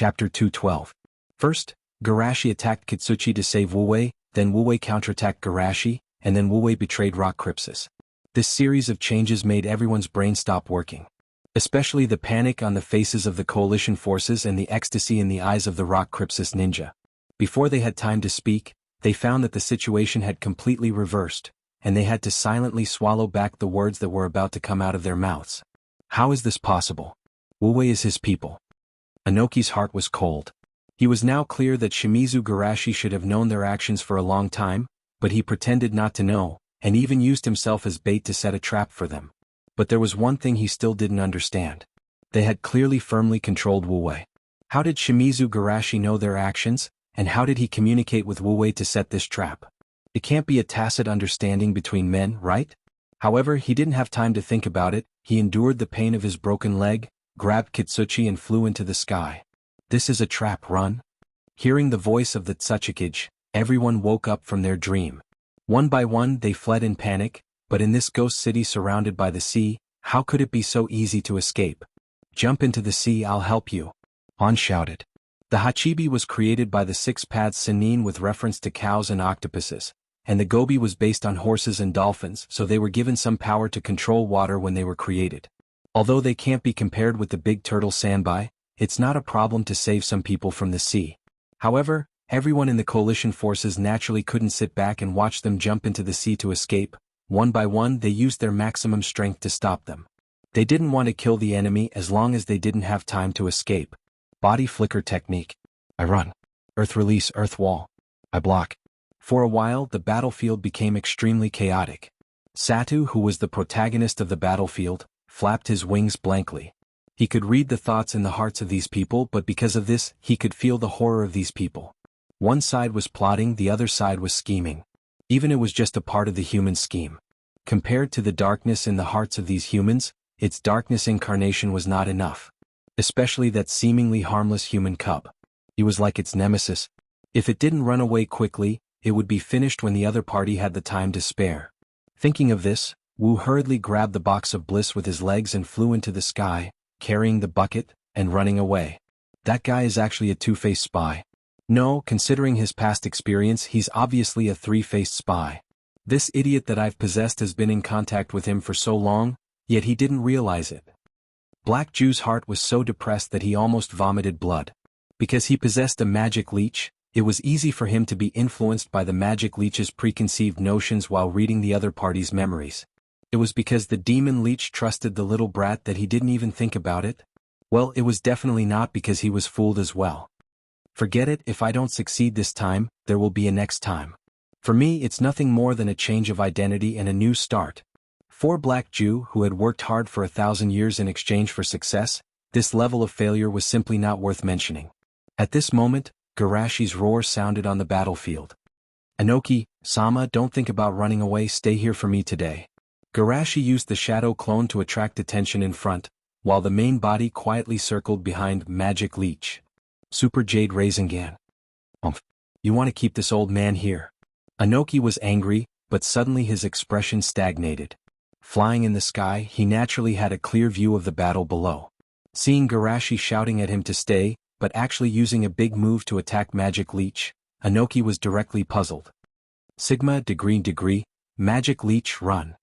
Chapter 212. First, Garashi attacked Kitsuchi to save Wuwei, then Wuwei counterattacked Garashi, and then Wuwei betrayed Rock Crypsis. This series of changes made everyone's brain stop working. Especially the panic on the faces of the coalition forces and the ecstasy in the eyes of the Rock Crypsis ninja. Before they had time to speak, they found that the situation had completely reversed, and they had to silently swallow back the words that were about to come out of their mouths. How is this possible? Wuwei is his people. Inoki's heart was cold. He was now clear that Shimizu Garashi should have known their actions for a long time, but he pretended not to know, and even used himself as bait to set a trap for them. But there was one thing he still didn't understand. They had clearly firmly controlled Wuwei. How did Shimizu Garashi know their actions, and how did he communicate with Wuwei to set this trap? It can't be a tacit understanding between men, right? However, he didn't have time to think about it. He endured the pain of his broken leg, grabbed Kitsuchi and flew into the sky. This is a trap, run. Hearing the voice of the Tsuchikage, everyone woke up from their dream. One by one they fled in panic, but in this ghost city surrounded by the sea, how could it be so easy to escape? Jump into the sea, I'll help you. On shouted. The Hachibi was created by the six paths Senin with reference to cows and octopuses, and the Gobi was based on horses and dolphins, so they were given some power to control water when they were created. Although they can't be compared with the big turtle Sanbai, it's not a problem to save some people from the sea. However, everyone in the coalition forces naturally couldn't sit back and watch them jump into the sea to escape. One by one they used their maximum strength to stop them. They didn't want to kill the enemy as long as they didn't have time to escape. Body flicker technique. I run. Earth release, earth wall. I block. For a while the battlefield became extremely chaotic. Satu, who was the protagonist of the battlefield, flapped his wings blankly. He could read the thoughts in the hearts of these people, but because of this, he could feel the horror of these people. One side was plotting, the other side was scheming. Even it was just a part of the human scheme. Compared to the darkness in the hearts of these humans, its darkness incarnation was not enough. Especially that seemingly harmless human cub. He was like its nemesis. If it didn't run away quickly, it would be finished when the other party had the time to spare. Thinking of this, Wu hurriedly grabbed the box of bliss with his legs and flew into the sky, carrying the bucket, and running away. That guy is actually a two-faced spy. No, considering his past experience, he's obviously a three-faced spy. This idiot that I've possessed has been in contact with him for so long, yet he didn't realize it. Black Jew's heart was so depressed that he almost vomited blood. Because he possessed a magic leech, it was easy for him to be influenced by the magic leech's preconceived notions while reading the other party's memories. It was because the demon leech trusted the little brat that he didn't even think about it? Well, it was definitely not because he was fooled as well. Forget it, if I don't succeed this time, there will be a next time. For me, it's nothing more than a change of identity and a new start. For Black Jew, who had worked hard for 1,000 years in exchange for success, this level of failure was simply not worth mentioning. At this moment, Garashi's roar sounded on the battlefield. Inoki, Sama, don't think about running away, stay here for me today. Garashi used the shadow clone to attract attention in front, while the main body quietly circled behind Magic Leech. Super Jade Rasengan. You want to keep this old man here? Inoki was angry, but suddenly his expression stagnated. Flying in the sky, he naturally had a clear view of the battle below. Seeing Garashi shouting at him to stay, but actually using a big move to attack Magic Leech, Inoki was directly puzzled. Sigma degree, Magic Leech run.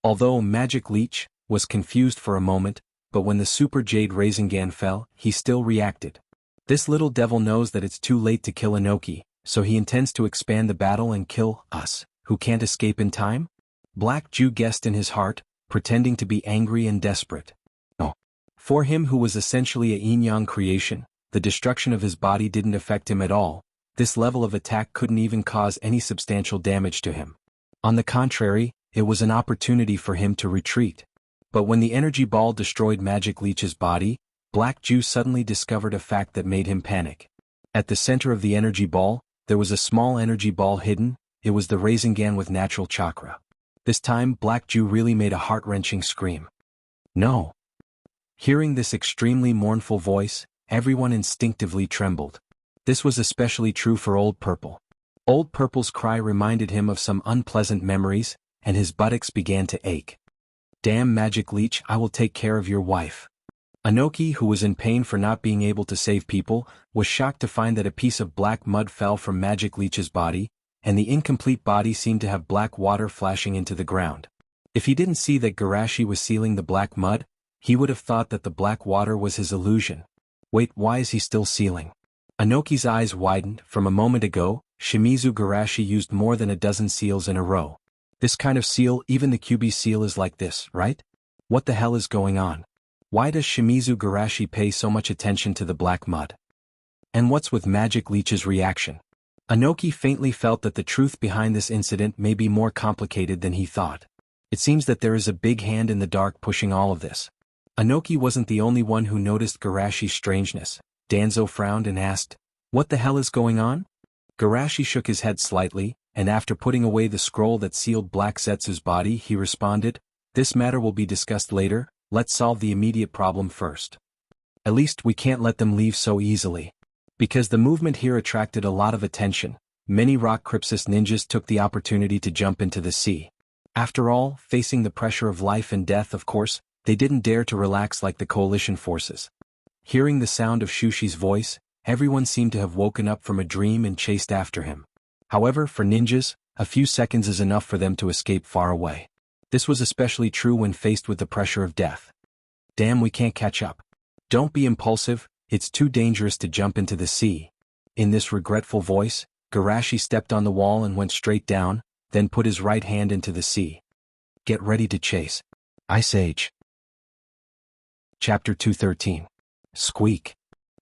Although Magic Leech was confused for a moment, but when the Super Jade Rasengan fell, he still reacted. This little devil knows that it's too late to kill Inoki, so he intends to expand the battle and kill us, who can't escape in time? Black Jew guessed in his heart, pretending to be angry and desperate. No. For him, who was essentially a yin-yang creation, the destruction of his body didn't affect him at all. This level of attack couldn't even cause any substantial damage to him. On the contrary, it was an opportunity for him to retreat. But when the energy ball destroyed Magic Leech's body, Black Jew suddenly discovered a fact that made him panic. At the center of the energy ball, there was a small energy ball hidden. It was the Rasengan with natural chakra. This time Black Jew really made a heart-wrenching scream. No. Hearing this extremely mournful voice, everyone instinctively trembled. This was especially true for Old Purple. Old Purple's cry reminded him of some unpleasant memories, and his buttocks began to ache. Damn Magic Leech, I will take care of your wife. Anoki, who was in pain for not being able to save people, was shocked to find that a piece of black mud fell from Magic Leech's body, and the incomplete body seemed to have black water flashing into the ground. If he didn't see that Garashi was sealing the black mud, he would have thought that the black water was his illusion. Wait, why is he still sealing? Anoki's eyes widened. From a moment ago, Shimizu Garashi used more than a dozen seals in a row. This kind of seal, even the QB seal, is like this, right? What the hell is going on? Why does Shimizu Garashi pay so much attention to the black mud? And what's with Magic Leech's reaction? Anoki faintly felt that the truth behind this incident may be more complicated than he thought. It seems that there is a big hand in the dark pushing all of this. Anoki wasn't the only one who noticed Garashi's strangeness. Danzo frowned and asked, "What the hell is going on?" Garashi shook his head slightly, and after putting away the scroll that sealed Black Zetsu's body, he responded, "This matter will be discussed later, let's solve the immediate problem first. At least we can't let them leave so easily." Because the movement here attracted a lot of attention, many Rock Crypsis ninjas took the opportunity to jump into the sea. After all, facing the pressure of life and death, of course, they didn't dare to relax like the coalition forces. Hearing the sound of Shushi's voice, everyone seemed to have woken up from a dream and chased after him. However, for ninjas, a few seconds is enough for them to escape far away. This was especially true when faced with the pressure of death. Damn, we can't catch up. Don't be impulsive, it's too dangerous to jump into the sea. In this regretful voice, Garashi stepped on the wall and went straight down, then put his right hand into the sea. Get ready to chase. Ice Age. Chapter 213. Squeak.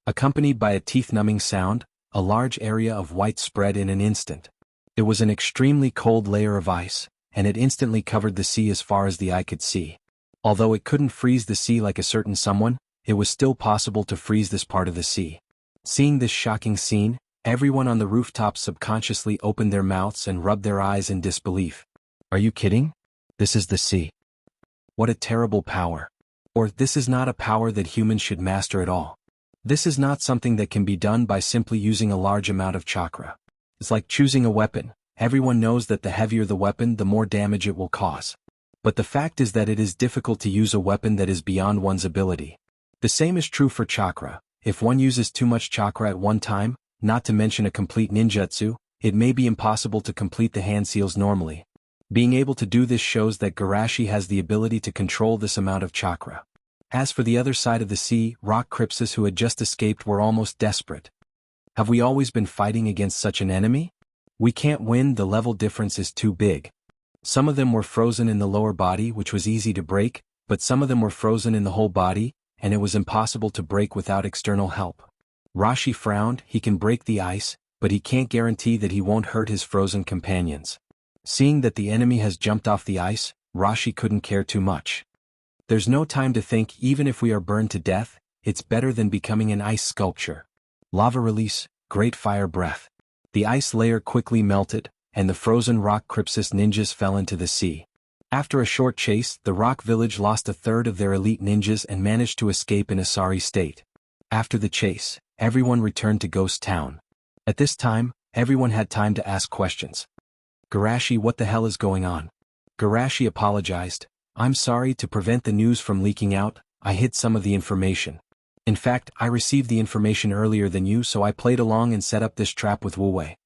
Accompanied by a teeth-numbing sound, a large area of white spread in an instant. It was an extremely cold layer of ice, and it instantly covered the sea as far as the eye could see. Although it couldn't freeze the sea like a certain someone, it was still possible to freeze this part of the sea. Seeing this shocking scene, everyone on the rooftop subconsciously opened their mouths and rubbed their eyes in disbelief. Are you kidding? This is the sea. What a terrible power. Or this is not a power that humans should master at all. This is not something that can be done by simply using a large amount of chakra. It's like choosing a weapon. Everyone knows that the heavier the weapon, the more damage it will cause. But the fact is that it is difficult to use a weapon that is beyond one's ability. The same is true for chakra. If one uses too much chakra at one time, not to mention a complete ninjutsu, it may be impossible to complete the hand seals normally. Being able to do this shows that Garashi has the ability to control this amount of chakra. As for the other side of the sea, Rock Crypsis who had just escaped were almost desperate. Have we always been fighting against such an enemy? We can't win, the level difference is too big. Some of them were frozen in the lower body, which was easy to break, but some of them were frozen in the whole body, and it was impossible to break without external help. Rashi frowned. He can break the ice, but he can't guarantee that he won't hurt his frozen companions. Seeing that the enemy has jumped off the ice, Rashi couldn't care too much. There's no time to think. Even if we are burned to death, it's better than becoming an ice sculpture. Lava release, great fire breath. The ice layer quickly melted, and the frozen Rock Crypsis ninjas fell into the sea. After a short chase, the Rock Village lost a third of their elite ninjas and managed to escape in a sorry state. After the chase, everyone returned to Ghost Town. At this time, everyone had time to ask questions. Garashi, what the hell is going on? Garashi apologized. I'm sorry, to prevent the news from leaking out, I hid some of the information. In fact, I received the information earlier than you, so I played along and set up this trap with Wu Wei.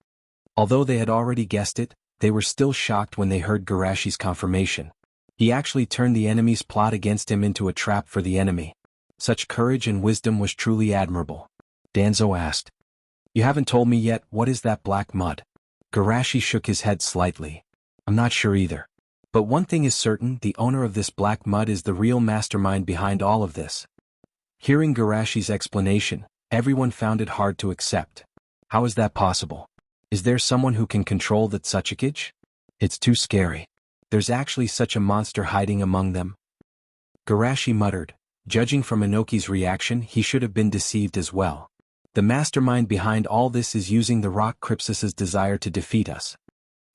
Although they had already guessed it, they were still shocked when they heard Garashi's confirmation. He actually turned the enemy's plot against him into a trap for the enemy. Such courage and wisdom was truly admirable. Danzo asked. You haven't told me yet, what is that black mud? Garashi shook his head slightly. I'm not sure either. But one thing is certain, the owner of this black mud is the real mastermind behind all of this. Hearing Garashi's explanation, everyone found it hard to accept. How is that possible? Is there someone who can control the Tsuchikage? It's too scary. There's actually such a monster hiding among them. Garashi muttered. Judging from Inoki's reaction, he should have been deceived as well. The mastermind behind all this is using the Rock Crypsis' desire to defeat us.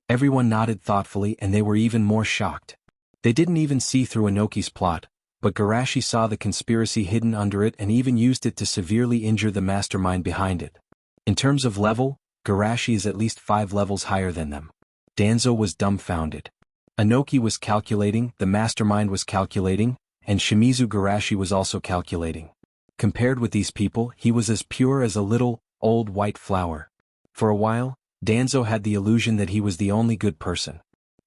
Everyone nodded thoughtfully, and they were even more shocked. They didn't even see through Inoki's plot, but Garashi saw the conspiracy hidden under it and even used it to severely injure the mastermind behind it. In terms of level, Garashi is at least 5 levels higher than them. Danzo was dumbfounded. Inoki was calculating, the mastermind was calculating, and Shimizu Garashi was also calculating. Compared with these people, he was as pure as a little, old white flower. For a while, Danzo had the illusion that he was the only good person.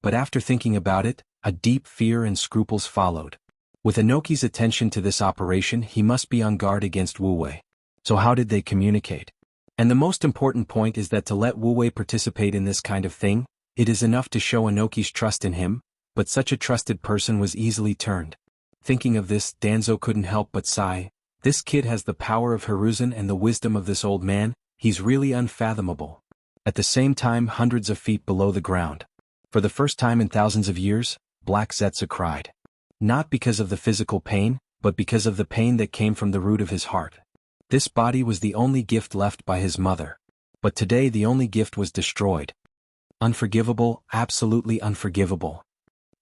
But after thinking about it, a deep fear and scruples followed. With Inoki's attention to this operation, he must be on guard against Wu Wei. So how did they communicate? And the most important point is that to let Wu Wei participate in this kind of thing, it is enough to show Inoki's trust in him, but such a trusted person was easily turned. Thinking of this, Danzo couldn't help but sigh. This kid has the power of Hiruzen and the wisdom of this old man, he's really unfathomable. At the same time, hundreds of feet below the ground. For the first time in thousands of years, Black Zetsu cried. Not because of the physical pain, but because of the pain that came from the root of his heart. This body was the only gift left by his mother. But today the only gift was destroyed. Unforgivable, absolutely unforgivable.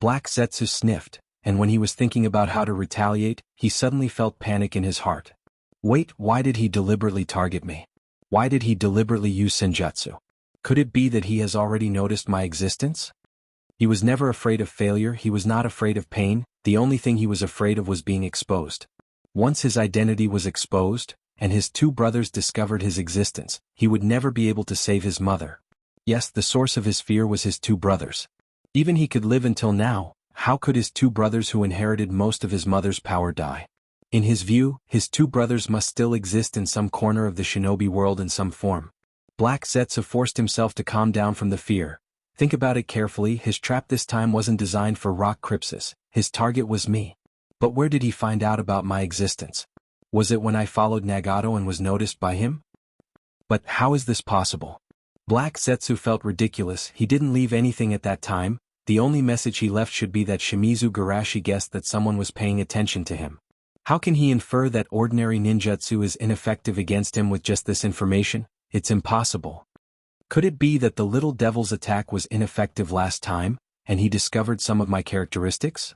Black Zetsu sniffed, and when he was thinking about how to retaliate, he suddenly felt panic in his heart. Wait, why did he deliberately target me? Why did he deliberately use senjutsu? Could it be that he has already noticed my existence? He was never afraid of failure, he was not afraid of pain, the only thing he was afraid of was being exposed. Once his identity was exposed, and his two brothers discovered his existence, he would never be able to save his mother. Yes, the source of his fear was his two brothers. Even he could live until now, how could his two brothers who inherited most of his mother's power die? In his view, his two brothers must still exist in some corner of the shinobi world in some form. Black Zetsu forced himself to calm down from the fear. Think about it carefully, his trap this time wasn't designed for rock crypsis, his target was me. But where did he find out about my existence? Was it when I followed Nagato and was noticed by him? But how is this possible? Black Zetsu felt ridiculous, he didn't leave anything at that time, the only message he left should be that Shimizu Garashi guessed that someone was paying attention to him. How can he infer that ordinary ninjutsu is ineffective against him with just this information? It's impossible. Could it be that the little devil's attack was ineffective last time, and he discovered some of my characteristics?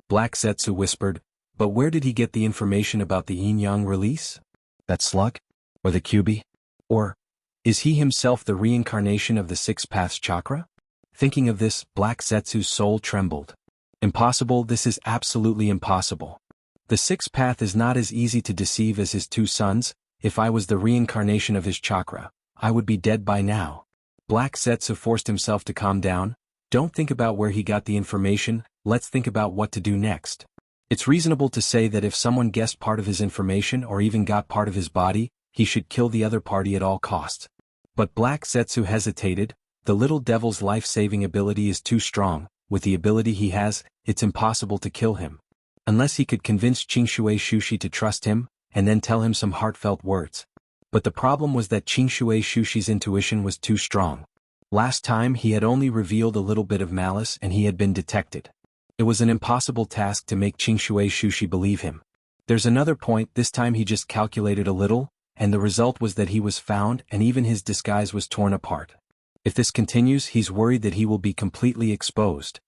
Black Zetsu whispered, but where did he get the information about the yin-yang release? That slug? Or the Kyubi? Or is he himself the reincarnation of the Six Paths chakra? Thinking of this, Black Zetsu's soul trembled. Impossible, this is absolutely impossible. The Sixth Path is not as easy to deceive as his two sons. If I was the reincarnation of his chakra, I would be dead by now. Black Zetsu forced himself to calm down. Don't think about where he got the information, let's think about what to do next. It's reasonable to say that if someone guessed part of his information or even got part of his body, he should kill the other party at all costs. But Black Zetsu hesitated. The little devil's life-saving ability is too strong. With the ability he has, it's impossible to kill him. Unless he could convince Qingshui Shushi to trust him, and then tell him some heartfelt words. But the problem was that Qingshui Shushi's intuition was too strong. Last time he had only revealed a little bit of malice and he had been detected. It was an impossible task to make Qingshui Shushi believe him. There's another point, this time he just calculated a little, and the result was that he was found and even his disguise was torn apart. If this continues, he's worried that he will be completely exposed.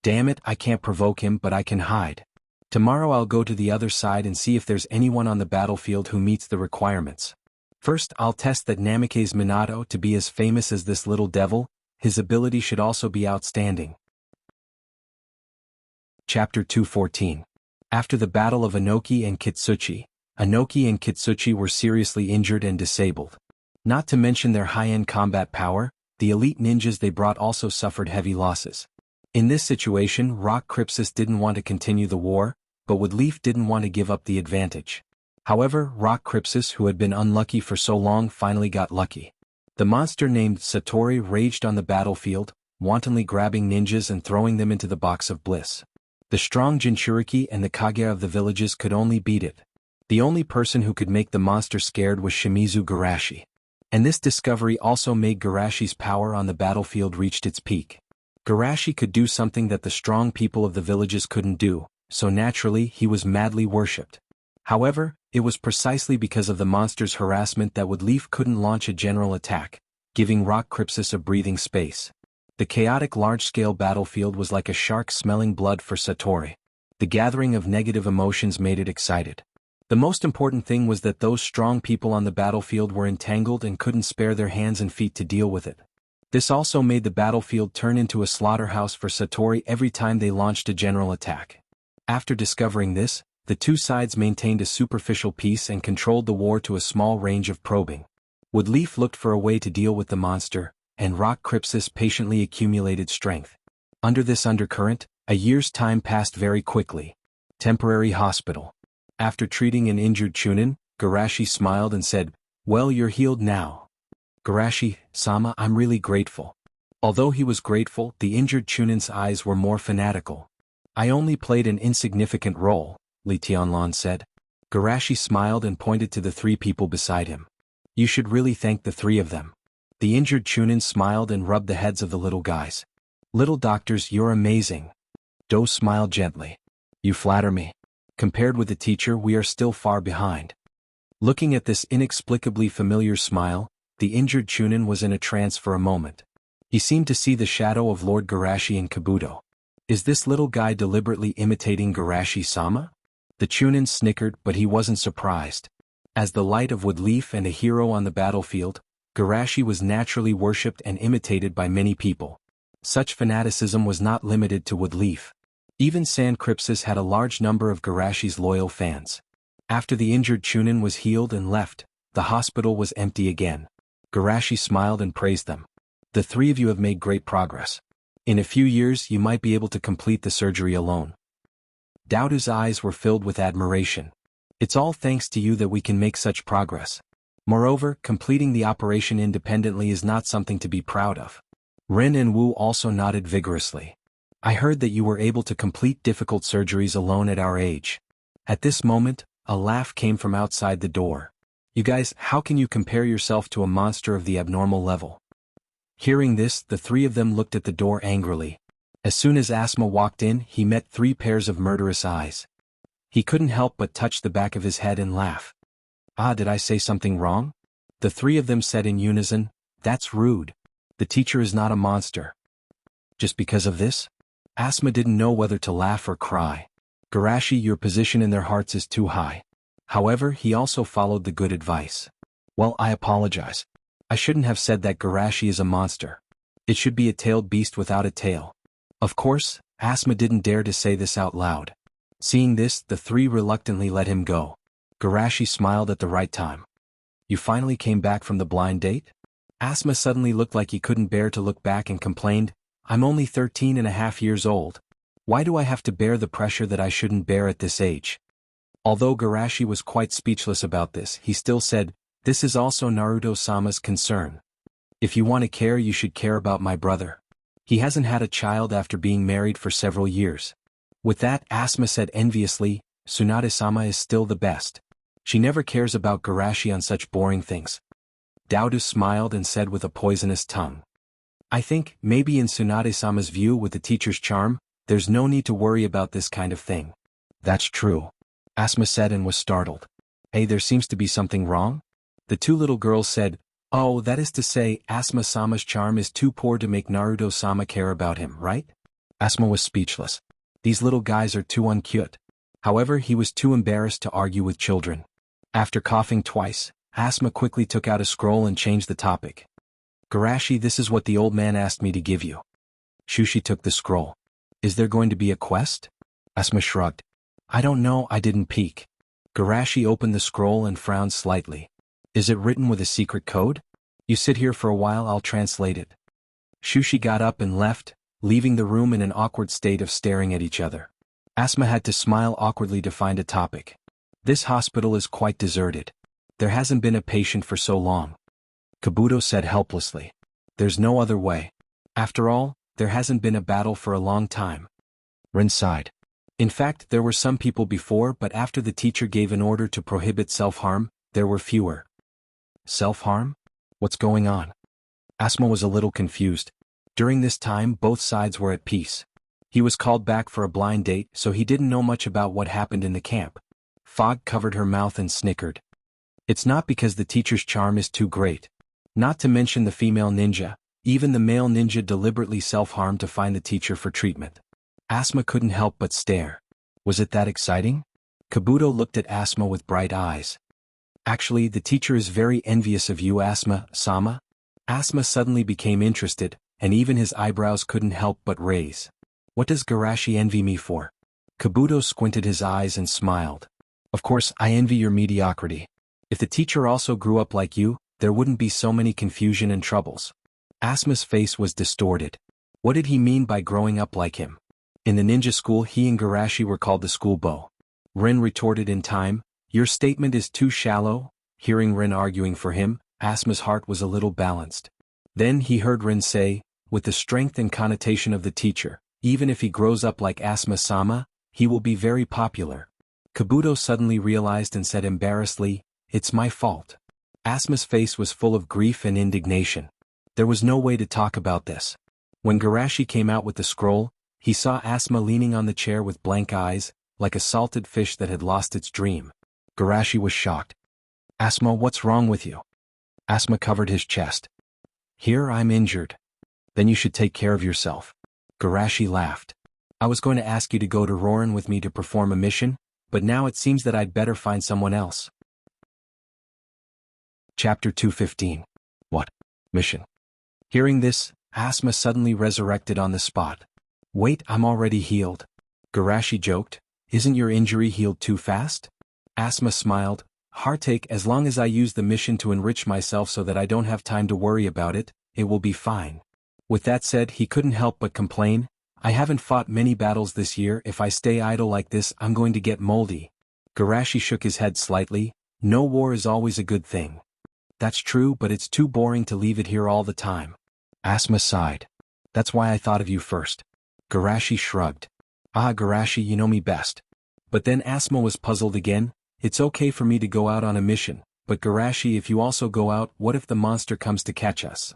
Damn it, I can't provoke him, but I can hide. Tomorrow I'll go to the other side and see if there's anyone on the battlefield who meets the requirements. First, I'll test that Namikaze Minato to be as famous as this little devil, his ability should also be outstanding. Chapter 214. After the battle of Inoki and Kitsuchi, Inoki and Kitsuchi were seriously injured and disabled. Not to mention their high-end combat power, the elite ninjas they brought also suffered heavy losses. In this situation, Rock Crypsis didn't want to continue the war, but Woodleaf didn't want to give up the advantage. However, Rock Crypsis, who had been unlucky for so long, finally got lucky. The monster named Satori raged on the battlefield, wantonly grabbing ninjas and throwing them into the box of bliss. The strong Jinchuriki and the Kage of the villages could only beat it. The only person who could make the monster scared was Shimizu Garashi. And this discovery also made Garashi's power on the battlefield reached its peak. Garashi could do something that the strong people of the villages couldn't do, so naturally he was madly worshipped. However, it was precisely because of the monster's harassment that Woodleaf couldn't launch a general attack, giving Rock Crypsis a breathing space. The chaotic large-scale battlefield was like a shark smelling blood for Satori. The gathering of negative emotions made it excited. The most important thing was that those strong people on the battlefield were entangled and couldn't spare their hands and feet to deal with it. This also made the battlefield turn into a slaughterhouse for Satori every time they launched a general attack. After discovering this, The two sides maintained a superficial peace and controlled the war to a small range of probing. Woodleaf looked for a way to deal with the monster, and Rock Crypsis patiently accumulated strength. Under this undercurrent, a year's time passed very quickly. Temporary hospital. After treating an injured Chunin, Garashi smiled and said, "Well, you're healed now." Garashi-sama, I'm really grateful. Although he was grateful, the injured Chunin's eyes were more fanatical. I only played an insignificant role, Li Tianlan said. Garashi smiled and pointed to the three people beside him. You should really thank the three of them. The injured Chunin smiled and rubbed the heads of the little guys. Little doctors, you're amazing. Do smiled gently. You flatter me. Compared with the teacher, we are still far behind. Looking at this inexplicably familiar smile, the injured Chunin was in a trance for a moment. He seemed to see the shadow of Lord Garashi in Kabuto. Is this little guy deliberately imitating Garashi-sama? The Chunin snickered, but he wasn't surprised. As the light of Woodleaf and a hero on the battlefield, Garashi was naturally worshipped and imitated by many people. Such fanaticism was not limited to Woodleaf. Even San Crypsis had a large number of Garashi's loyal fans. After the injured Chunin was healed and left, the hospital was empty again. Garashi smiled and praised them. The three of you have made great progress. In a few years you might be able to complete the surgery alone. Doubt's eyes were filled with admiration. It's all thanks to you that we can make such progress. Moreover, completing the operation independently is not something to be proud of. Ren and Wu also nodded vigorously. I heard that you were able to complete difficult surgeries alone at our age. At this moment, a laugh came from outside the door. You guys, how can you compare yourself to a monster of the abnormal level? Hearing this, the three of them looked at the door angrily. As soon as Asma walked in, he met 3 pairs of murderous eyes. He couldn't help but touch the back of his head and laugh. Ah, did I say something wrong? The 3 of them said in unison, that's rude. The teacher is not a monster. Just because of this? Asma didn't know whether to laugh or cry. Garashi, your position in their hearts is too high. However, he also followed the good advice. Well, I apologize. I shouldn't have said that Garashi is a monster. It should be a tailed beast without a tail. Of course, Asma didn't dare to say this out loud. Seeing this, the 3 reluctantly let him go. Garashi smiled at the right time. You finally came back from the blind date? Asma suddenly looked like he couldn't bear to look back and complained, I'm only 13.5 years old. Why do I have to bear the pressure that I shouldn't bear at this age? Although Garashi was quite speechless about this, he still said, this is also Naruto-sama's concern. If you want to care, you should care about my brother. He hasn't had a child after being married for several years. With that, Asma said enviously, Tsunade-sama is still the best. She never cares about Garashi on such boring things. Doubtu smiled and said with a poisonous tongue. I think, maybe in Tsunade-sama's view with the teacher's charm, there's no need to worry about this kind of thing. That's true. Asma said and was startled. Hey, there seems to be something wrong? The 2 little girls said, oh, that is to say, Asma-sama's charm is too poor to make Naruto-sama care about him, right? Asma was speechless. These little guys are too uncute. However, he was too embarrassed to argue with children. After coughing twice, Asma quickly took out a scroll and changed the topic. Garashi, this is what the old man asked me to give you. Shushi took the scroll. Is there going to be a quest? Asma shrugged. I don't know, I didn't peek. Garashi opened the scroll and frowned slightly. Is it written with a secret code? You sit here for a while, I'll translate it. Shushi got up and left, leaving the room in an awkward state of staring at each other. Asma had to smile awkwardly to find a topic. This hospital is quite deserted. There hasn't been a patient for so long. Kabuto said helplessly. There's no other way. After all, there hasn't been a battle for a long time. Rin sighed. In fact, there were some people before, but after the teacher gave an order to prohibit self-harm, there were fewer. Self-harm? What's going on? Asma was a little confused. During this time, both sides were at peace. He was called back for a blind date, so he didn't know much about what happened in the camp. Fog covered her mouth and snickered. It's not because the teacher's charm is too great. Not to mention the female ninja, even the male ninja deliberately self-harmed to find the teacher for treatment. Asma couldn't help but stare. Was it that exciting? Kabuto looked at Asma with bright eyes. Actually, the teacher is very envious of you, Asma-sama. Asma suddenly became interested, and even his eyebrows couldn't help but raise. What does Garashi envy me for? Kabuto squinted his eyes and smiled. Of course, I envy your mediocrity. If the teacher also grew up like you, there wouldn't be so many confusion and troubles. Asuma's face was distorted. What did he mean by growing up like him? In the ninja school he and Garashi were called the school beau. Rin retorted in time, your statement is too shallow. Hearing Rin arguing for him, Asuma's heart was a little balanced. Then he heard Rin say, with the strength and connotation of the teacher, even if he grows up like Asuma-sama, he will be very popular. Kabuto suddenly realized and said embarrassedly, it's my fault. Asuma's face was full of grief and indignation. There was no way to talk about this. When Garashi came out with the scroll, he saw Asuma leaning on the chair with blank eyes, like a salted fish that had lost its dream. Garashi was shocked. Asuma, what's wrong with you? Asuma covered his chest. Here I'm injured. Then you should take care of yourself. Garashi laughed. I was going to ask you to go to Rorin with me to perform a mission, but now it seems that I'd better find someone else. Chapter 215. What? Mission. Hearing this, Asuma suddenly resurrected on the spot. Wait, I'm already healed. Garashi joked, isn't your injury healed too fast? Asuma smiled, heartache, as long as I use the mission to enrich myself so that I don't have time to worry about it, it will be fine. With that said, he couldn't help but complain, I haven't fought many battles this year, if I stay idle like this I'm going to get moldy. Garashi shook his head slightly, no war is always a good thing. That's true, but it's too boring to leave it here all the time. Asuma sighed. That's why I thought of you first. Garashi shrugged. Ah, Garashi, you know me best. But then Asuma was puzzled again. It's okay for me to go out on a mission, but Garashi, if you also go out, what if the monster comes to catch us?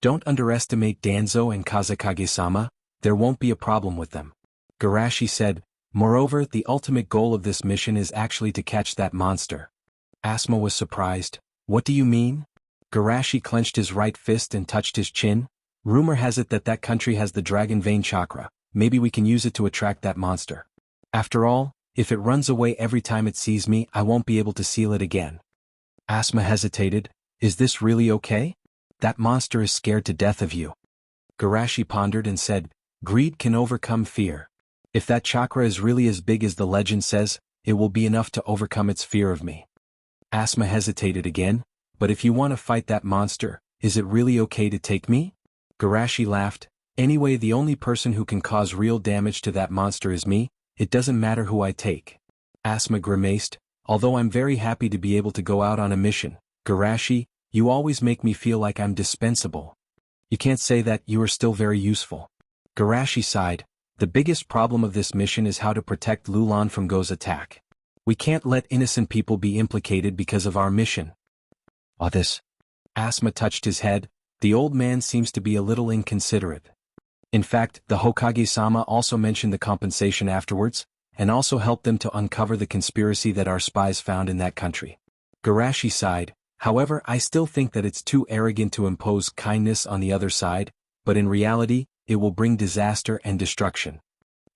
Don't underestimate Danzo and Kazekage-sama, there won't be a problem with them. Garashi said, moreover, the ultimate goal of this mission is actually to catch that monster. Asuma was surprised. What do you mean? Garashi clenched his right fist and touched his chin. Rumor has it that that country has the dragon vein chakra, maybe we can use it to attract that monster. After all, if it runs away every time it sees me, I won't be able to seal it again. Asuma hesitated, is this really okay? That monster is scared to death of you. Garashi pondered and said, greed can overcome fear. If that chakra is really as big as the legend says, it will be enough to overcome its fear of me. Asuma hesitated again, but if you want to fight that monster, is it really okay to take me? Garashi laughed, anyway the only person who can cause real damage to that monster is me, it doesn't matter who I take. Asuma grimaced, although I'm very happy to be able to go out on a mission, Garashi, you always make me feel like I'm dispensable. You can't say that, you are still very useful. Garashi sighed, the biggest problem of this mission is how to protect Lulan from Go's attack. We can't let innocent people be implicated because of our mission. This. Asuma touched his head, the old man seems to be a little inconsiderate. In fact, the Hokage-sama also mentioned the compensation afterwards, and also helped them to uncover the conspiracy that our spies found in that country. Garashi sighed, however I still think that it's too arrogant to impose kindness on the other side, but in reality, it will bring disaster and destruction.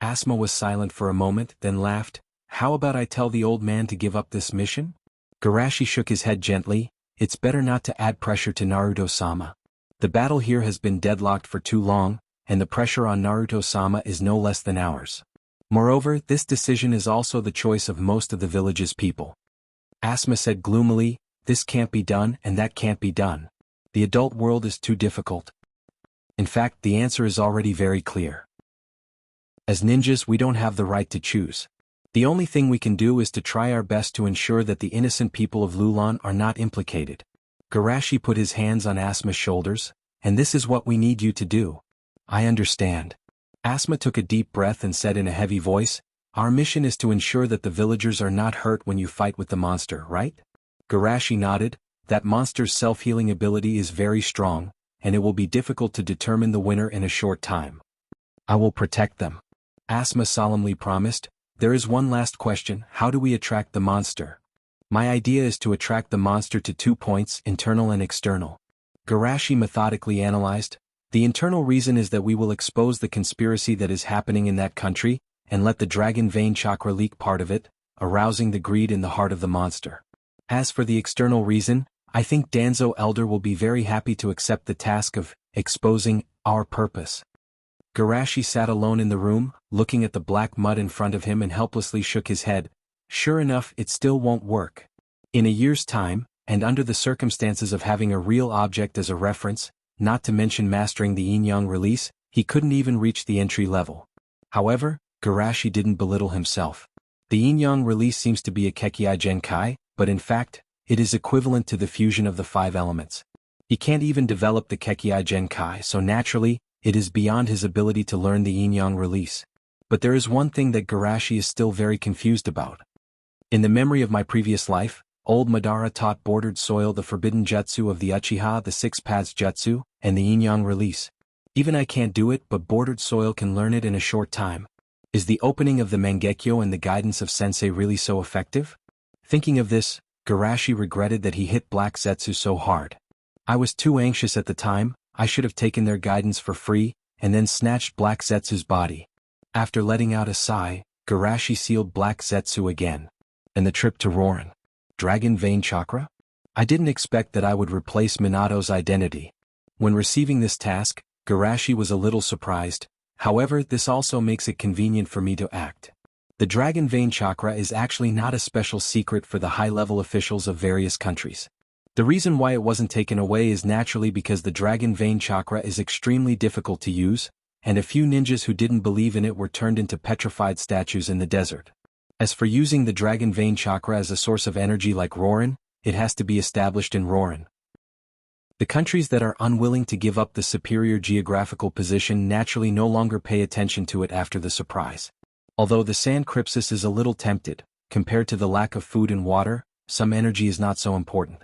Asuma was silent for a moment, then laughed, how about I tell the old man to give up this mission? Garashi shook his head gently, it's better not to add pressure to Naruto-sama. The battle here has been deadlocked for too long, and the pressure on Naruto-sama is no less than ours. Moreover, this decision is also the choice of most of the village's people. Asuma said gloomily, this can't be done and that can't be done. The adult world is too difficult. In fact, the answer is already very clear. As ninjas, we don't have the right to choose. The only thing we can do is to try our best to ensure that the innocent people of Lulan are not implicated. Garashi put his hands on Asuma's shoulders, and this is what we need you to do. I understand. Asuma took a deep breath and said in a heavy voice, our mission is to ensure that the villagers are not hurt when you fight with the monster, right? Garashi nodded, that monster's self-healing ability is very strong, and it will be difficult to determine the winner in a short time. I will protect them. Asuma solemnly promised. There is one last question, how do we attract the monster? My idea is to attract the monster to 2 points, internal and external. Garashi methodically analyzed, the internal reason is that we will expose the conspiracy that is happening in that country, and let the dragon vein chakra leak part of it, arousing the greed in the heart of the monster. As for the external reason, I think Danzo Elder will be very happy to accept the task of exposing our purpose. Garashi sat alone in the room, looking at the black mud in front of him and helplessly shook his head. Sure enough, it still won't work. In a year's time, and under the circumstances of having a real object as a reference, not to mention mastering the yin-yang release, he couldn't even reach the entry level. However, Garashi didn't belittle himself. The yin-yang release seems to be a Kekkei Genkai, but in fact, it is equivalent to the fusion of the 5 elements. He can't even develop the Kekkei Genkai, so naturally, it is beyond his ability to learn the yin-yang release. But there is one thing that Garashi is still very confused about. In the memory of my previous life, old Madara taught bordered soil the forbidden jutsu of the Uchiha, the 6 paths jutsu, and the yin-yang release. Even I can't do it, but bordered soil can learn it in a short time. Is the opening of the Mangekyo and the guidance of sensei really so effective? Thinking of this, Garashi regretted that he hit Black Zetsu so hard. I was too anxious at the time. I should have taken their guidance for free, and then snatched Black Zetsu's body. After letting out a sigh, Garashi sealed Black Zetsu again. And the trip to Rorin. Dragon Vein Chakra? I didn't expect that I would replace Minato's identity. When receiving this task, Garashi was a little surprised. However, this also makes it convenient for me to act. The Dragon Vein Chakra is actually not a special secret for the high-level officials of various countries. The reason why it wasn't taken away is naturally because the Dragon Vein Chakra is extremely difficult to use, and a few ninjas who didn't believe in it were turned into petrified statues in the desert. As for using the Dragon Vein Chakra as a source of energy like Rorin, it has to be established in Rorin. The countries that are unwilling to give up the superior geographical position naturally no longer pay attention to it after the surprise. Although the Sand Crypsis is a little tempted, compared to the lack of food and water, some energy is not so important.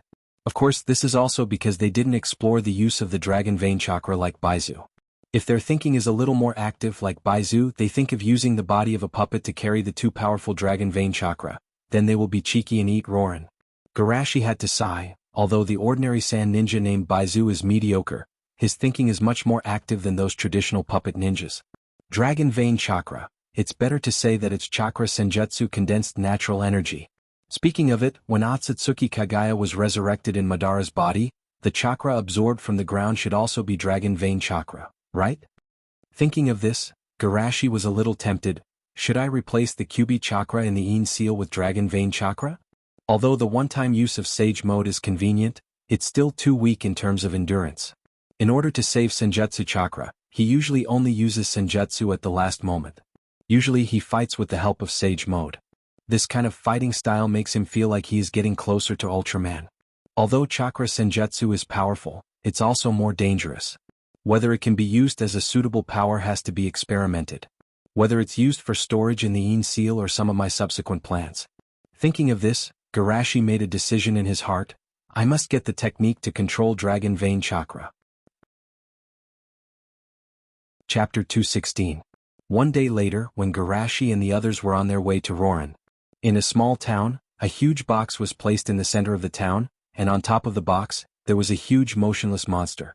Of course, this is also because they didn't explore the use of the Dragon Vein Chakra like Baizu. If their thinking is a little more active like Baizu, they think of using the body of a puppet to carry the too powerful Dragon Vein Chakra, then they will be cheeky and eat Rorin. Garashi had to sigh. Although the ordinary sand ninja named Baizu is mediocre, his thinking is much more active than those traditional puppet ninjas. Dragon Vein Chakra. It's better to say that it's Chakra Senjutsu condensed natural energy. Speaking of it, when Otsutsuki Kagaya was resurrected in Madara's body, the chakra absorbed from the ground should also be Dragon Vein Chakra, right? Thinking of this, Garashi was a little tempted. Should I replace the Kyubi Chakra in the Yin Seal with Dragon Vein Chakra? Although the one-time use of Sage Mode is convenient, it's still too weak in terms of endurance. In order to save Senjutsu Chakra, he usually only uses Senjutsu at the last moment. Usually he fights with the help of Sage Mode. This kind of fighting style makes him feel like he is getting closer to Ultraman. Although Chakra Senjutsu is powerful, it's also more dangerous. Whether it can be used as a suitable power has to be experimented. Whether it's used for storage in the Yin Seal or some of my subsequent plans. Thinking of this, Garashi made a decision in his heart. I must get the technique to control Dragon Vein Chakra. Chapter 216. One day later, when Garashi and the others were on their way to Rorin. In a small town, a huge box was placed in the center of the town, and on top of the box, there was a huge motionless monster.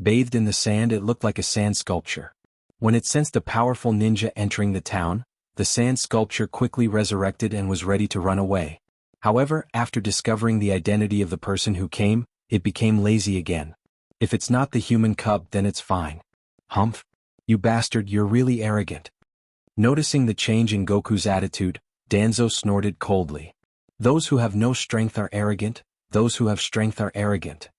Bathed in the sand, it looked like a sand sculpture. When it sensed a powerful ninja entering the town, the sand sculpture quickly resurrected and was ready to run away. However, after discovering the identity of the person who came, it became lazy again. If it's not the human cub, then it's fine. Humph! You bastard, you're really arrogant. Noticing the change in Goku's attitude, Danzo snorted coldly. Those who have no strength are arrogant, those who have strength are arrogant.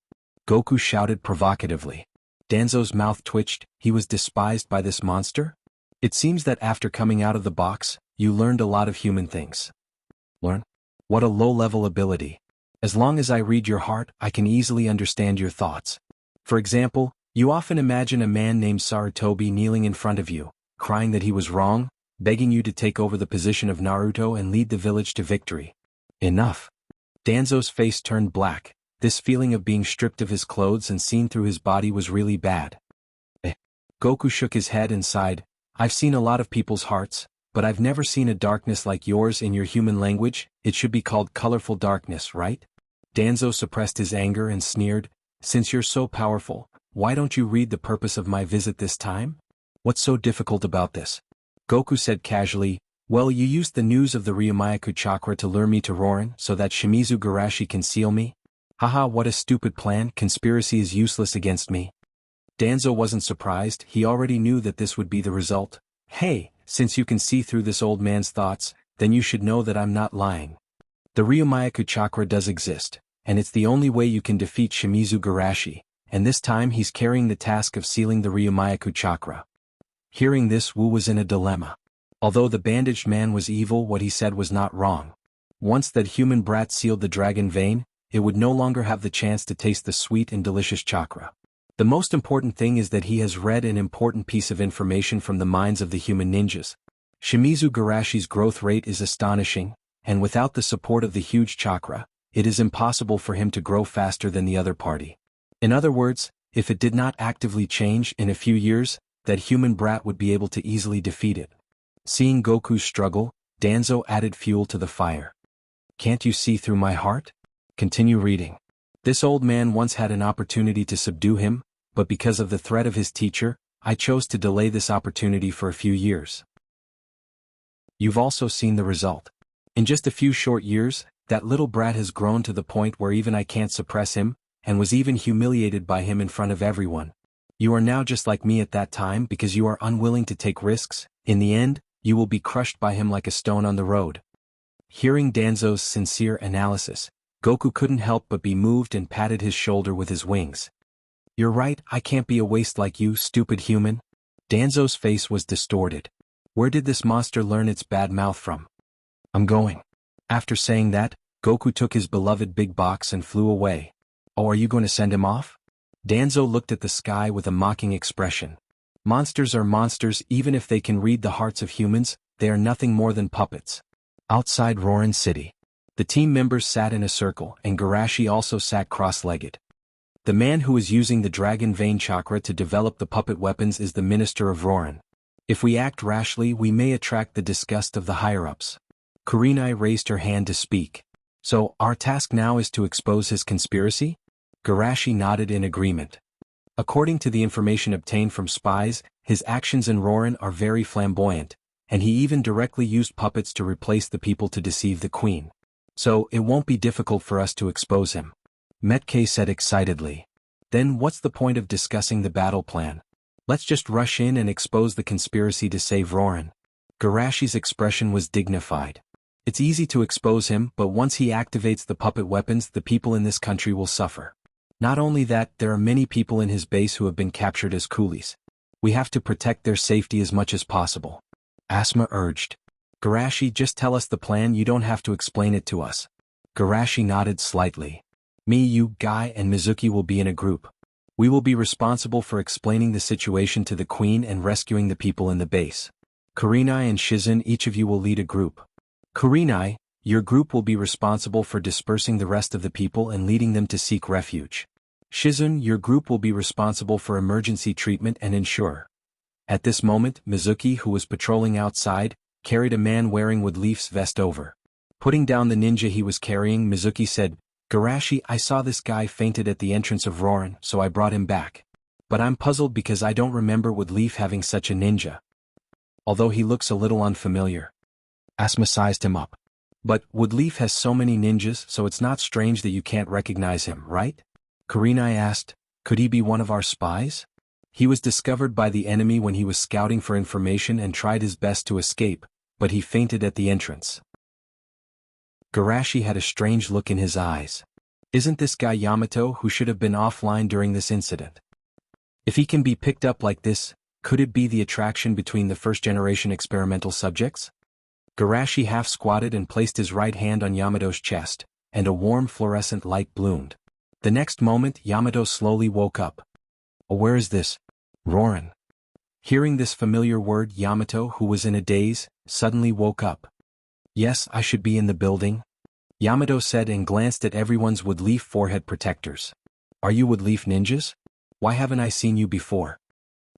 Goku shouted provocatively. Danzo's mouth twitched. He was despised by this monster? It seems that after coming out of the box, you learned a lot of human things. Learn? What a low-level ability. As long as I read your heart, I can easily understand your thoughts. For example, you often imagine a man named Sarutobi kneeling in front of you, crying that he was wrong, begging you to take over the position of Naruto and lead the village to victory. Enough. Danzo's face turned black. This feeling of being stripped of his clothes and seen through his body was really bad. Goku shook his head and sighed. I've seen a lot of people's hearts, but I've never seen a darkness like yours. In your human language, it should be called colorful darkness, right? Danzo suppressed his anger and sneered. Since you're so powerful, why don't you read the purpose of my visit this time? What's so difficult about this? Goku said casually, well, you used the news of the Ryumayaku chakra to lure me to Rorin so that Shimizu Garashi can seal me? Haha, what a stupid plan. Conspiracy is useless against me. Danzo wasn't surprised, he already knew that this would be the result. Hey, since you can see through this old man's thoughts, then you should know that I'm not lying. The Ryumayaku chakra does exist, and it's the only way you can defeat Shimizu Garashi, and this time he's carrying the task of sealing the Ryumayaku chakra. Hearing this, Wu was in a dilemma. Although the bandaged man was evil, what he said was not wrong. Once that human brat sealed the dragon vein, it would no longer have the chance to taste the sweet and delicious chakra. The most important thing is that he has read an important piece of information from the minds of the human ninjas. Shimizu Garashi's growth rate is astonishing, and without the support of the huge chakra, it is impossible for him to grow faster than the other party. In other words, if it did not actively change in a few years, that human brat would be able to easily defeat it. Seeing Goku's struggle, Danzo added fuel to the fire. Can't you see through my heart? Continue reading. This old man once had an opportunity to subdue him, but because of the threat of his teacher, I chose to delay this opportunity for a few years. You've also seen the result. In just a few short years, that little brat has grown to the point where even I can't suppress him, and was even humiliated by him in front of everyone. You are now just like me at that time because you are unwilling to take risks. In the end, you will be crushed by him like a stone on the road. Hearing Danzo's sincere analysis, Goku couldn't help but be moved and patted his shoulder with his wings. You're right, I can't be a waste like you, stupid human. Danzo's face was distorted. Where did this monster learn its bad mouth from? I'm going. After saying that, Goku took his beloved big box and flew away. Oh, are you going to send him off? Danzo looked at the sky with a mocking expression. Monsters are monsters even if they can read the hearts of humans, they are nothing more than puppets. Outside Rorin City. The team members sat in a circle and Garashi also sat cross-legged. The man who is using the dragon vein chakra to develop the puppet weapons is the minister of Rorin. If we act rashly, we may attract the disgust of the higher-ups. Kurenai raised her hand to speak. So, our task now is to expose his conspiracy? Garashi nodded in agreement. According to the information obtained from spies, his actions in Rorin are very flamboyant, and he even directly used puppets to replace the people to deceive the queen. So, it won't be difficult for us to expose him. Metke said excitedly. Then what's the point of discussing the battle plan? Let's just rush in and expose the conspiracy to save Rorin. Garashi's expression was dignified. It's easy to expose him, but once he activates the puppet weapons, the people in this country will suffer. Not only that, there are many people in his base who have been captured as coolies. We have to protect their safety as much as possible. Asuma urged. Garashi, just tell us the plan, you don't have to explain it to us. Garashi nodded slightly. Me, you, Guy, and Mizuki will be in a group. We will be responsible for explaining the situation to the queen and rescuing the people in the base. Kurenai and Shizun, each of you will lead a group. Kurenai, your group will be responsible for dispersing the rest of the people and leading them to seek refuge. Shizun, your group will be responsible for emergency treatment and ensure. At this moment, Mizuki, who was patrolling outside, carried a man wearing Woodleaf's vest over. Putting down the ninja he was carrying, Mizuki said, Garashi, I saw this guy fainted at the entrance of Rorin, so I brought him back. But I'm puzzled because I don't remember Woodleaf having such a ninja. Although he looks a little unfamiliar. Asuma sized him up. But Woodleaf has so many ninjas, so it's not strange that you can't recognize him, right? Kurenai asked, could he be one of our spies? He was discovered by the enemy when he was scouting for information and tried his best to escape, but he fainted at the entrance. Garashi had a strange look in his eyes. Isn't this guy Yamato who should have been offline during this incident? If he can be picked up like this, could it be the attraction between the first-generation experimental subjects? Garashi half-squatted and placed his right hand on Yamato's chest, and a warm fluorescent light bloomed. The next moment, Yamato slowly woke up. Oh, where is this? Rorin. Hearing this familiar word, Yamato, who was in a daze, suddenly woke up. Yes, I should be in the building, Yamato said and glanced at everyone's Woodleaf forehead protectors. Are you Woodleaf ninjas? Why haven't I seen you before?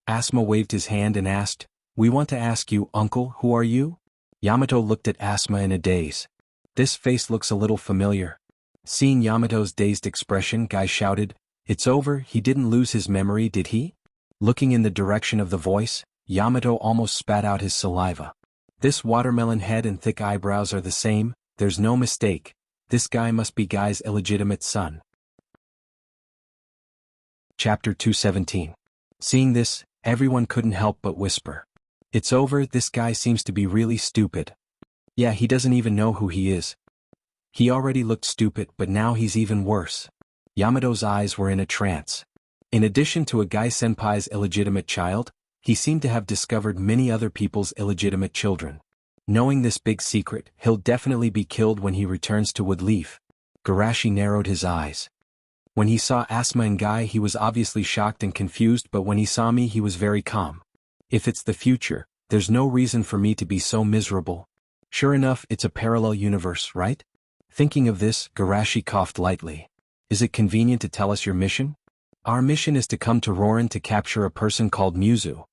Asuma waved his hand and asked, we want to ask you, Uncle, who are you? Yamato looked at Asuma in a daze. This face looks a little familiar. Seeing Yamato's dazed expression, Guy shouted, it's over, he didn't lose his memory, did he? Looking in the direction of the voice, Yamato almost spat out his saliva. This watermelon head and thick eyebrows are the same, there's no mistake. This guy must be Guy's illegitimate son. Chapter 217. Seeing this, everyone couldn't help but whisper. It's over, this guy seems to be really stupid. Yeah, he doesn't even know who he is. He already looked stupid, but now he's even worse. Yamato's eyes were in a trance. In addition to a guy senpai's illegitimate child, he seemed to have discovered many other people's illegitimate children. Knowing this big secret, he'll definitely be killed when he returns to Woodleaf. Garashi narrowed his eyes. When he saw Asma and Guy, he was obviously shocked and confused, but when he saw me, he was very calm. If it's the future, there's no reason for me to be so miserable. Sure enough, it's a parallel universe, right? Thinking of this, Garashi coughed lightly. Is it convenient to tell us your mission? Our mission is to come to Roran to capture a person called Muzu.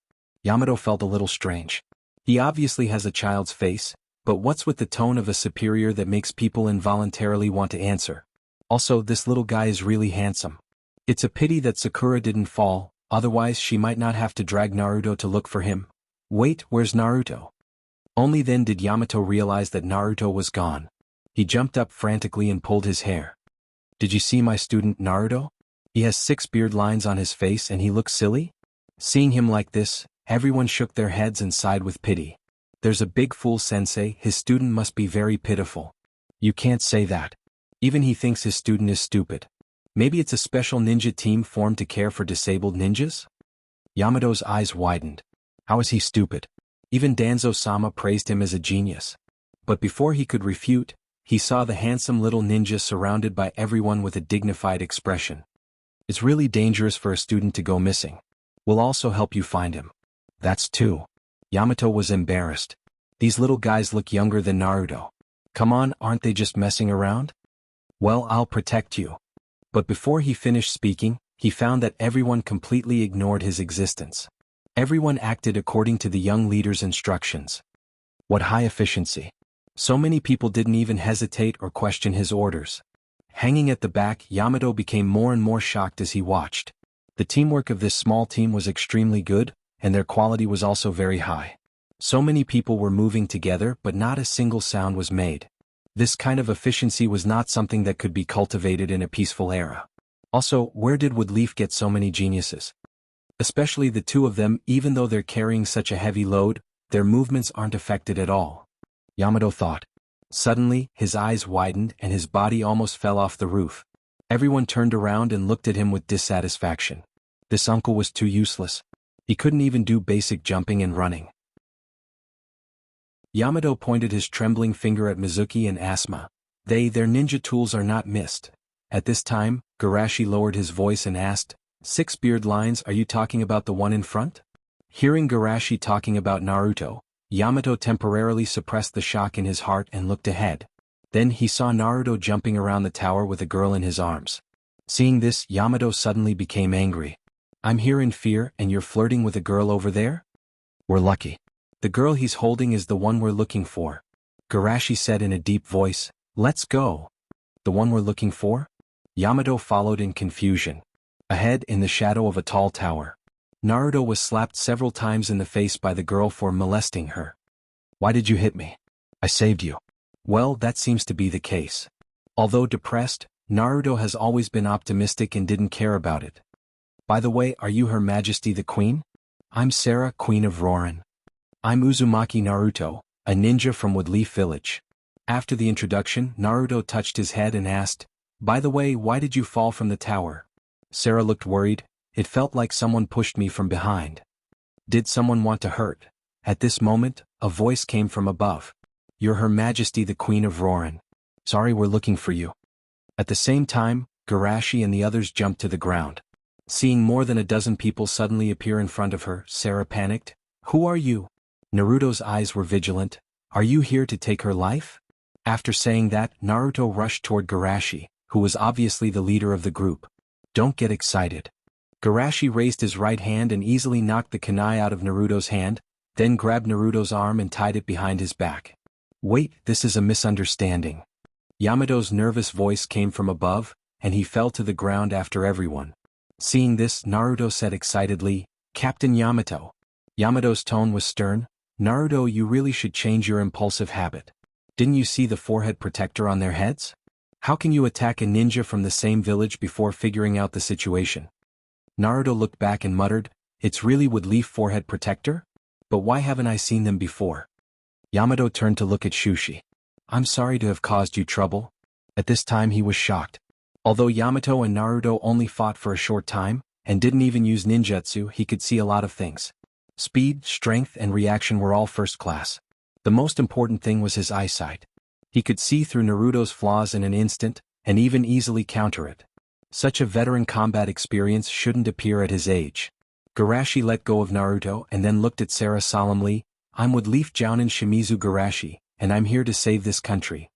Yamato felt a little strange. He obviously has a child's face, but what's with the tone of a superior that makes people involuntarily want to answer? Also, this little guy is really handsome. It's a pity that Sakura didn't fall, otherwise she might not have to drag Naruto to look for him. Wait, where's Naruto? Only then did Yamato realize that Naruto was gone. He jumped up frantically and pulled his hair. Did you see my student Naruto? He has 6 beard lines on his face and he looks silly? Seeing him like this, everyone shook their heads and sighed with pity. There's a big fool sensei, his student must be very pitiful. You can't say that. Even he thinks his student is stupid. Maybe it's a special ninja team formed to care for disabled ninjas? Yamato's eyes widened. How is he stupid? Even Danzo-sama praised him as a genius. But before he could refute, he saw the handsome little ninja surrounded by everyone with a dignified expression. It's really dangerous for a student to go missing. We'll also help you find him. That's 2. Yamato was embarrassed. These little guys look younger than Naruto. Come on, aren't they just messing around? Well, I'll protect you. But before he finished speaking, he found that everyone completely ignored his existence. Everyone acted according to the young leader's instructions. What high efficiency. So many people didn't even hesitate or question his orders. Hanging at the back, Yamato became more and more shocked as he watched. The teamwork of this small team was extremely good, and their quality was also very high. So many people were moving together, but not a single sound was made. This kind of efficiency was not something that could be cultivated in a peaceful era. Also, where did Woodleaf get so many geniuses? Especially the 2 of them, even though they're carrying such a heavy load, their movements aren't affected at all. Yamato thought. Suddenly, his eyes widened and his body almost fell off the roof. Everyone turned around and looked at him with dissatisfaction. This uncle was too useless. He couldn't even do basic jumping and running. Yamato pointed his trembling finger at Mizuki and Asma. Their ninja tools are not missed. At this time, Garashi lowered his voice and asked, 6 beard lines, are you talking about the one in front? Hearing Garashi talking about Naruto, Yamato temporarily suppressed the shock in his heart and looked ahead. Then he saw Naruto jumping around the tower with a girl in his arms. Seeing this, Yamato suddenly became angry. I'm here in fear and you're flirting with a girl over there? We're lucky. The girl he's holding is the one we're looking for. Garashi said in a deep voice, let's go. The one we're looking for? Yamato followed in confusion. Ahead, in the shadow of a tall tower, Naruto was slapped several times in the face by the girl for molesting her. Why did you hit me? I saved you. Well, that seems to be the case. Although depressed, Naruto has always been optimistic and didn't care about it. By the way, are you Her Majesty the Queen? I'm Sarah, Queen of Roran. I'm Uzumaki Naruto, a ninja from Woodleaf Village. After the introduction, Naruto touched his head and asked, by the way, why did you fall from the tower? Sarah looked worried. It felt like someone pushed me from behind. Did someone want to hurt? At this moment, a voice came from above. You're Her Majesty the Queen of Roran. Sorry, we're looking for you. At the same time, Garashi and the others jumped to the ground. Seeing more than a dozen people suddenly appear in front of her, Sarah panicked. Who are you? Naruto's eyes were vigilant. Are you here to take her life? After saying that, Naruto rushed toward Garashi, who was obviously the leader of the group. Don't get excited. Garashi raised his right hand and easily knocked the kunai out of Naruto's hand, then grabbed Naruto's arm and tied it behind his back. Wait, this is a misunderstanding. Yamato's nervous voice came from above, and he fell to the ground after everyone. Seeing this, Naruto said excitedly, Captain Yamato. Yamato's tone was stern. Naruto, you really should change your impulsive habit. Didn't you see the forehead protector on their heads? How can you attack a ninja from the same village before figuring out the situation? Naruto looked back and muttered, It's really Wood Leaf Forehead Protector? But why haven't I seen them before? Yamato turned to look at Shushi. I'm sorry to have caused you trouble. At this time he was shocked. Although Yamato and Naruto only fought for a short time, and didn't even use ninjutsu, he could see a lot of things. Speed, strength, and reaction were all first class. The most important thing was his eyesight. He could see through Naruto's flaws in an instant, and even easily counter it. Such a veteran combat experience shouldn't appear at his age. Garashi let go of Naruto and then looked at Sarah solemnly. I'm Wood Leaf Jounin Shimizu Garashi, and I'm here to save this country.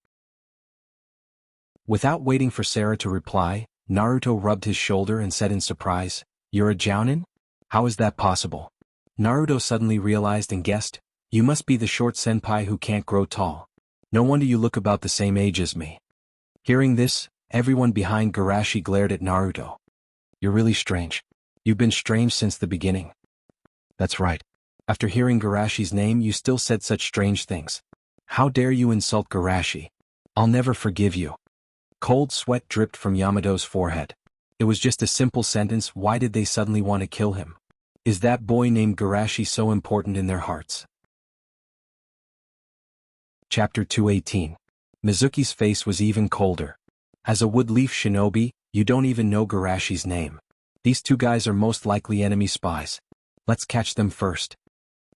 Without waiting for Sarah to reply, Naruto rubbed his shoulder and said in surprise, You're a Jounin? How is that possible? Naruto suddenly realized and guessed, You must be the short senpai who can't grow tall. No wonder you look about the same age as me. Hearing this, everyone behind Garashi glared at Naruto. You're really strange. You've been strange since the beginning. That's right. After hearing Garashi's name you still said such strange things. How dare you insult Garashi? I'll never forgive you. Cold sweat dripped from Yamato's forehead. It was just a simple sentence. Why did they suddenly want to kill him? Is that boy named Garashi so important in their hearts? Chapter 218. Mizuki's face was even colder. As a Wood Leaf shinobi, you don't even know Garashi's name. These two guys are most likely enemy spies. Let's catch them first.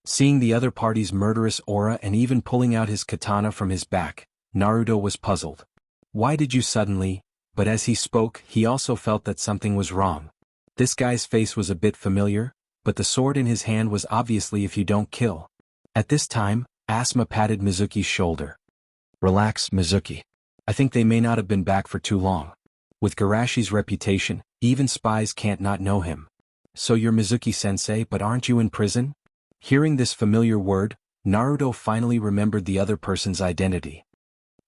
Seeing the other party's murderous aura and even pulling out his katana from his back, Naruto was puzzled. Why did you suddenly? But as he spoke, he also felt that something was wrong. This guy's face was a bit familiar, but the sword in his hand was obviously if you don't kill. At this time, Asuma patted Mizuki's shoulder. Relax, Mizuki. I think they may not have been back for too long. With Garashi's reputation, even spies can't not know him. So you're Mizuki-sensei, but aren't you in prison? Hearing this familiar word, Naruto finally remembered the other person's identity.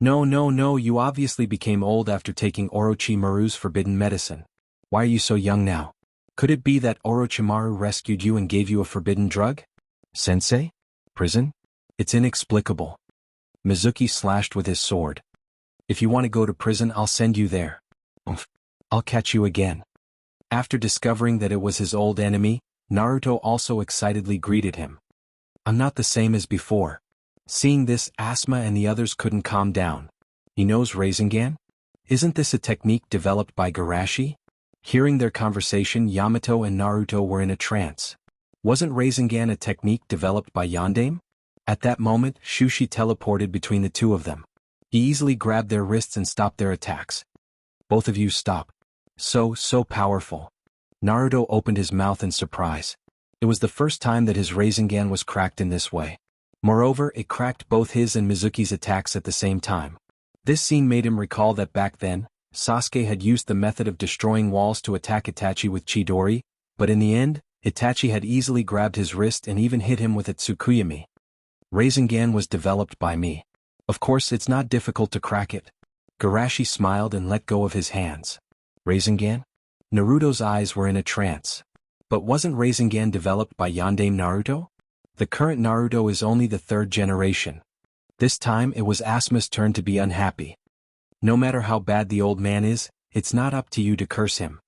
No, you obviously became old after taking Orochimaru's forbidden medicine. Why are you so young now? Could it be that Orochimaru rescued you and gave you a forbidden drug? Sensei? Prison? It's inexplicable. Mizuki slashed with his sword. If you want to go to prison, I'll send you there. I'll catch you again. After discovering that it was his old enemy, Naruto also excitedly greeted him. I'm not the same as before. Seeing this, Asuma and the others couldn't calm down. He knows Rasengan? Isn't this a technique developed by Garashi? Hearing their conversation, Yamato and Naruto were in a trance. Wasn't Rasengan a technique developed by Yondaime? At that moment, Shushi teleported between the two of them. He easily grabbed their wrists and stopped their attacks. Both of you stop. So powerful. Naruto opened his mouth in surprise. It was the first time that his Rasengan was cracked in this way. Moreover, it cracked both his and Mizuki's attacks at the same time. This scene made him recall that back then, Sasuke had used the method of destroying walls to attack Itachi with Chidori, but in the end, Itachi had easily grabbed his wrist and even hit him with its Tsukuyami. Rasengan was developed by me. Of course, it's not difficult to crack it. Garashi smiled and let go of his hands. Rasengan? Naruto's eyes were in a trance. But wasn't Rasengan developed by Yondaime Naruto? The current Naruto is only the third generation. This time it was Asuma's turn to be unhappy. No matter how bad the old man is, it's not up to you to curse him.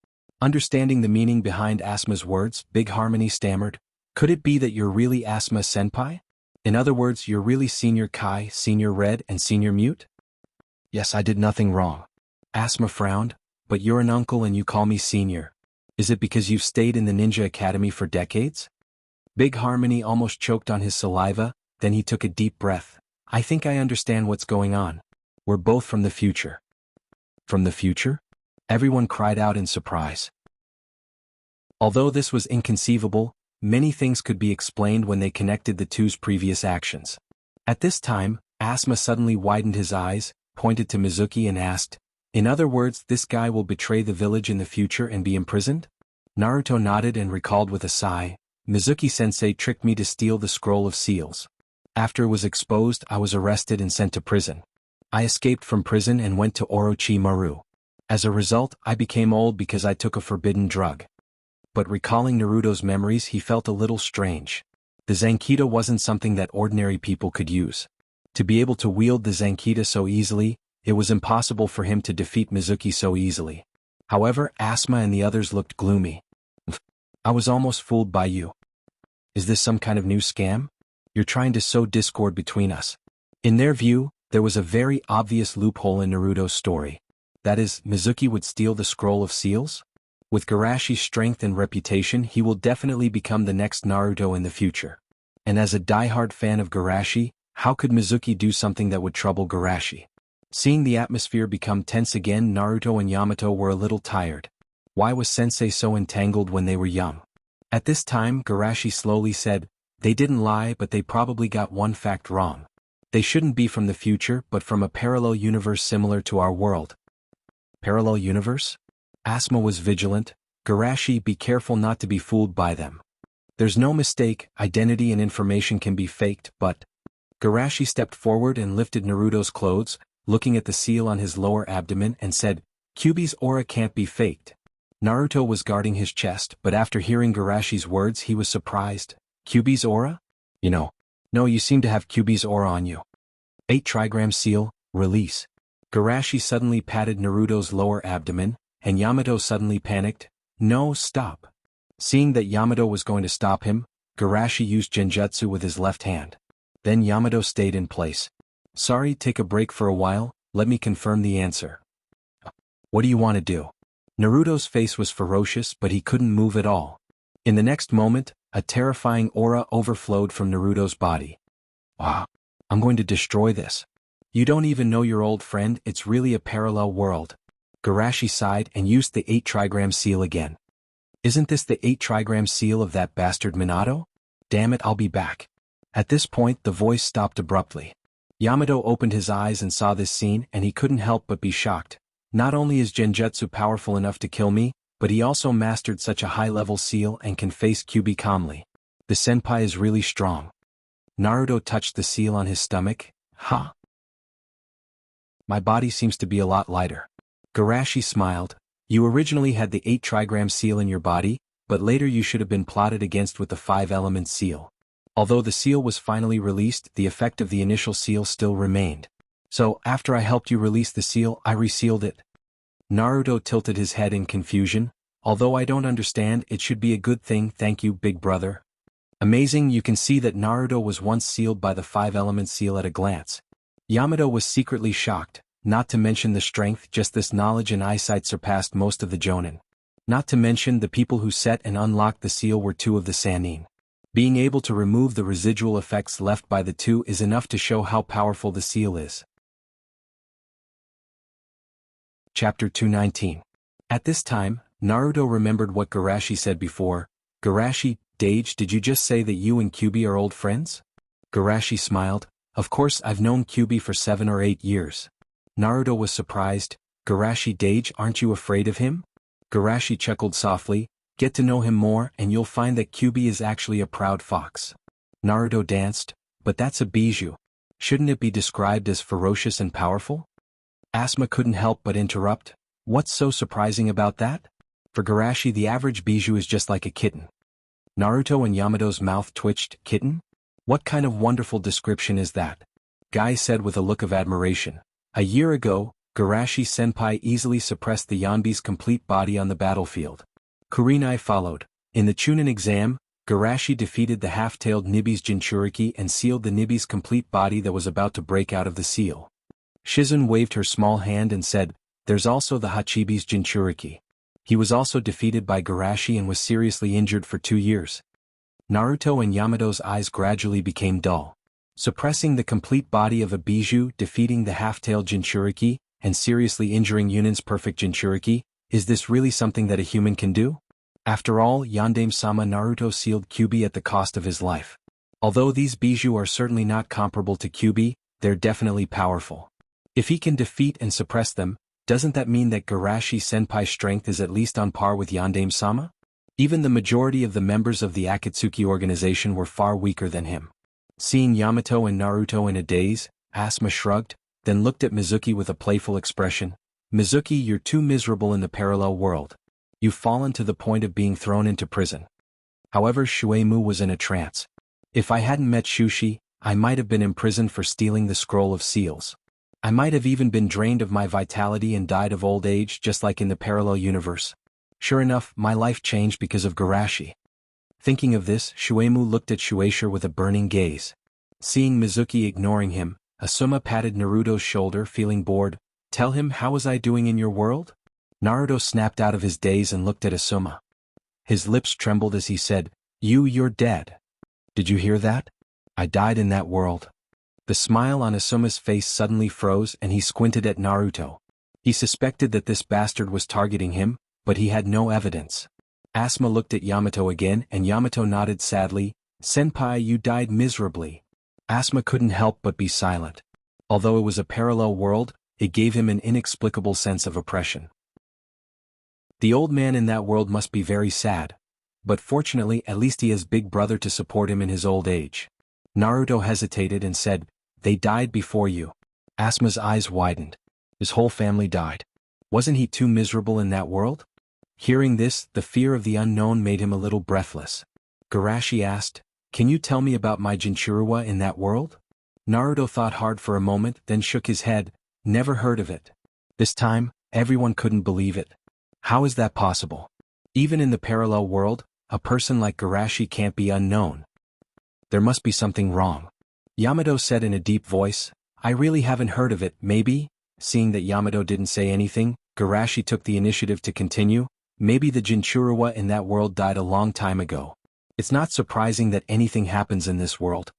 Understanding the meaning behind Asuma's words, Big Harmony stammered, Could it be that you're really Asuma-senpai? In other words, you're really Senior Kai, Senior Red, and Senior Mute? Yes, I did nothing wrong. Asuma frowned, but you're an uncle and you call me Senior. Is it because you've stayed in the ninja academy for decades? Big Harmony almost choked on his saliva, then he took a deep breath. I think I understand what's going on. We're both from the future. From the future? Everyone cried out in surprise. Although this was inconceivable, many things could be explained when they connected the two's previous actions. At this time, Asuma suddenly widened his eyes, pointed to Mizuki and asked, In other words, this guy will betray the village in the future and be imprisoned? Naruto nodded and recalled with a sigh, Mizuki-sensei tricked me to steal the scroll of seals. After it was exposed, I was arrested and sent to prison. I escaped from prison and went to Orochimaru. As a result, I became old because I took a forbidden drug. But recalling Naruto's memories, he felt a little strange. The Zankido wasn't something that ordinary people could use. To be able to wield the Zankido so easily, it was impossible for him to defeat Mizuki so easily. However, Asuma and the others looked gloomy. I was almost fooled by you. Is this some kind of new scam? You're trying to sow discord between us. In their view, there was a very obvious loophole in Naruto's story. That is, Mizuki would steal the scroll of seals? With Garashi's strength and reputation, he will definitely become the next Naruto in the future. And as a diehard fan of Garashi, how could Mizuki do something that would trouble Garashi? Seeing the atmosphere become tense again, Naruto and Yamato were a little tired. Why was Sensei so entangled when they were young? At this time, Garashi slowly said, they didn't lie, but they probably got one fact wrong. They shouldn't be from the future, but from a parallel universe similar to our world. Parallel universe? Asuma was vigilant. Garashi, be careful not to be fooled by them. There's no mistake, identity and information can be faked, but... Garashi stepped forward and lifted Naruto's clothes, looking at the seal on his lower abdomen and said, Kyuubi's aura can't be faked. Naruto was guarding his chest, but after hearing Garashi's words he was surprised. Kyuubi's aura? No, you seem to have Kyuubi's aura on you. 8 trigram seal, release. Garashi suddenly patted Naruto's lower abdomen, and Yamato suddenly panicked. No, stop. Seeing that Yamato was going to stop him, Garashi used Genjutsu with his left hand. Then Yamato stayed in place. Sorry, take a break for a while, let me confirm the answer. What do you want to do? Naruto's face was ferocious, but he couldn't move at all. In the next moment, a terrifying aura overflowed from Naruto's body. Wow, I'm going to destroy this. You don't even know your old friend, it's really a parallel world. Garashi sighed and used the 8 trigram seal again. Isn't this the 8 trigram seal of that bastard Minato? Damn it, I'll be back. At this point, the voice stopped abruptly. Yamato opened his eyes and saw this scene, and he couldn't help but be shocked. Not only is Genjutsu powerful enough to kill me, but he also mastered such a high-level seal and can face Kyuubi calmly. The senpai is really strong. Naruto touched the seal on his stomach. Huh? My body seems to be a lot lighter. Garashi smiled. You originally had the 8 trigram seal in your body, but later you should have been plotted against with the 5-element seal. Although the seal was finally released, the effect of the initial seal still remained. So, after I helped you release the seal, I resealed it. Naruto tilted his head in confusion. Although I don't understand, it should be a good thing, thank you, big brother. Amazing, you can see that Naruto was once sealed by the 5-element seal at a glance. Yamato was secretly shocked, not to mention the strength, just this knowledge and eyesight surpassed most of the Jonin. Not to mention the people who set and unlocked the seal were 2 of the Sannin. Being able to remove the residual effects left by the 2 is enough to show how powerful the seal is. Chapter 219. At this time, Naruto remembered what Garashi said before. Garashi, Dage, did you just say that you and Kyuubi are old friends? Garashi smiled. Of course, I've known Kyuubi for 7 or 8 years. Naruto was surprised. Garashi, Dage, aren't you afraid of him? Garashi chuckled softly. Get to know him more and you'll find that Kyuubi is actually a proud fox. Naruto danced. But that's a bijou. Shouldn't it be described as ferocious and powerful? Asuma couldn't help but interrupt. What's so surprising about that? For Garashi, the average bijou is just like a kitten. Naruto and Yamato's mouth twitched. Kitten? What kind of wonderful description is that? Guy said with a look of admiration. A year ago, Garashi-senpai easily suppressed the Yanbi's complete body on the battlefield. Kurenai followed. In the Chunin exam, Garashi defeated the half-tailed Nibi's Jinchuriki and sealed the Nibi's complete body that was about to break out of the seal. Shizun waved her small hand and said, there's also the Hachibi's Jinchuriki. He was also defeated by Garashi and was seriously injured for 2 years. Naruto and Yamato's eyes gradually became dull. Suppressing the complete body of a bijou, defeating the half-tailed Jinchuriki, and seriously injuring Yunin's perfect Jinchuriki, is this really something that a human can do? After all, Yandame-sama, Naruto sealed Kyuubi at the cost of his life. Although these bijou are certainly not comparable to Kyuubi, they're definitely powerful. If he can defeat and suppress them, doesn't that mean that Garashi-senpai's strength is at least on par with Yandame-sama? Even the majority of the members of the Akatsuki organization were far weaker than him. Seeing Yamato and Naruto in a daze, Asuma shrugged, then looked at Mizuki with a playful expression. Mizuki, you're too miserable in the parallel world. You've fallen to the point of being thrown into prison. However, Shueimu was in a trance. If I hadn't met Shushi, I might have been imprisoned for stealing the scroll of seals. I might have even been drained of my vitality and died of old age just like in the parallel universe. Sure enough, my life changed because of Garashi. Thinking of this, Shueimu looked at Shueisha with a burning gaze. Seeing Mizuki ignoring him, Asuma patted Naruto's shoulder, feeling bored. Tell him, how was I doing in your world? Naruto snapped out of his daze and looked at Asuma. His lips trembled as he said, You're dead. Did you hear that? I died in that world. The smile on Asuma's face suddenly froze and he squinted at Naruto. He suspected that this bastard was targeting him, but he had no evidence. Asuma looked at Yamato again and Yamato nodded sadly. Senpai, you died miserably. Asuma couldn't help but be silent. Although it was a parallel world, it gave him an inexplicable sense of oppression. The old man in that world must be very sad. But fortunately, at least he has Big Brother to support him in his old age. Naruto hesitated and said, They died before you. Asuma's eyes widened. His whole family died. Wasn't he too miserable in that world? Hearing this, the fear of the unknown made him a little breathless. Garashi asked, Can you tell me about my Jinchuruwa in that world? Naruto thought hard for a moment, then shook his head. Never heard of it. This time, everyone couldn't believe it. How is that possible? Even in the parallel world, a person like Garashi can't be unknown. There must be something wrong. Yamato said in a deep voice, I really haven't heard of it, maybe? Seeing that Yamato didn't say anything, Garashi took the initiative to continue. Maybe the Jinchuruwa in that world died a long time ago. It's not surprising that anything happens in this world.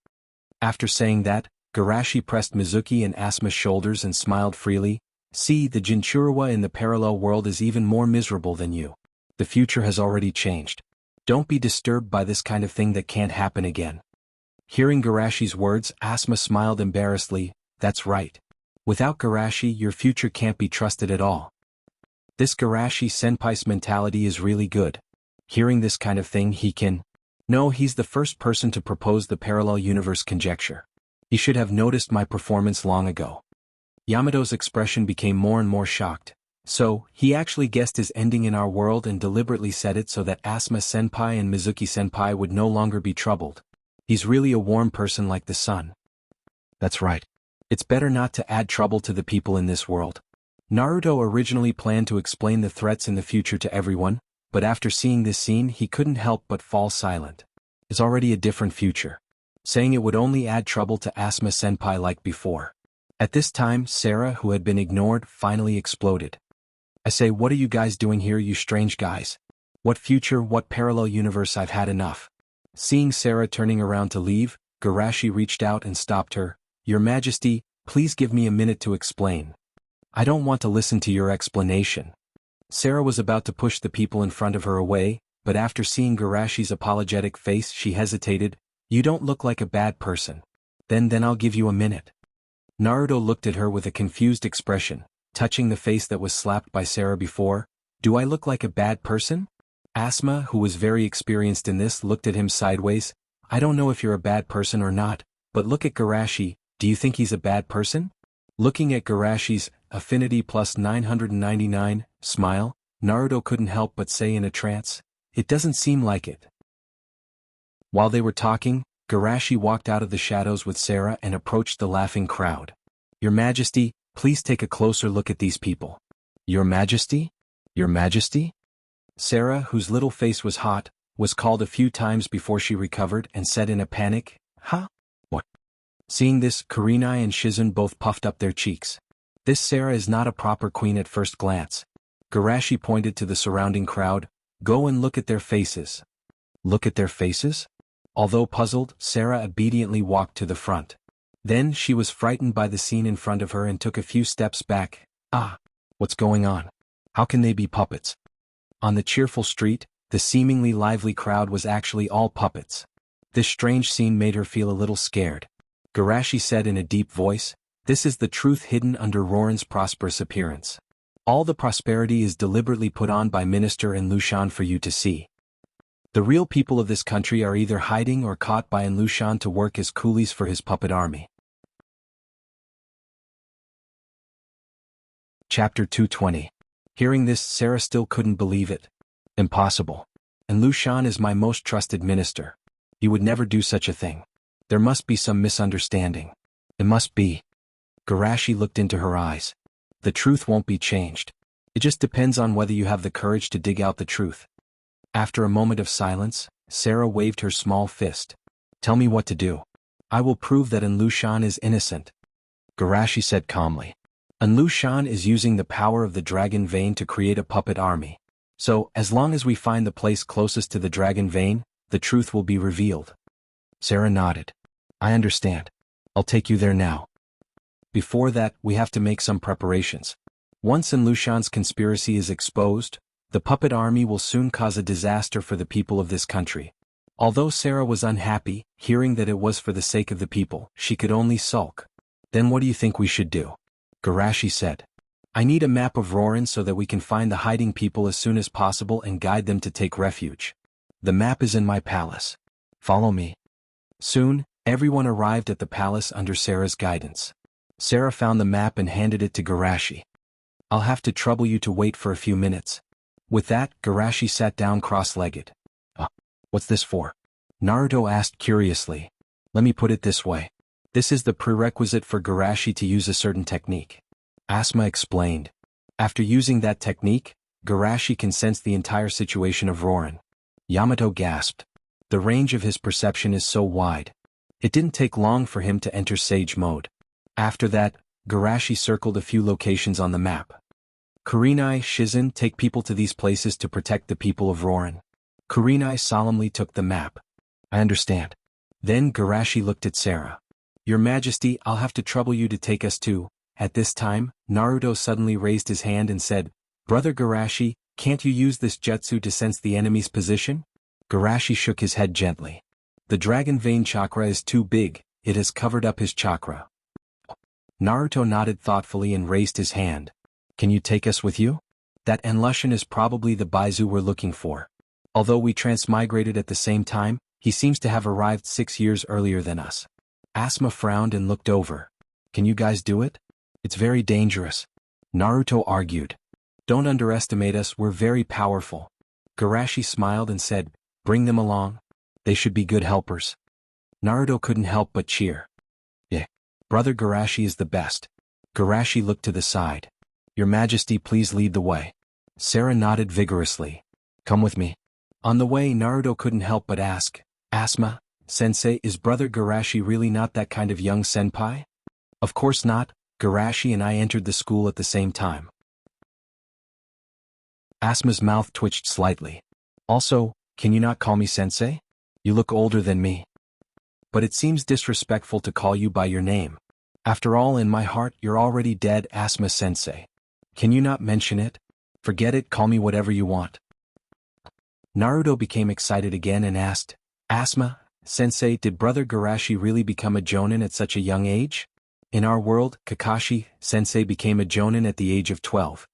After saying that, Garashi pressed Mizuki and Asuma's shoulders and smiled freely. See, the Jinchuruwa in the parallel world is even more miserable than you. The future has already changed. Don't be disturbed by this kind of thing that can't happen again. Hearing Garashi's words, Asuma smiled embarrassedly. That's right. Without Garashi, your future can't be trusted at all. This Garashi senpai's mentality is really good. Hearing this kind of thing, he can... No, he's the first person to propose the parallel universe conjecture. He should have noticed my performance long ago. Yamato's expression became more and more shocked. So, he actually guessed his ending in our world and deliberately said it so that Asuma senpai and Mizuki senpai would no longer be troubled. He's really a warm person like the sun. That's right. It's better not to add trouble to the people in this world. Naruto originally planned to explain the threats in the future to everyone, but after seeing this scene he couldn't help but fall silent. It's already a different future. Saying it would only add trouble to Asuma senpai like before. At this time, Sarah, who had been ignored, finally exploded. I say, what are you guys doing here, you strange guys? What future, what parallel universe? I've had enough. Seeing Sarah turning around to leave, Garashi reached out and stopped her. Your Majesty, please give me a minute to explain. I don't want to listen to your explanation. Sarah was about to push the people in front of her away, but after seeing Garashi's apologetic face she hesitated. You don't look like a bad person. Then I'll give you a minute. Naruto looked at her with a confused expression, touching the face that was slapped by Sarah before. Do I look like a bad person? Asuma, who was very experienced in this, looked at him sideways. I don't know if you're a bad person or not, but look at Garashi, do you think he's a bad person? Looking at Garashi's affinity plus 999 smile, Naruto couldn't help but say in a trance, it doesn't seem like it. While they were talking, Garashi walked out of the shadows with Sarah and approached the laughing crowd. Your Majesty, please take a closer look at these people. Your Majesty? Your Majesty? Sarah, whose little face was hot, was called a few times before she recovered and said in a panic, Huh? What? Seeing this, Kurenai and Shizun both puffed up their cheeks. This Sarah is not a proper queen at first glance. Garashi pointed to the surrounding crowd. Go and look at their faces. Look at their faces? Although puzzled, Sarah obediently walked to the front. Then she was frightened by the scene in front of her and took a few steps back. Ah! What's going on? How can they be puppets? On the cheerful street, the seemingly lively crowd was actually all puppets. This strange scene made her feel a little scared. Garashi said in a deep voice, This is the truth hidden under Roran's prosperous appearance. All the prosperity is deliberately put on by Minister and Lushan for you to see. The real people of this country are either hiding or caught by Lushan to work as coolies for his puppet army. Chapter 220. Hearing this, Sarah still couldn't believe it. Impossible. And Lushan is my most trusted minister. He would never do such a thing. There must be some misunderstanding. It must be. Garashi looked into her eyes. The truth won't be changed. It just depends on whether you have the courage to dig out the truth. After a moment of silence, Sarah waved her small fist. Tell me what to do. I will prove that An Lushan is innocent. Garashi said calmly. An Lushan is using the power of the dragon vein to create a puppet army. So, as long as we find the place closest to the dragon vein, the truth will be revealed. Sarah nodded. I understand. I'll take you there now. Before that, we have to make some preparations. Once An Lushan's conspiracy is exposed, the puppet army will soon cause a disaster for the people of this country. Although Sarah was unhappy, hearing that it was for the sake of the people, she could only sulk. Then what do you think we should do? Garashi said. I need a map of Roran so that we can find the hiding people as soon as possible and guide them to take refuge. The map is in my palace. Follow me. Soon, everyone arrived at the palace under Sarah's guidance. Sarah found the map and handed it to Garashi. I'll have to trouble you to wait for a few minutes. With that, Garashi sat down cross-legged. What's this for? Naruto asked curiously. Let me put it this way. This is the prerequisite for Garashi to use a certain technique. Asuma explained. After using that technique, Garashi can sense the entire situation of Roran. Yamato gasped. The range of his perception is so wide. It didn't take long for him to enter Sage mode. After that, Garashi circled a few locations on the map. Kurenai, Shizen, take people to these places to protect the people of Roran. Kurenai solemnly took the map. I understand. Then Garashi looked at Sarah. Your Majesty, I'll have to trouble you to take us to. At this time, Naruto suddenly raised his hand and said, Brother Garashi, can't you use this jutsu to sense the enemy's position? Garashi shook his head gently. The dragon vein chakra is too big, it has covered up his chakra. Naruto nodded thoughtfully and raised his hand. Can you take us with you? That Enlushan is probably the Baizu we're looking for. Although we transmigrated at the same time, he seems to have arrived 6 years earlier than us. Asuma frowned and looked over. Can you guys do it? It's very dangerous. Naruto argued. Don't underestimate us, we're very powerful. Garashi smiled and said, bring them along. They should be good helpers. Naruto couldn't help but cheer. Yeah. Brother Garashi is the best. Garashi looked to the side. Your Majesty, please lead the way. Sarah nodded vigorously. Come with me. On the way, Naruto couldn't help but ask, Asuma, Sensei, is Brother Garashi really not that kind of young senpai? Of course not, Garashi and I entered the school at the same time. Asuma's mouth twitched slightly. Also, can you not call me Sensei? You look older than me. But it seems disrespectful to call you by your name. After all, in my heart, you're already dead, Asuma Sensei. Can you not mention it? Forget it, call me whatever you want. Naruto became excited again and asked, Asuma, Sensei, did Brother Garashi really become a jonin at such a young age? In our world, Kakashi, Sensei became a jonin at the age of 12.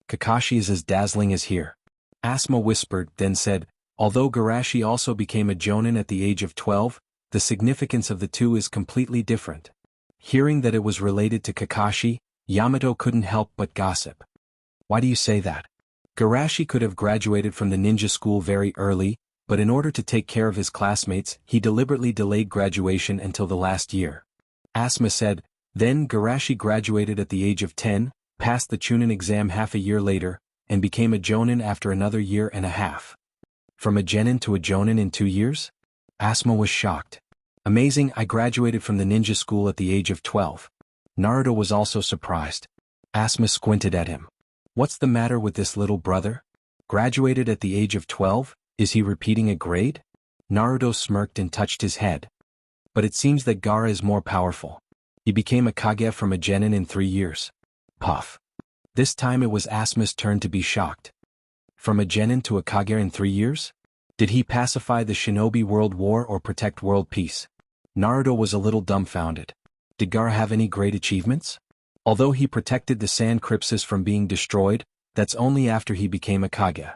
Kakashi is as dazzling as here. Asuma whispered, then said, although Garashi also became a jonin at the age of 12, the significance of the two is completely different. Hearing that it was related to Kakashi, Yamato couldn't help but gossip. Why do you say that? Garashi could have graduated from the ninja school very early, but in order to take care of his classmates, he deliberately delayed graduation until the last year. Asuma said, then Garashi graduated at the age of 10, passed the Chunin exam half a year later, and became a jonin after another year and a half. From a genin to a jonin in 2 years? Asuma was shocked. Amazing, I graduated from the ninja school at the age of 12. Naruto was also surprised. Asuma squinted at him. What's the matter with this little brother? Graduated at the age of 12? Is he repeating a grade? Naruto smirked and touched his head. But it seems that Gaara is more powerful. He became a Kage from a genin in 3 years. Puff. This time it was Asuma's turn to be shocked. From a genin to a Kage in 3 years? Did he pacify the shinobi world war or protect world peace? Naruto was a little dumbfounded. Did Gaara have any great achievements? Although he protected the sand crypsis from being destroyed, that's only after he became a Kage.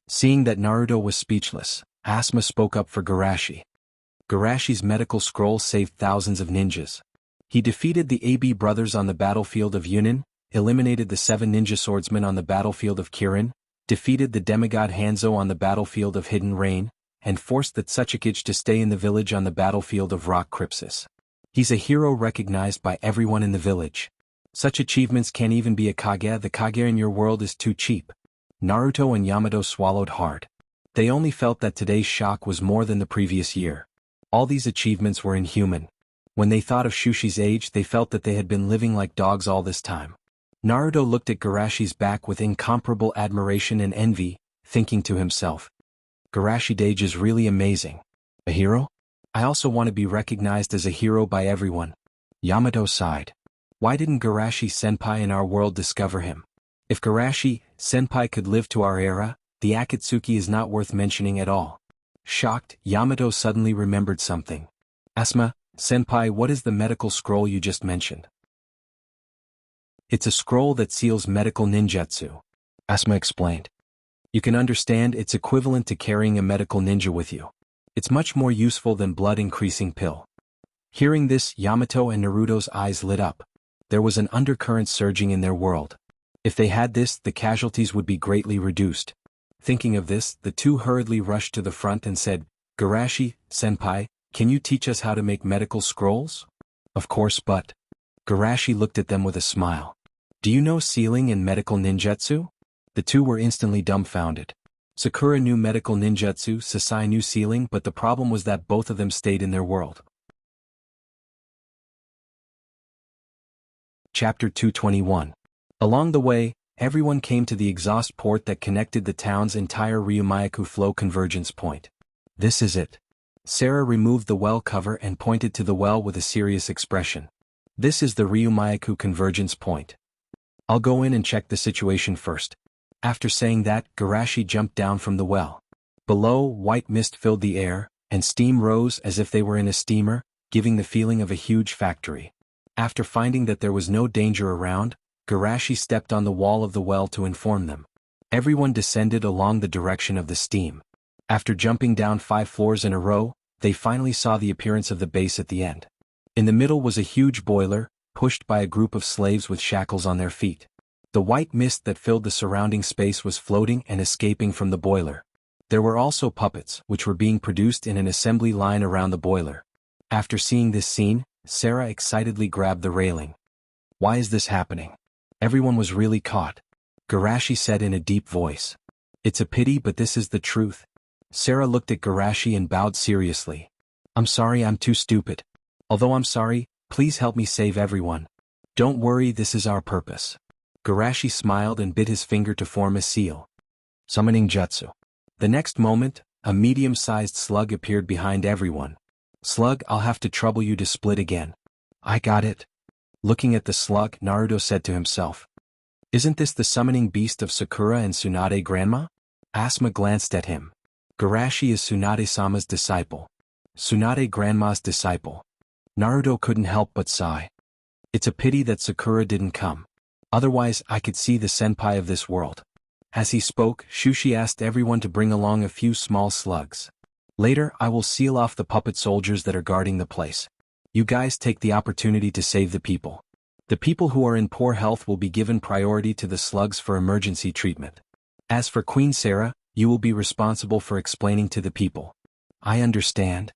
Seeing that Naruto was speechless, Asuma spoke up for Garashi. Garashi's medical scroll saved thousands of ninjas. He defeated the AB brothers on the battlefield of Yunin, eliminated the 7 ninja swordsmen on the battlefield of Kirin, defeated the demigod Hanzo on the battlefield of Hidden Rain, and forced the Tsuchikage to stay in the village on the battlefield of Rock Crypsis. He's a hero recognized by everyone in the village. Such achievements can't even be a Kage. The Kage in your world is too cheap. Naruto and Yamato swallowed hard. They only felt that today's shock was more than the previous year. All these achievements were inhuman. When they thought of Shushi's age, they felt that they had been living like dogs all this time. Naruto looked at Garashi's back with incomparable admiration and envy, thinking to himself, Garashi's age is really amazing. A hero? I also want to be recognized as a hero by everyone. Yamato sighed. Why didn't Garashi-senpai in our world discover him? If Garashi-senpai could live to our era, the Akatsuki is not worth mentioning at all. Shocked, Yamato suddenly remembered something. Asuma-senpai, what is the medical scroll you just mentioned? It's a scroll that seals medical ninjutsu. Asuma explained. You can understand it's equivalent to carrying a medical ninja with you. It's much more useful than blood-increasing pill. Hearing this, Yamato and Naruto's eyes lit up. There was an undercurrent surging in their world. If they had this, the casualties would be greatly reduced. Thinking of this, the two hurriedly rushed to the front and said, Garashi-senpai, can you teach us how to make medical scrolls? Of course, but... Garashi looked at them with a smile. Do you know sealing and medical ninjutsu? The two were instantly dumbfounded. Sakura knew medical ninjutsu, Sasai knew sealing, but the problem was that both of them stayed in their world. Chapter 221. Along the way, everyone came to the exhaust port that connected the town's entire Ryumayaku flow convergence point. This is it. Sarah removed the well cover and pointed to the well with a serious expression. This is the Ryumayaku convergence point. I'll go in and check the situation first. After saying that, Garashi jumped down from the well. Below, white mist filled the air, and steam rose as if they were in a steamer, giving the feeling of a huge factory. After finding that there was no danger around, Garashi stepped on the wall of the well to inform them. Everyone descended along the direction of the steam. After jumping down 5 floors in a row, they finally saw the appearance of the base at the end. In the middle was a huge boiler, pushed by a group of slaves with shackles on their feet. The white mist that filled the surrounding space was floating and escaping from the boiler. There were also puppets, which were being produced in an assembly line around the boiler. After seeing this scene, Sarah excitedly grabbed the railing. Why is this happening? Everyone was really caught. Garashi said in a deep voice. It's a pity, but this is the truth. Sarah looked at Garashi and bowed seriously. I'm sorry, I'm too stupid. Although I'm sorry, please help me save everyone. Don't worry, this is our purpose. Garashi smiled and bit his finger to form a seal. Summoning jutsu. The next moment, a medium-sized slug appeared behind everyone. Slug, I'll have to trouble you to split again. I got it. Looking at the slug, Naruto said to himself. Isn't this the summoning beast of Sakura and Tsunade Grandma? Asuma glanced at him. Garashi is Tsunade-sama's disciple. Tsunade Grandma's disciple. Naruto couldn't help but sigh. It's a pity that Sakura didn't come. Otherwise, I could see the senpai of this world. As he spoke, Shushi asked everyone to bring along a few small slugs. Later, I will seal off the puppet soldiers that are guarding the place. You guys take the opportunity to save the people. The people who are in poor health will be given priority to the slugs for emergency treatment. As for Queen Sarah, you will be responsible for explaining to the people. I understand.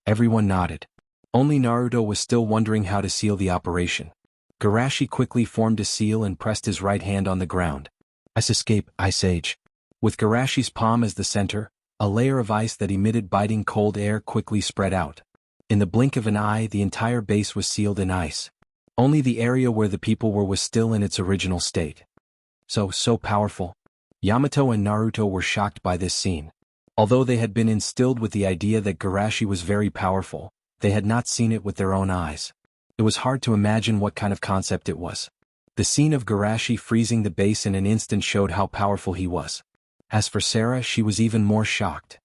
Everyone nodded. Only Naruto was still wondering how to seal the operation. Garashi quickly formed a seal and pressed his right hand on the ground. Ice escape, Ice Age. With Garashi's palm as the center, a layer of ice that emitted biting cold air quickly spread out. In the blink of an eye, the entire base was sealed in ice. Only the area where the people were was still in its original state. So powerful. Yamato and Naruto were shocked by this scene. Although they had been instilled with the idea that Garashi was very powerful, they had not seen it with their own eyes. It was hard to imagine what kind of concept it was. The scene of Garashi freezing the base in an instant showed how powerful he was. As for Sarah, she was even more shocked.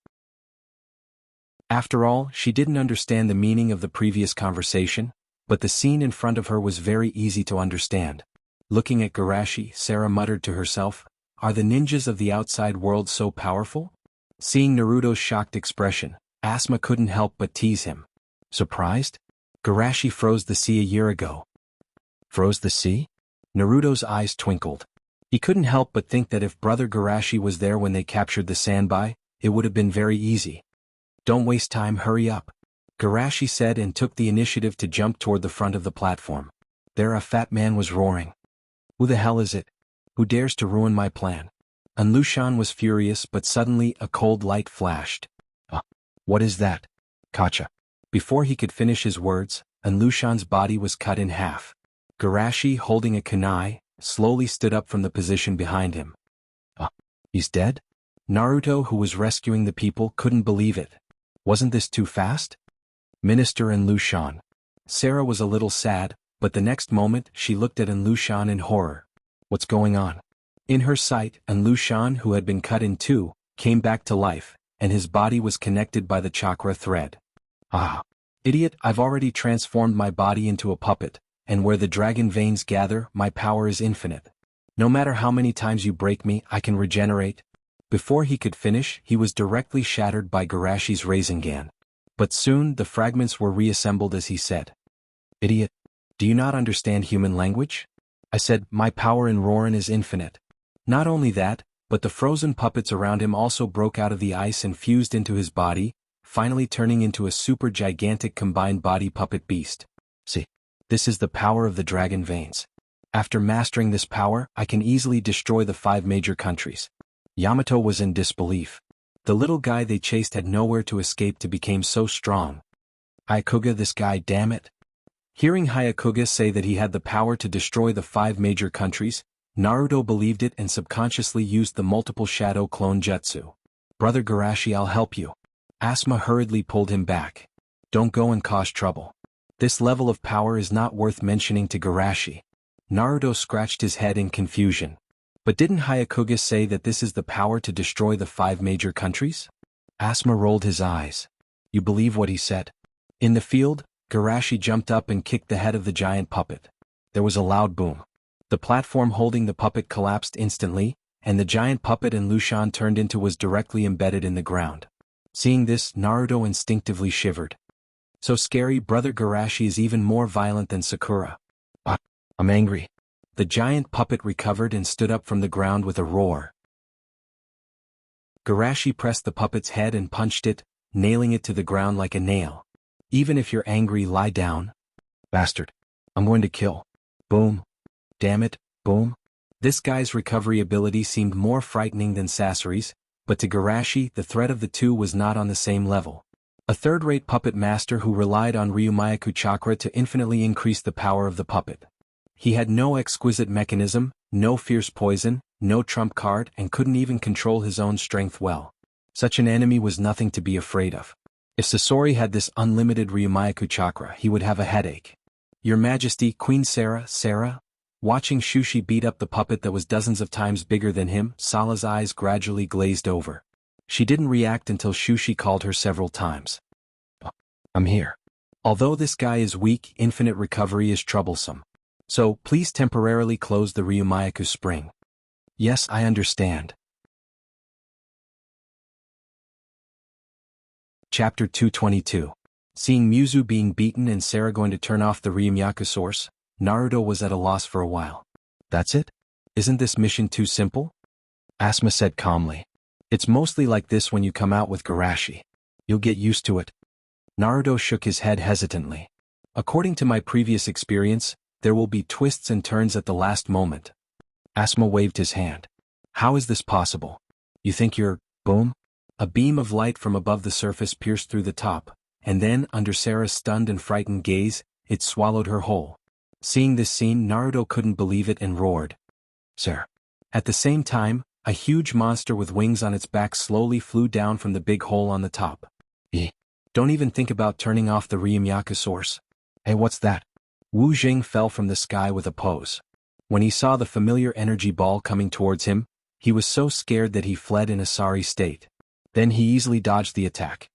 After all, she didn't understand the meaning of the previous conversation, but the scene in front of her was very easy to understand. Looking at Garashi, Sarah muttered to herself, "Are the ninjas of the outside world so powerful?" Seeing Naruto's shocked expression, Asuma couldn't help but tease him. Surprised? Garashi froze the sea a year ago. Froze the sea? Naruto's eyes twinkled. He couldn't help but think that if Brother Garashi was there when they captured the Sanbai, it would have been very easy. Don't waste time, hurry up. Garashi said and took the initiative to jump toward the front of the platform. There a fat man was roaring. Who the hell is it? Who dares to ruin my plan? And Lushan was furious, but suddenly a cold light flashed. What is that? Kacha. Before he could finish his words, and Lushan's body was cut in half. Garashi, holding a kunai, slowly stood up from the position behind him. He's dead? Naruto, who was rescuing the people, couldn't believe it. Wasn't this too fast? Minister and Lushan. Sarah was a little sad, but the next moment she looked at Lushan in horror. What's going on? In her sight, Lushan, who had been cut in two, came back to life, and his body was connected by the chakra thread. Idiot, I've already transformed my body into a puppet, and where the dragon veins gather, my power is infinite. No matter how many times you break me, I can regenerate. Before he could finish, he was directly shattered by Garashi's Rasengan. But soon the fragments were reassembled as he said. Idiot. Do you not understand human language? I said, my power in Rorin is infinite. Not only that, but the frozen puppets around him also broke out of the ice and fused into his body, finally turning into a super gigantic combined body puppet beast. See, this is the power of the dragon veins. After mastering this power, I can easily destroy the 5 major countries. Yamato was in disbelief. The little guy they chased had nowhere to escape to become so strong. Hyakuga, this guy, damn it. Hearing Hyakuga say that he had the power to destroy the 5 major countries, Naruto believed it and subconsciously used the multiple shadow clone jutsu. Brother Garashi, I'll help you. Asuma hurriedly pulled him back. Don't go and cause trouble. This level of power is not worth mentioning to Garashi. Naruto scratched his head in confusion. But didn't Hyakuga say that this is the power to destroy the 5 major countries? Asuma rolled his eyes. You believe what he said? In the field, Garashi jumped up and kicked the head of the giant puppet. There was a loud boom. The platform holding the puppet collapsed instantly, and the giant puppet and Lushan turned into was directly embedded in the ground. Seeing this, Naruto instinctively shivered. So scary, Brother Garashi is even more violent than Sakura. I'm angry. The giant puppet recovered and stood up from the ground with a roar. Garashi pressed the puppet's head and punched it, nailing it to the ground like a nail. Even if you're angry, lie down. Bastard. I'm going to kill. Boom. Damn it, boom. This guy's recovery ability seemed more frightening than Sasori's, but to Garashi, the threat of the two was not on the same level. A third-rate puppet master who relied on Ryumayaku chakra to infinitely increase the power of the puppet. He had no exquisite mechanism, no fierce poison, no trump card, and couldn't even control his own strength well. Such an enemy was nothing to be afraid of. If Sasori had this unlimited Ryumayaku chakra, he would have a headache. Your Majesty, Queen Sarah? Watching Shushi beat up the puppet that was dozens of times bigger than him, Sala's eyes gradually glazed over. She didn't react until Shushi called her several times. I'm here. Although this guy is weak, infinite recovery is troublesome. So, please temporarily close the Ryumayaku spring. Yes, I understand. Chapter 222. Seeing Miuzu being beaten and Sarah going to turn off the Ryumayaku source, Naruto was at a loss for a while. That's it? Isn't this mission too simple? Asuma said calmly. It's mostly like this when you come out with Garashi. You'll get used to it. Naruto shook his head hesitantly. According to my previous experience, there will be twists and turns at the last moment. Asuma waved his hand. How is this possible? You think you're, boom? A beam of light from above the surface pierced through the top, and then, under Sarah's stunned and frightened gaze, it swallowed her whole. Seeing this scene, Naruto couldn't believe it and roared. Sir. At the same time, a huge monster with wings on its back slowly flew down from the big hole on the top. Don't even think about turning off the Ryumayaku source. Hey, what's that? Wu Jing fell from the sky with a pose. When he saw the familiar energy ball coming towards him, he was so scared that he fled in a sorry state. Then he easily dodged the attack.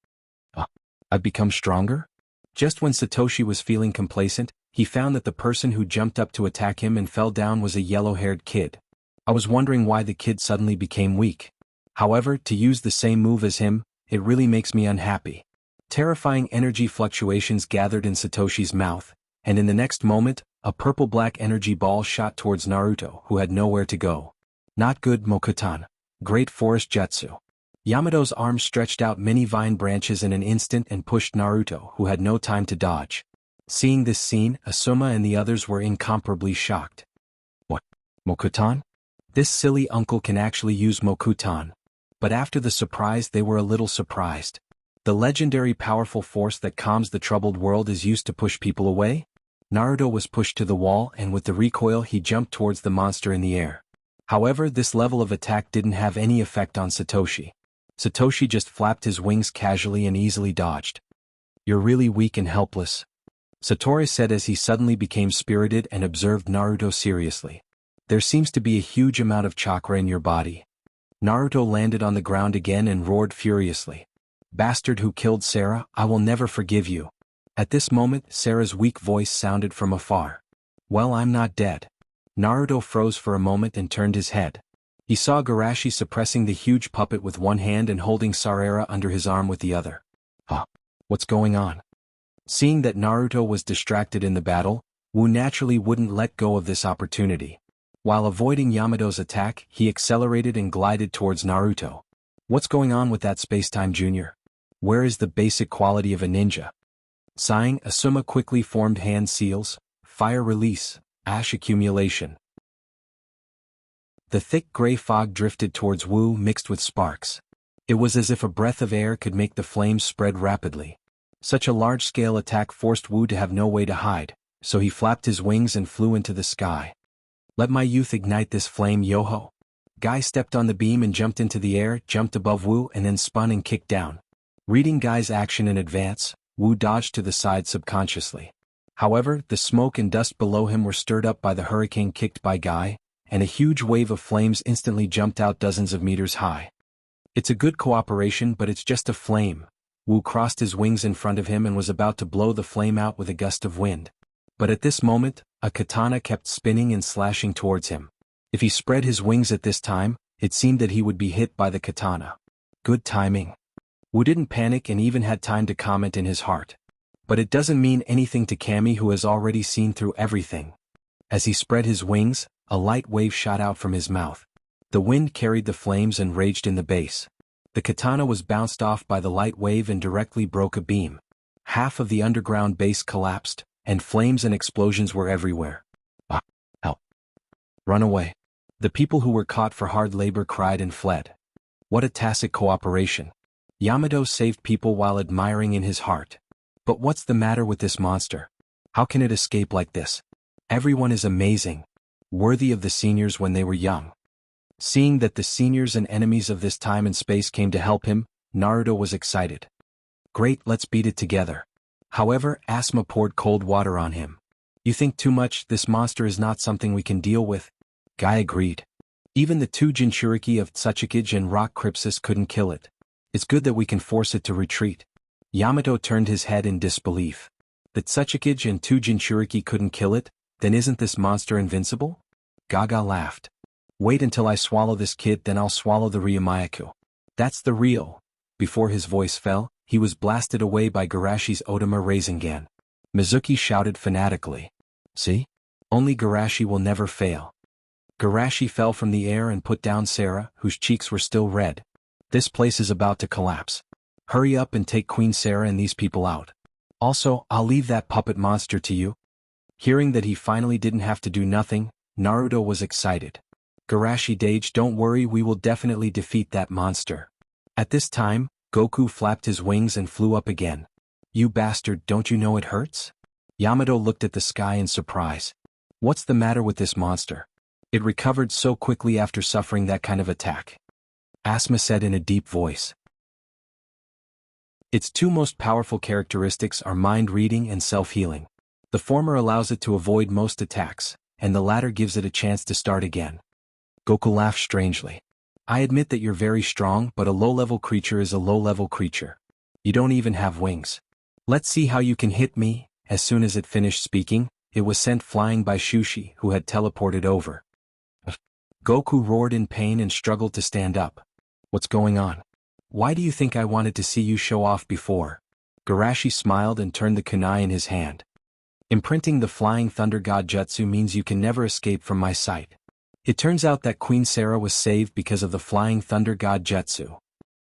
I've become stronger? Just when Satoshi was feeling complacent, he found that the person who jumped up to attack him and fell down was a yellow-haired kid. I was wondering why the kid suddenly became weak. However, to use the same move as him, it really makes me unhappy. Terrifying energy fluctuations gathered in Satoshi's mouth, and in the next moment, a purple-black energy ball shot towards Naruto, who had nowhere to go. Not good, Mokutan. Great forest jutsu. Yamato's arm stretched out many vine branches in an instant and pushed Naruto, who had no time to dodge. Seeing this scene, Asuma and the others were incomparably shocked. What? Mokutan? This silly uncle can actually use Mokutan. But after the surprise they were a little surprised. The legendary powerful force that calms the troubled world is used to push people away? Naruto was pushed to the wall and with the recoil he jumped towards the monster in the air. However, this level of attack didn't have any effect on Satoshi. Satoshi just flapped his wings casually and easily dodged. "You're really weak and helpless," Satoru said as he suddenly became spirited and observed Naruto seriously. "There seems to be a huge amount of chakra in your body." Naruto landed on the ground again and roared furiously. "Bastard who killed Sarah, I will never forgive you." At this moment, Sarah's weak voice sounded from afar. "Well, I'm not dead." Naruto froze for a moment and turned his head. He saw Garashi suppressing the huge puppet with one hand and holding Sarera under his arm with the other. Huh? What's going on? Seeing that Naruto was distracted in the battle, Wu naturally wouldn't let go of this opportunity. While avoiding Yamato's attack, he accelerated and glided towards Naruto. "What's going on with that Spacetime Jr.? Where is the basic quality of a ninja?" Sighing, Asuma quickly formed hand seals, fire release, ash accumulation. The thick gray fog drifted towards Wu mixed with sparks. It was as if a breath of air could make the flames spread rapidly. Such a large-scale attack forced Wu to have no way to hide, so he flapped his wings and flew into the sky. "Let my youth ignite this flame, Yoho." Guy stepped on the beam and jumped into the air, jumped above Wu and then spun and kicked down. Reading Guy's action in advance, Wu dodged to the side subconsciously. However, the smoke and dust below him were stirred up by the hurricane kicked by Guy, and a huge wave of flames instantly jumped out dozens of meters high. "It's a good cooperation, but it's just a flame." Wu crossed his wings in front of him and was about to blow the flame out with a gust of wind. But at this moment, a katana kept spinning and slashing towards him. If he spread his wings at this time, it seemed that he would be hit by the katana. Good timing. Wu didn't panic and even had time to comment in his heart. But it doesn't mean anything to Kami, who has already seen through everything. As he spread his wings, a light wave shot out from his mouth. The wind carried the flames and raged in the base. The katana was bounced off by the light wave and directly broke a beam. Half of the underground base collapsed, and flames and explosions were everywhere. "Ah, help. Run away." The people who were caught for hard labor cried and fled. What a tacit cooperation. Yamato saved people while admiring in his heart. But what's the matter with this monster? How can it escape like this? Everyone is amazing. Worthy of the seniors when they were young. Seeing that the seniors and enemies of this time and space came to help him, Naruto was excited. "Great, let's beat it together." However, Asuma poured cold water on him. "You think too much, this monster is not something we can deal with." Guy agreed. "Even the two Jinchuriki of Tsuchikage and Rock Crypsis couldn't kill it. It's good that we can force it to retreat." Yamato turned his head in disbelief. "The Tsuchikage and two Jinchuriki couldn't kill it, then isn't this monster invincible?" Gaga laughed. "Wait until I swallow this kid, then I'll swallow the Ryumayaku. That's the real." Before his voice fell, he was blasted away by Garashi's Otama Rasengan. Mizuki shouted fanatically. "See? Only Garashi will never fail." Garashi fell from the air and put down Sarah, whose cheeks were still red. "This place is about to collapse. Hurry up and take Queen Sarah and these people out. Also, I'll leave that puppet monster to you." Hearing that he finally didn't have to do nothing, Naruto was excited. "Garashi Dage, don't worry, we will definitely defeat that monster." At this time, Goku flapped his wings and flew up again. "You bastard, don't you know it hurts?" Yamato looked at the sky in surprise. "What's the matter with this monster? It recovered so quickly after suffering that kind of attack." Asuma said in a deep voice. Its two most powerful characteristics are mind reading and self-healing. The former allows it to avoid most attacks, and the latter gives it a chance to start again. Goku laughed strangely. "I admit that you're very strong, but a low-level creature is a low-level creature. You don't even have wings. Let's see how you can hit me." As soon as it finished speaking, it was sent flying by Shushi, who had teleported over. Goku roared in pain and struggled to stand up. "What's going on? Why do you think I wanted to see you show off before?" Garashi smiled and turned the kunai in his hand. "Imprinting the Flying Thunder God Jutsu means you can never escape from my sight. It turns out that Queen Sarah was saved because of the Flying Thunder God Jutsu."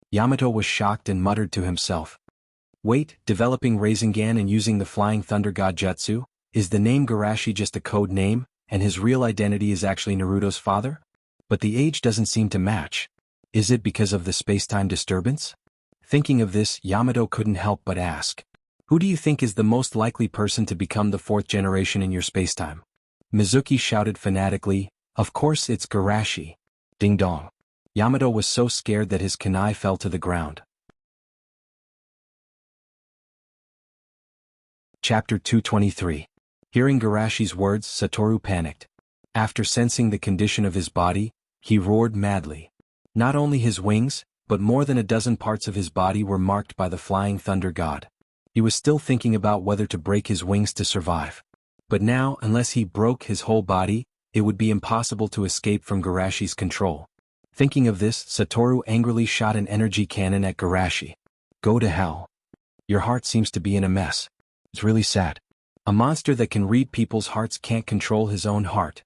Yamato was shocked and muttered to himself. Wait, developing Rasengan and using the Flying Thunder God Jutsu? Is the name Garashi just a code name, and his real identity is actually Naruto's father? But the age doesn't seem to match. Is it because of the space-time disturbance? Thinking of this, Yamato couldn't help but ask. Who do you think is the most likely person to become the fourth generation in your spacetime? Mizuki shouted fanatically, of course it's Garashi. Ding dong. Yamato was so scared that his kunai fell to the ground. Chapter 223. Hearing Garashi's words, Satoru panicked. After sensing the condition of his body, he roared madly. Not only his wings, but more than a dozen parts of his body were marked by the Flying Thunder God. He was still thinking about whether to break his wings to survive. But now, unless he broke his whole body, it would be impossible to escape from Garashi's control. Thinking of this, Satoru angrily shot an energy cannon at Garashi. Go to hell. Your heart seems to be in a mess. It's really sad. A monster that can read people's hearts can't control his own heart.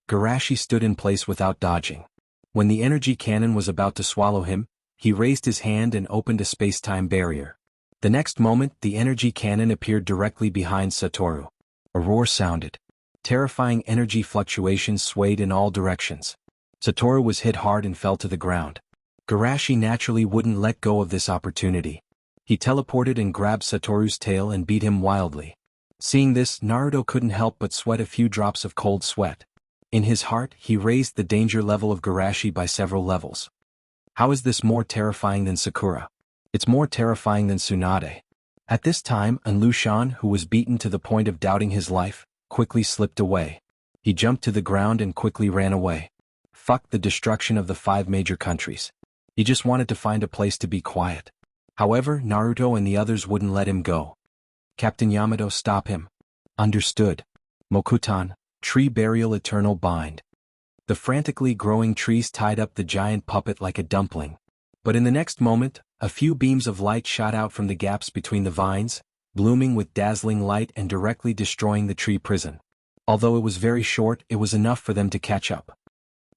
Garashi stood in place without dodging. When the energy cannon was about to swallow him, he raised his hand and opened a space-time barrier. The next moment, the energy cannon appeared directly behind Satoru. A roar sounded. Terrifying energy fluctuations swayed in all directions. Satoru was hit hard and fell to the ground. Garashi naturally wouldn't let go of this opportunity. He teleported and grabbed Satoru's tail and beat him wildly. Seeing this, Naruto couldn't help but sweat a few drops of cold sweat. In his heart, he raised the danger level of Garashi by several levels. How is this more terrifying than Sakura? It's more terrifying than Tsunade. At this time, Lushan, who was beaten to the point of doubting his life, quickly slipped away. He jumped to the ground and quickly ran away. Fuck the destruction of the 5 major countries. He just wanted to find a place to be quiet. However, Naruto and the others wouldn't let him go. Captain Yamato, stop him. Understood. Mokutan, tree burial eternal bind. The frantically growing trees tied up the giant puppet like a dumpling. But in the next moment, a few beams of light shot out from the gaps between the vines, blooming with dazzling light and directly destroying the tree prison. Although it was very short, it was enough for them to catch up.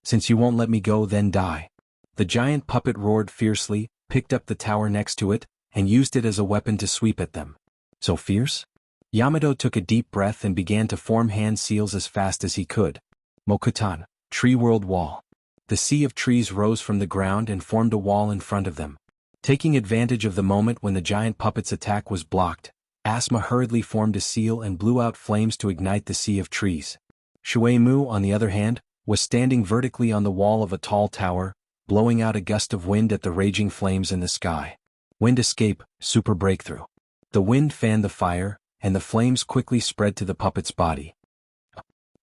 Since you won't let me go, then die. The giant puppet roared fiercely, picked up the tower next to it, and used it as a weapon to sweep at them. So fierce? Yamato took a deep breath and began to form hand seals as fast as he could. Mokutan, tree world wall. The sea of trees rose from the ground and formed a wall in front of them. Taking advantage of the moment when the giant puppet's attack was blocked, Asma hurriedly formed a seal and blew out flames to ignite the sea of trees. Shueimu, on the other hand, was standing vertically on the wall of a tall tower, blowing out a gust of wind at the raging flames in the sky. Wind escape, super breakthrough. The wind fanned the fire, and the flames quickly spread to the puppet's body.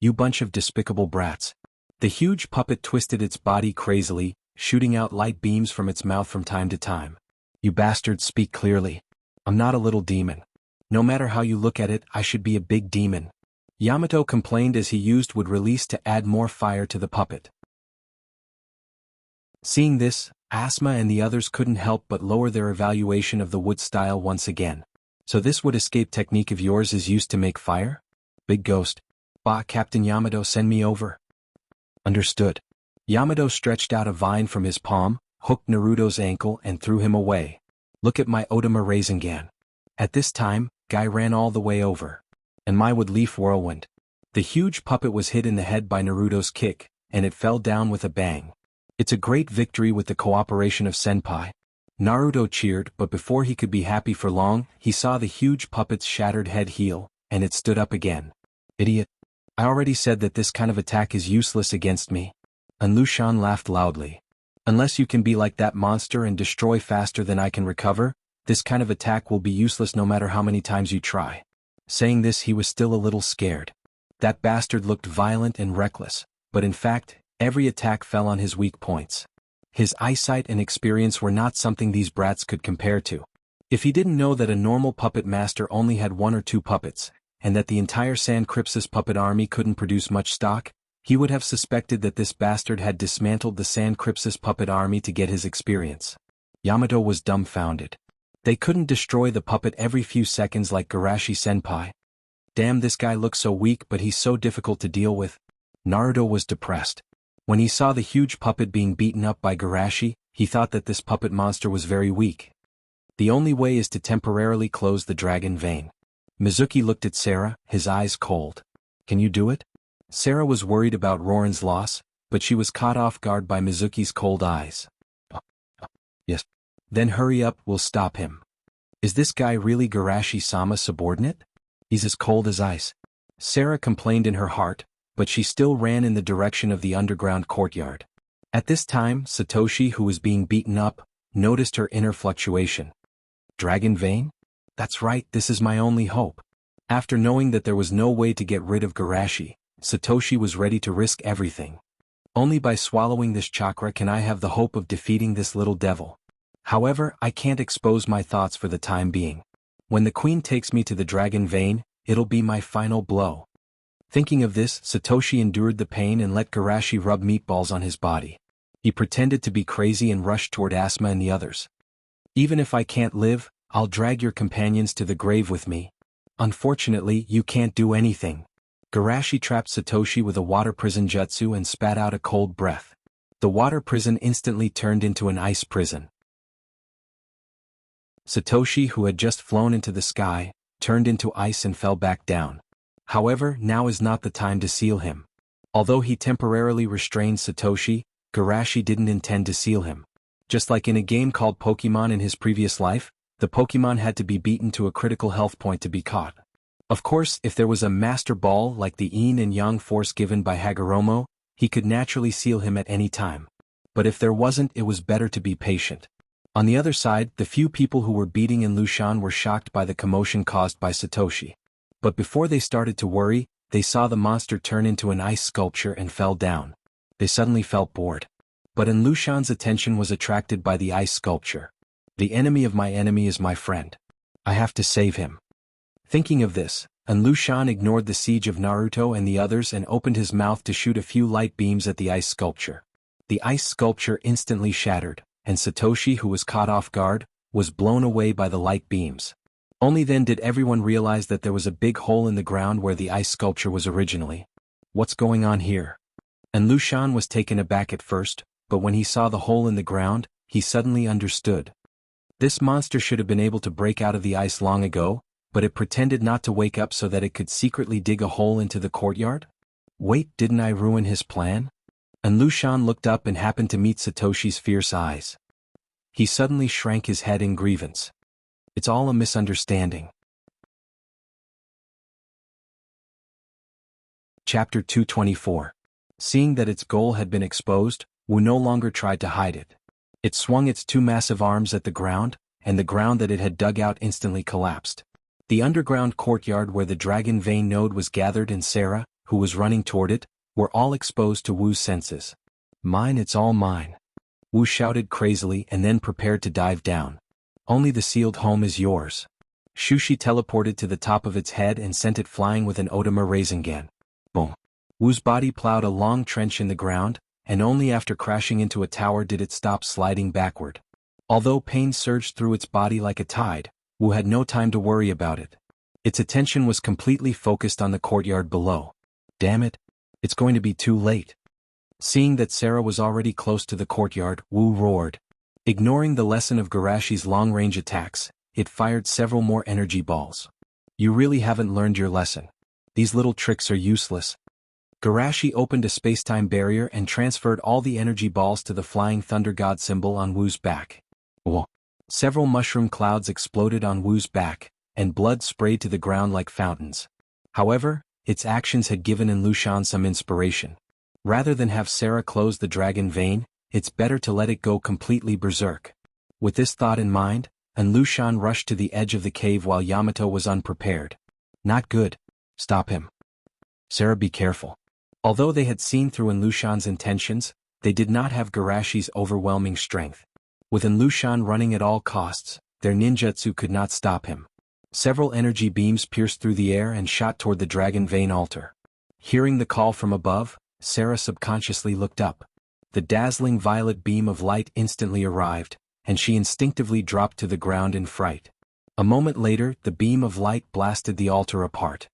You bunch of despicable brats. The huge puppet twisted its body crazily, shooting out light beams from its mouth from time to time. You bastards, speak clearly. I'm not a little demon. No matter how you look at it, I should be a big demon. Yamato complained as he used wood release to add more fire to the puppet. Seeing this, Asma and the others couldn't help but lower their evaluation of the wood style once again. So this wood escape technique of yours is used to make fire? Big ghost. Bah, Captain Yamato, send me over. Understood. Yamato stretched out a vine from his palm, hooked Naruto's ankle and threw him away. Look at my Otama Rasengan. At this time, Guy ran all the way over. And my wood leaf whirlwind. The huge puppet was hit in the head by Naruto's kick, and it fell down with a bang. It's a great victory with the cooperation of Senpai. Naruto cheered, but before he could be happy for long, he saw the huge puppet's shattered head heal, and it stood up again. Idiot. I already said that this kind of attack is useless against me. And Lushan laughed loudly. Unless you can be like that monster and destroy faster than I can recover, this kind of attack will be useless no matter how many times you try. Saying this, he was still a little scared. That bastard looked violent and reckless, but in fact, every attack fell on his weak points. His eyesight and experience were not something these brats could compare to. If he didn't know that a normal puppet master only had 1 or 2 puppets, and that the entire San Crypsis puppet army couldn't produce much stock, he would have suspected that this bastard had dismantled the San Crypsis puppet army to get his experience. Yamato was dumbfounded. They couldn't destroy the puppet every few seconds like Garashi-senpai. Damn, this guy looks so weak, but he's so difficult to deal with. Naruto was depressed. When he saw the huge puppet being beaten up by Garashi, he thought that this puppet monster was very weak. The only way is to temporarily close the dragon vein. Mizuki looked at Sarah, his eyes cold. Can you do it? Sarah was worried about Roran's loss, but she was caught off guard by Mizuki's cold eyes. Yes. Then hurry up, we'll stop him. Is this guy really Garashi-sama subordinate? He's as cold as ice. Sarah complained in her heart, but she still ran in the direction of the underground courtyard. At this time, Satoshi, who was being beaten up, noticed her inner fluctuation. Dragon vein? That's right, this is my only hope. After knowing that there was no way to get rid of Garashi, Satoshi was ready to risk everything. Only by swallowing this chakra can I have the hope of defeating this little devil. However, I can't expose my thoughts for the time being. When the queen takes me to the dragon vein, it'll be my final blow. Thinking of this, Satoshi endured the pain and let Garashi rub meatballs on his body. He pretended to be crazy and rushed toward Asma and the others. Even if I can't live, I'll drag your companions to the grave with me. Unfortunately, you can't do anything. Garashi trapped Satoshi with a water prison jutsu and spat out a cold breath. The water prison instantly turned into an ice prison. Satoshi, who had just flown into the sky, turned into ice and fell back down. However, now is not the time to seal him. Although he temporarily restrained Satoshi, Garashi didn't intend to seal him. Just like in a game called Pokemon in his previous life, the Pokemon had to be beaten to a critical health point to be caught. Of course, if there was a Master Ball like the Yin and Yang force given by Hagoromo, he could naturally seal him at any time. But if there wasn't, it was better to be patient. On the other side, the few people who were beating in Lushan were shocked by the commotion caused by Satoshi. But before they started to worry, they saw the monster turn into an ice sculpture and fell down. They suddenly felt bored. But in Lushan's attention was attracted by the ice sculpture. The enemy of my enemy is my friend. I have to save him. Thinking of this, Lushan ignored the siege of Naruto and the others and opened his mouth to shoot a few light beams at the ice sculpture. The ice sculpture instantly shattered, and Satoshi, who was caught off guard, was blown away by the light beams. Only then did everyone realize that there was a big hole in the ground where the ice sculpture was originally. What's going on here? And Lushan was taken aback at first, but when he saw the hole in the ground, he suddenly understood. This monster should have been able to break out of the ice long ago, but it pretended not to wake up so that it could secretly dig a hole into the courtyard? Wait, didn't I ruin his plan? And Lushan looked up and happened to meet Satoshi's fierce eyes. He suddenly shrank his head in grievance. It's all a misunderstanding. Chapter 224. Seeing that its goal had been exposed, Wu no longer tried to hide it. It swung its two massive arms at the ground, and the ground that it had dug out instantly collapsed. The underground courtyard where the dragon vein node was gathered and Sarah, who was running toward it, were all exposed to Wu's senses. Mine, it's all mine. Wu shouted crazily and then prepared to dive down. Only the sealed home is yours. Shushi teleported to the top of its head and sent it flying with an Otama Rasengan. Boom. Wu's body plowed a long trench in the ground, and only after crashing into a tower did it stop sliding backward. Although pain surged through its body like a tide, Wu had no time to worry about it. Its attention was completely focused on the courtyard below. Damn it. It's going to be too late. Seeing that Sarah was already close to the courtyard, Wu roared. Ignoring the lesson of Garashi's long-range attacks, it fired several more energy balls. You really haven't learned your lesson. These little tricks are useless. Garashi opened a space-time barrier and transferred all the energy balls to the flying thunder god symbol on Wu's back. Whoa. Several mushroom clouds exploded on Wu's back, and blood sprayed to the ground like fountains. However, its actions had given Lushan some inspiration. Rather than have Sarah close the dragon vein, it's better to let it go completely berserk. With this thought in mind, Lushan rushed to the edge of the cave while Yamato was unprepared. Not good. Stop him. Sarah, be careful. Although they had seen through Lushan's intentions, they did not have Garashi's overwhelming strength. With Lushan running at all costs, their ninjutsu could not stop him. Several energy beams pierced through the air and shot toward the dragon vein altar. Hearing the call from above, Sarah subconsciously looked up. The dazzling violet beam of light instantly arrived, and she instinctively dropped to the ground in fright. A moment later, the beam of light blasted the altar apart.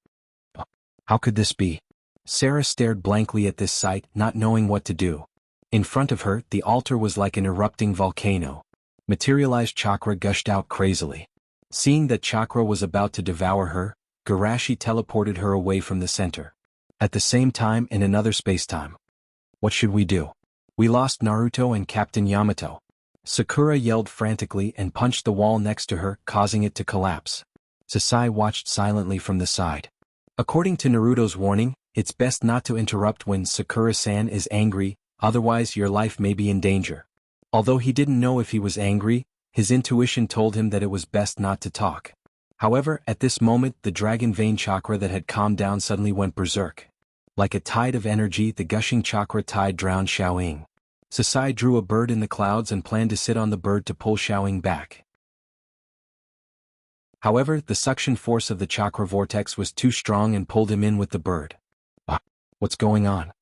How could this be? Sarah stared blankly at this sight, not knowing what to do. In front of her, the altar was like an erupting volcano. Materialized chakra gushed out crazily. Seeing that chakra was about to devour her, Garashi teleported her away from the center. At the same time in another space-time. What should we do? We lost Naruto and Captain Yamato. Sakura yelled frantically and punched the wall next to her, causing it to collapse. Sasai watched silently from the side. According to Naruto's warning, it's best not to interrupt when Sakura-san is angry, otherwise your life may be in danger. Although he didn't know if he was angry, his intuition told him that it was best not to talk. However, at this moment the dragon vein chakra that had calmed down suddenly went berserk. Like a tide of energy, the gushing chakra tide drowned Xiaoying. Sasai drew a bird in the clouds and planned to sit on the bird to pull Xiaoying back. However, the suction force of the chakra vortex was too strong and pulled him in with the bird. What's going on?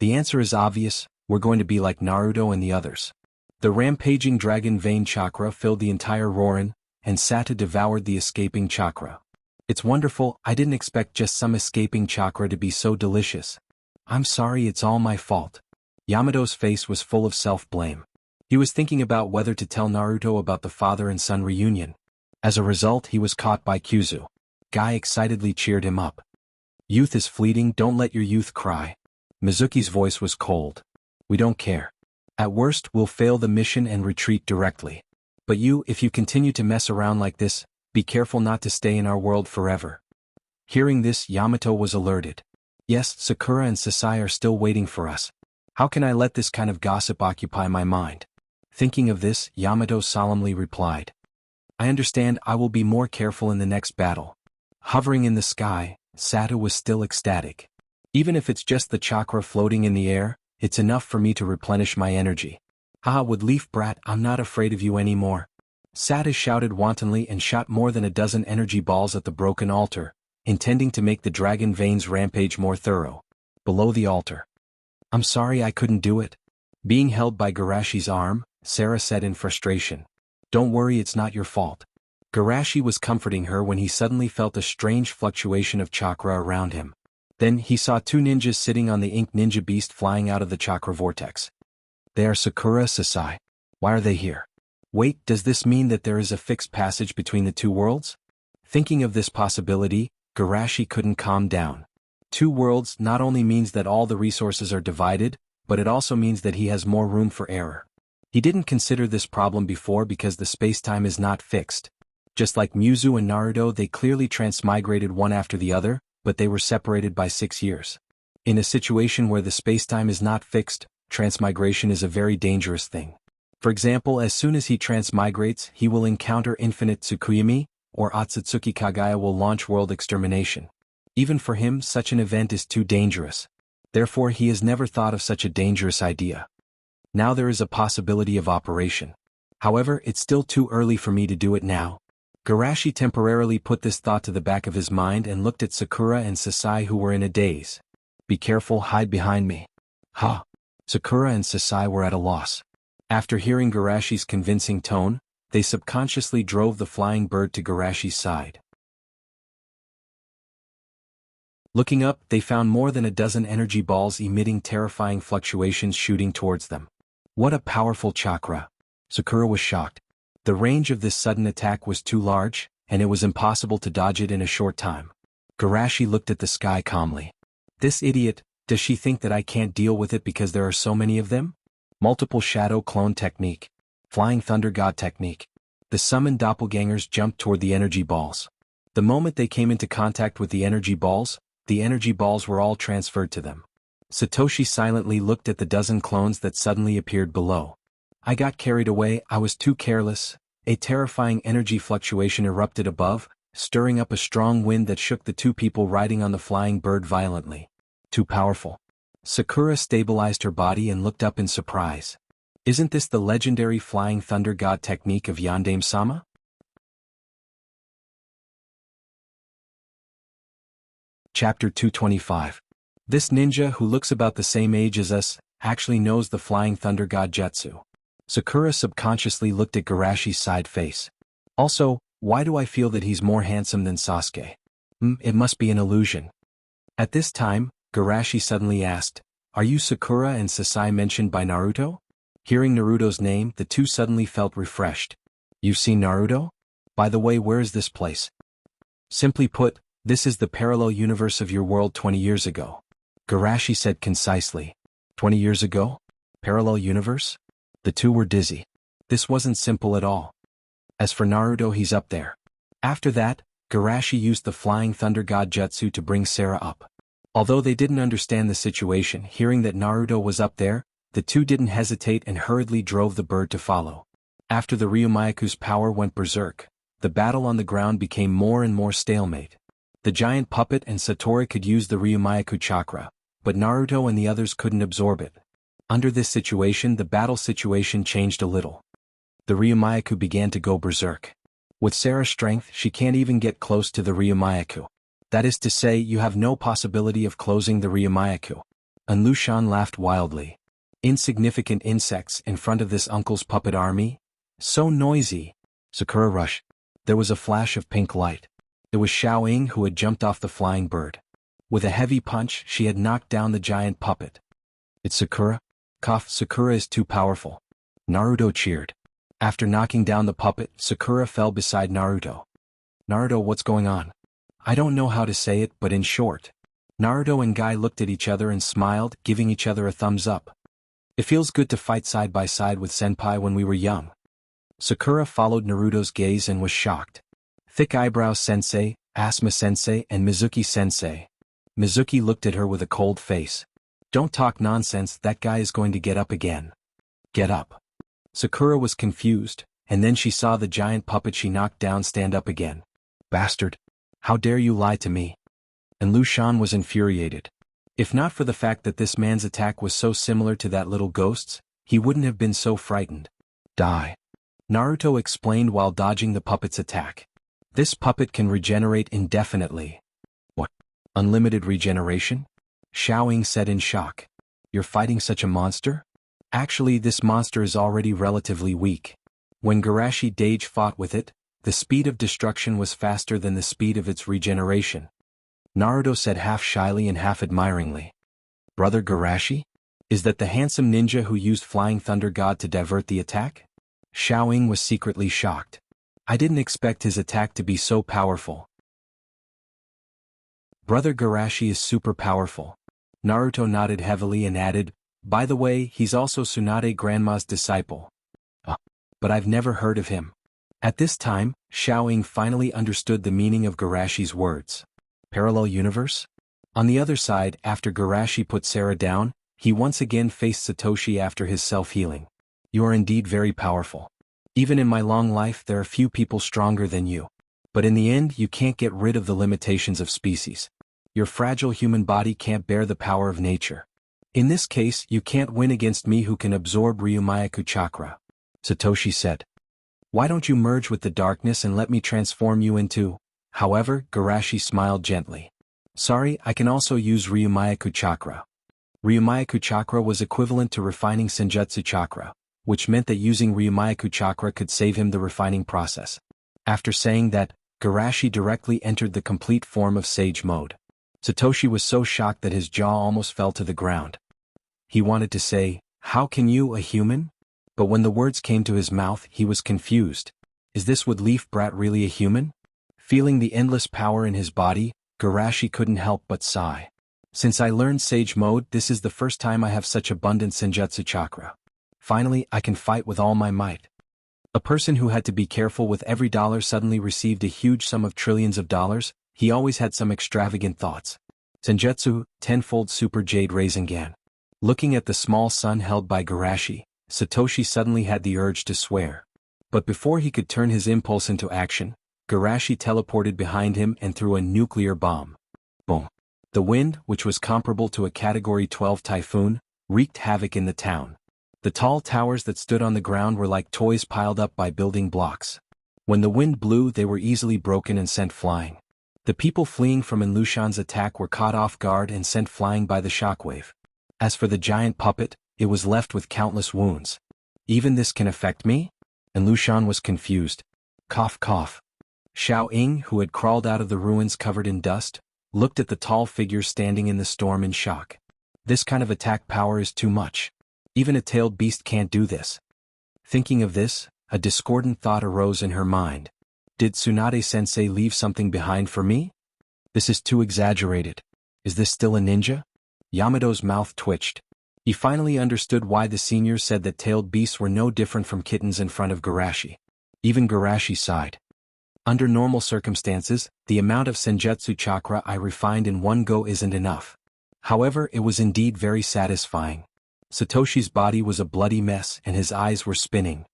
The answer is obvious, we're going to be like Naruto and the others. The rampaging dragon vein chakra filled the entire Rorin, and Sata devoured the escaping chakra. It's wonderful, I didn't expect just some escaping chakra to be so delicious. I'm sorry, it's all my fault. Yamato's face was full of self-blame. He was thinking about whether to tell Naruto about the father and son reunion. As a result, he was caught by Kyuzu. Guy excitedly cheered him up. Youth is fleeting, don't let your youth cry. Mizuki's voice was cold. We don't care. At worst, we'll fail the mission and retreat directly. But you, if you continue to mess around like this, be careful not to stay in our world forever. Hearing this, Yamato was alerted. Yes, Sakura and Sasai are still waiting for us. How can I let this kind of gossip occupy my mind? Thinking of this, Yamato solemnly replied. I understand, I will be more careful in the next battle. Hovering in the sky, Sata was still ecstatic. Even if it's just the chakra floating in the air, it's enough for me to replenish my energy. Haha, Woodleaf brat, I'm not afraid of you anymore. Sata shouted wantonly and shot more than a dozen energy balls at the broken altar, intending to make the dragon veins rampage more thorough. Below the altar. I'm sorry I couldn't do it. Being held by Garashi's arm, Sarah said in frustration. Don't worry, it's not your fault. Garashi was comforting her when he suddenly felt a strange fluctuation of chakra around him. Then he saw two ninjas sitting on the ink ninja beast flying out of the chakra vortex. They are Sakura, Sasai. Why are they here? Wait, does this mean that there is a fixed passage between the two worlds? Thinking of this possibility, Garashi couldn't calm down. Two worlds not only means that all the resources are divided, but it also means that he has more room for error. He didn't consider this problem before because the spacetime is not fixed. Just like Miuzu and Naruto, they clearly transmigrated one after the other, but they were separated by 6 years. In a situation where the spacetime is not fixed, transmigration is a very dangerous thing. For example, as soon as he transmigrates, he will encounter infinite Tsukuyomi, or Otsutsuki Kagaya will launch world extermination. Even for him, such an event is too dangerous. Therefore, he has never thought of such a dangerous idea. Now there is a possibility of operation. However, it's still too early for me to do it now. Garashi temporarily put this thought to the back of his mind and looked at Sakura and Sasai, who were in a daze. Be careful, hide behind me. Ha! Sakura and Sasai were at a loss. After hearing Garashi's convincing tone, they subconsciously drove the flying bird to Garashi's side. Looking up, they found more than a dozen energy balls emitting terrifying fluctuations shooting towards them. What a powerful chakra! Sakura was shocked. The range of this sudden attack was too large, and it was impossible to dodge it in a short time. Garashi looked at the sky calmly. This idiot, does she think that I can't deal with it because there are so many of them? Multiple shadow clone technique. Flying thunder god technique. The summoned doppelgangers jumped toward the energy balls. The moment they came into contact with the energy balls were all transferred to them. Satoshi silently looked at the dozen clones that suddenly appeared below. I got carried away, I was too careless. A terrifying energy fluctuation erupted above, stirring up a strong wind that shook the two people riding on the flying bird violently. Too powerful. Sakura stabilized her body and looked up in surprise. Isn't this the legendary flying thunder god technique of Yandame-sama? Chapter 225. This ninja, who looks about the same age as us, actually knows the flying thunder god jutsu. Sakura subconsciously looked at Garashi's side face. Also, why do I feel that he's more handsome than Sasuke? It must be an illusion. At this time, Garashi suddenly asked, are you Sakura and Sasai mentioned by Naruto? Hearing Naruto's name, the two suddenly felt refreshed. You've seen Naruto? By the way, where is this place? Simply put, this is the parallel universe of your world 20 years ago. Garashi said concisely. 20 years ago? Parallel universe? The two were dizzy. This wasn't simple at all. As for Naruto, he's up there. After that, Garashi used the Flying Thunder God Jutsu to bring Sarah up. Although they didn't understand the situation, hearing that Naruto was up there, the two didn't hesitate and hurriedly drove the bird to follow. After the Ryumayaku's power went berserk, the battle on the ground became more and more stalemate. The giant puppet and Satori could use the Ryumayaku chakra, but Naruto and the others couldn't absorb it. Under this situation, the battle situation changed a little. The Ryumayaku began to go berserk. With Sarah's strength, she can't even get close to the Ryumayaku. That is to say, you have no possibility of closing the Ryumayaku. And Lushan laughed wildly. Insignificant insects in front of this uncle's puppet army? So noisy. Sakura rushed. There was a flash of pink light. It was Xiaoying who had jumped off the flying bird. With a heavy punch, she had knocked down the giant puppet. It's Sakura? Cough, Sakura is too powerful. Naruto cheered. After knocking down the puppet, Sakura fell beside Naruto. Naruto, what's going on? I don't know how to say it, but in short. Naruto and Guy looked at each other and smiled, giving each other a thumbs up. It feels good to fight side by side with Senpai when we were young. Sakura followed Naruto's gaze and was shocked. Thick eyebrows sensei, Asuma sensei and Mizuki sensei. Mizuki looked at her with a cold face. Don't talk nonsense, that guy is going to get up again. Get up. Sakura was confused, and then she saw the giant puppet she knocked down stand up again. Bastard. How dare you lie to me? And Lushan was infuriated. If not for the fact that this man's attack was so similar to that little ghost's, he wouldn't have been so frightened. Die. Naruto explained while dodging the puppet's attack. This puppet can regenerate indefinitely. What? Unlimited regeneration? Xiaoying said in shock. You're fighting such a monster? Actually, this monster is already relatively weak. When Garashi Dage fought with it, the speed of destruction was faster than the speed of its regeneration. Naruto said half shyly and half admiringly. Brother Garashi? Is that the handsome ninja who used Flying Thunder God to divert the attack? Xiaoying was secretly shocked. I didn't expect his attack to be so powerful. Brother Garashi is super powerful. Naruto nodded heavily and added, by the way, he's also Tsunade Grandma's disciple. But I've never heard of him. At this time, Xiaoying finally understood the meaning of Garashi's words. Parallel universe? On the other side, after Garashi put Sarah down, he once again faced Satoshi after his self-healing. You are indeed very powerful. Even in my long life there are few people stronger than you. But in the end you can't get rid of the limitations of species. Your fragile human body can't bear the power of nature. In this case you can't win against me who can absorb Ryumayaku chakra. Satoshi said. Why don't you merge with the darkness and let me transform you into... However, Garashi smiled gently. Sorry, I can also use Ryumayaku chakra. Ryumayaku chakra was equivalent to refining Senjutsu chakra, which meant that using Ryumayaku chakra could save him the refining process. After saying that, Garashi directly entered the complete form of Sage mode. Satoshi was so shocked that his jaw almost fell to the ground. He wanted to say, how can you, a human? But when the words came to his mouth, he was confused. Is this wood leaf brat really a human? Feeling the endless power in his body, Garashi couldn't help but sigh. Since I learned Sage mode, this is the first time I have such abundant Senjutsu chakra. Finally, I can fight with all my might. A person who had to be careful with every dollar suddenly received a huge sum of trillions of dollars. He always had some extravagant thoughts. Senjutsu, tenfold super jade Rasengan. Looking at the small sun held by Garashi, Satoshi suddenly had the urge to swear. But before he could turn his impulse into action, Garashi teleported behind him and threw a nuclear bomb. Boom. The wind, which was comparable to a Category 12 typhoon, wreaked havoc in the town. The tall towers that stood on the ground were like toys piled up by building blocks. When the wind blew, they were easily broken and sent flying. The people fleeing from Lushan's attack were caught off guard and sent flying by the shockwave. As for the giant puppet, it was left with countless wounds. Even this can affect me? And Lushan was confused. Cough cough. Xiaoying, who had crawled out of the ruins covered in dust, looked at the tall figure standing in the storm in shock. This kind of attack power is too much. Even a tailed beast can't do this. Thinking of this, a discordant thought arose in her mind. Did Tsunade-sensei leave something behind for me? This is too exaggerated. Is this still a ninja? Yamato's mouth twitched. He finally understood why the seniors said that tailed beasts were no different from kittens in front of Garashi. Even Garashi sighed. Under normal circumstances, the amount of senjutsu chakra I refined in one go isn't enough. However, it was indeed very satisfying. Satoshi's body was a bloody mess and his eyes were spinning.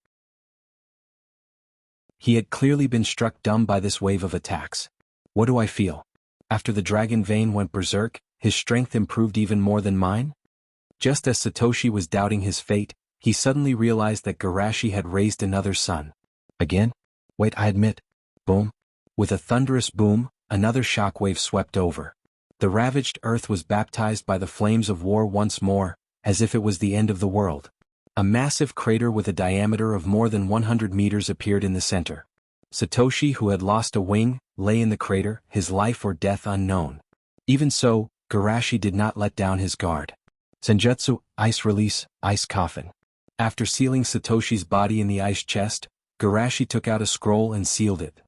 He had clearly been struck dumb by this wave of attacks. What do I feel? After the dragon vein went berserk, his strength improved even more than mine? Just as Satoshi was doubting his fate, he suddenly realized that Garashi had raised another son. Again? Wait, I admit. Boom. With a thunderous boom, another shockwave swept over. The ravaged earth was baptized by the flames of war once more, as if it was the end of the world. A massive crater with a diameter of more than 100 meters appeared in the center. Satoshi, who had lost a wing, lay in the crater, his life or death unknown. Even so, Garashi did not let down his guard. Senjutsu, ice release, ice coffin. After sealing Satoshi's body in the ice chest, Garashi took out a scroll and sealed it.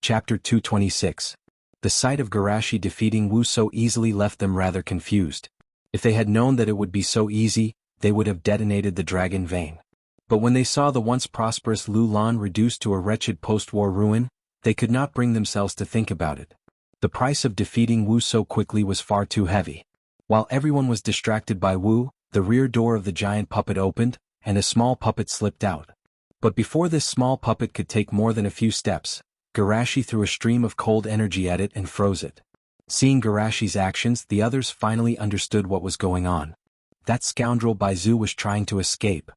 Chapter 226. The sight of Garashi defeating Wu so easily left them rather confused. If they had known that it would be so easy, they would have detonated the dragon vein. But when they saw the once prosperous Lu Lan reduced to a wretched post-war ruin, they could not bring themselves to think about it. The price of defeating Wu so quickly was far too heavy. While everyone was distracted by Wu, the rear door of the giant puppet opened, and a small puppet slipped out. But before this small puppet could take more than a few steps, Garashi threw a stream of cold energy at it and froze it. Seeing Garashi's actions, the others finally understood what was going on. That scoundrel Baizu was trying to escape.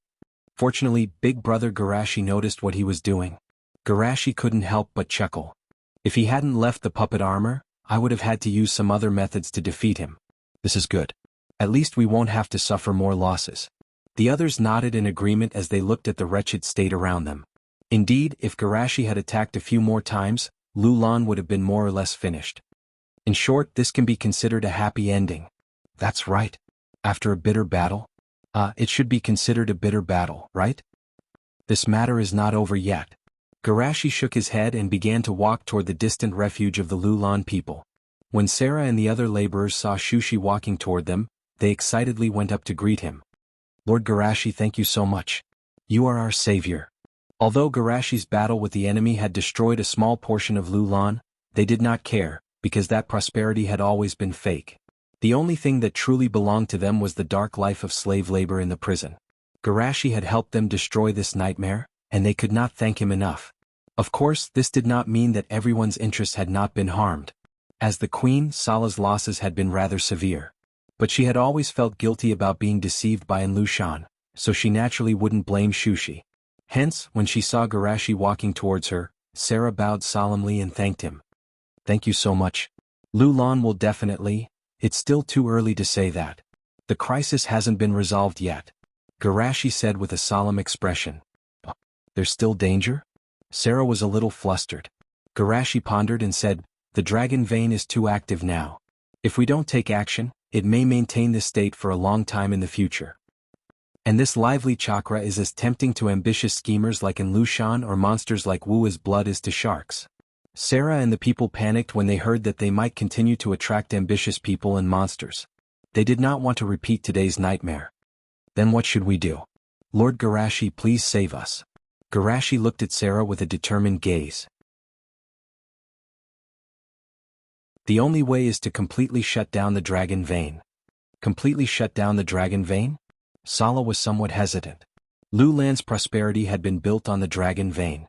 Fortunately, Big Brother Garashi noticed what he was doing. Garashi couldn't help but chuckle. If he hadn't left the puppet armor, I would have had to use some other methods to defeat him. This is good. At least we won't have to suffer more losses. The others nodded in agreement as they looked at the wretched state around them. Indeed, if Garashi had attacked a few more times, Lu Lan would have been more or less finished. In short, this can be considered a happy ending. That's right. After a bitter battle? It should be considered a bitter battle, right? This matter is not over yet. Garashi shook his head and began to walk toward the distant refuge of the Lu Lan people. When Sarah and the other laborers saw Shushi walking toward them, they excitedly went up to greet him. Lord Garashi, thank you so much. You are our savior. Although Garashi's battle with the enemy had destroyed a small portion of Lu Lan, they did not care, because that prosperity had always been fake. The only thing that truly belonged to them was the dark life of slave labor in the prison. Garashi had helped them destroy this nightmare, and they could not thank him enough. Of course, this did not mean that everyone's interests had not been harmed. As the queen, Sala's losses had been rather severe. But she had always felt guilty about being deceived by Lushan, so she naturally wouldn't blame Shushi. Hence, when she saw Garashi walking towards her, Sarah bowed solemnly and thanked him. Thank you so much. Lu Lan will definitely. It's still too early to say that. The crisis hasn't been resolved yet. Garashi said with a solemn expression. There's still danger? Sarah was a little flustered. Garashi pondered and said, the dragon vein is too active now. If we don't take action, it may maintain this state for a long time in the future. And this lively chakra is as tempting to ambitious schemers like Lushan or monsters like Wu as blood is to sharks. Sarah and the people panicked when they heard that they might continue to attract ambitious people and monsters. They did not want to repeat today's nightmare. Then what should we do? Lord Garashi, please save us. Garashi looked at Sarah with a determined gaze. The only way is to completely shut down the dragon vein. Completely shut down the dragon vein? Sala was somewhat hesitant. Lu Lan's prosperity had been built on the dragon vein.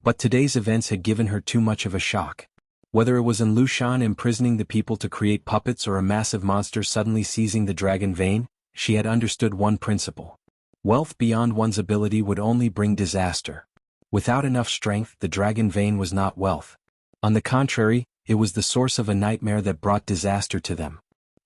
But today's events had given her too much of a shock. Whether it was Lushan imprisoning the people to create puppets or a massive monster suddenly seizing the dragon vein, she had understood one principle. Wealth beyond one's ability would only bring disaster. Without enough strength, the dragon vein was not wealth. On the contrary, it was the source of a nightmare that brought disaster to them.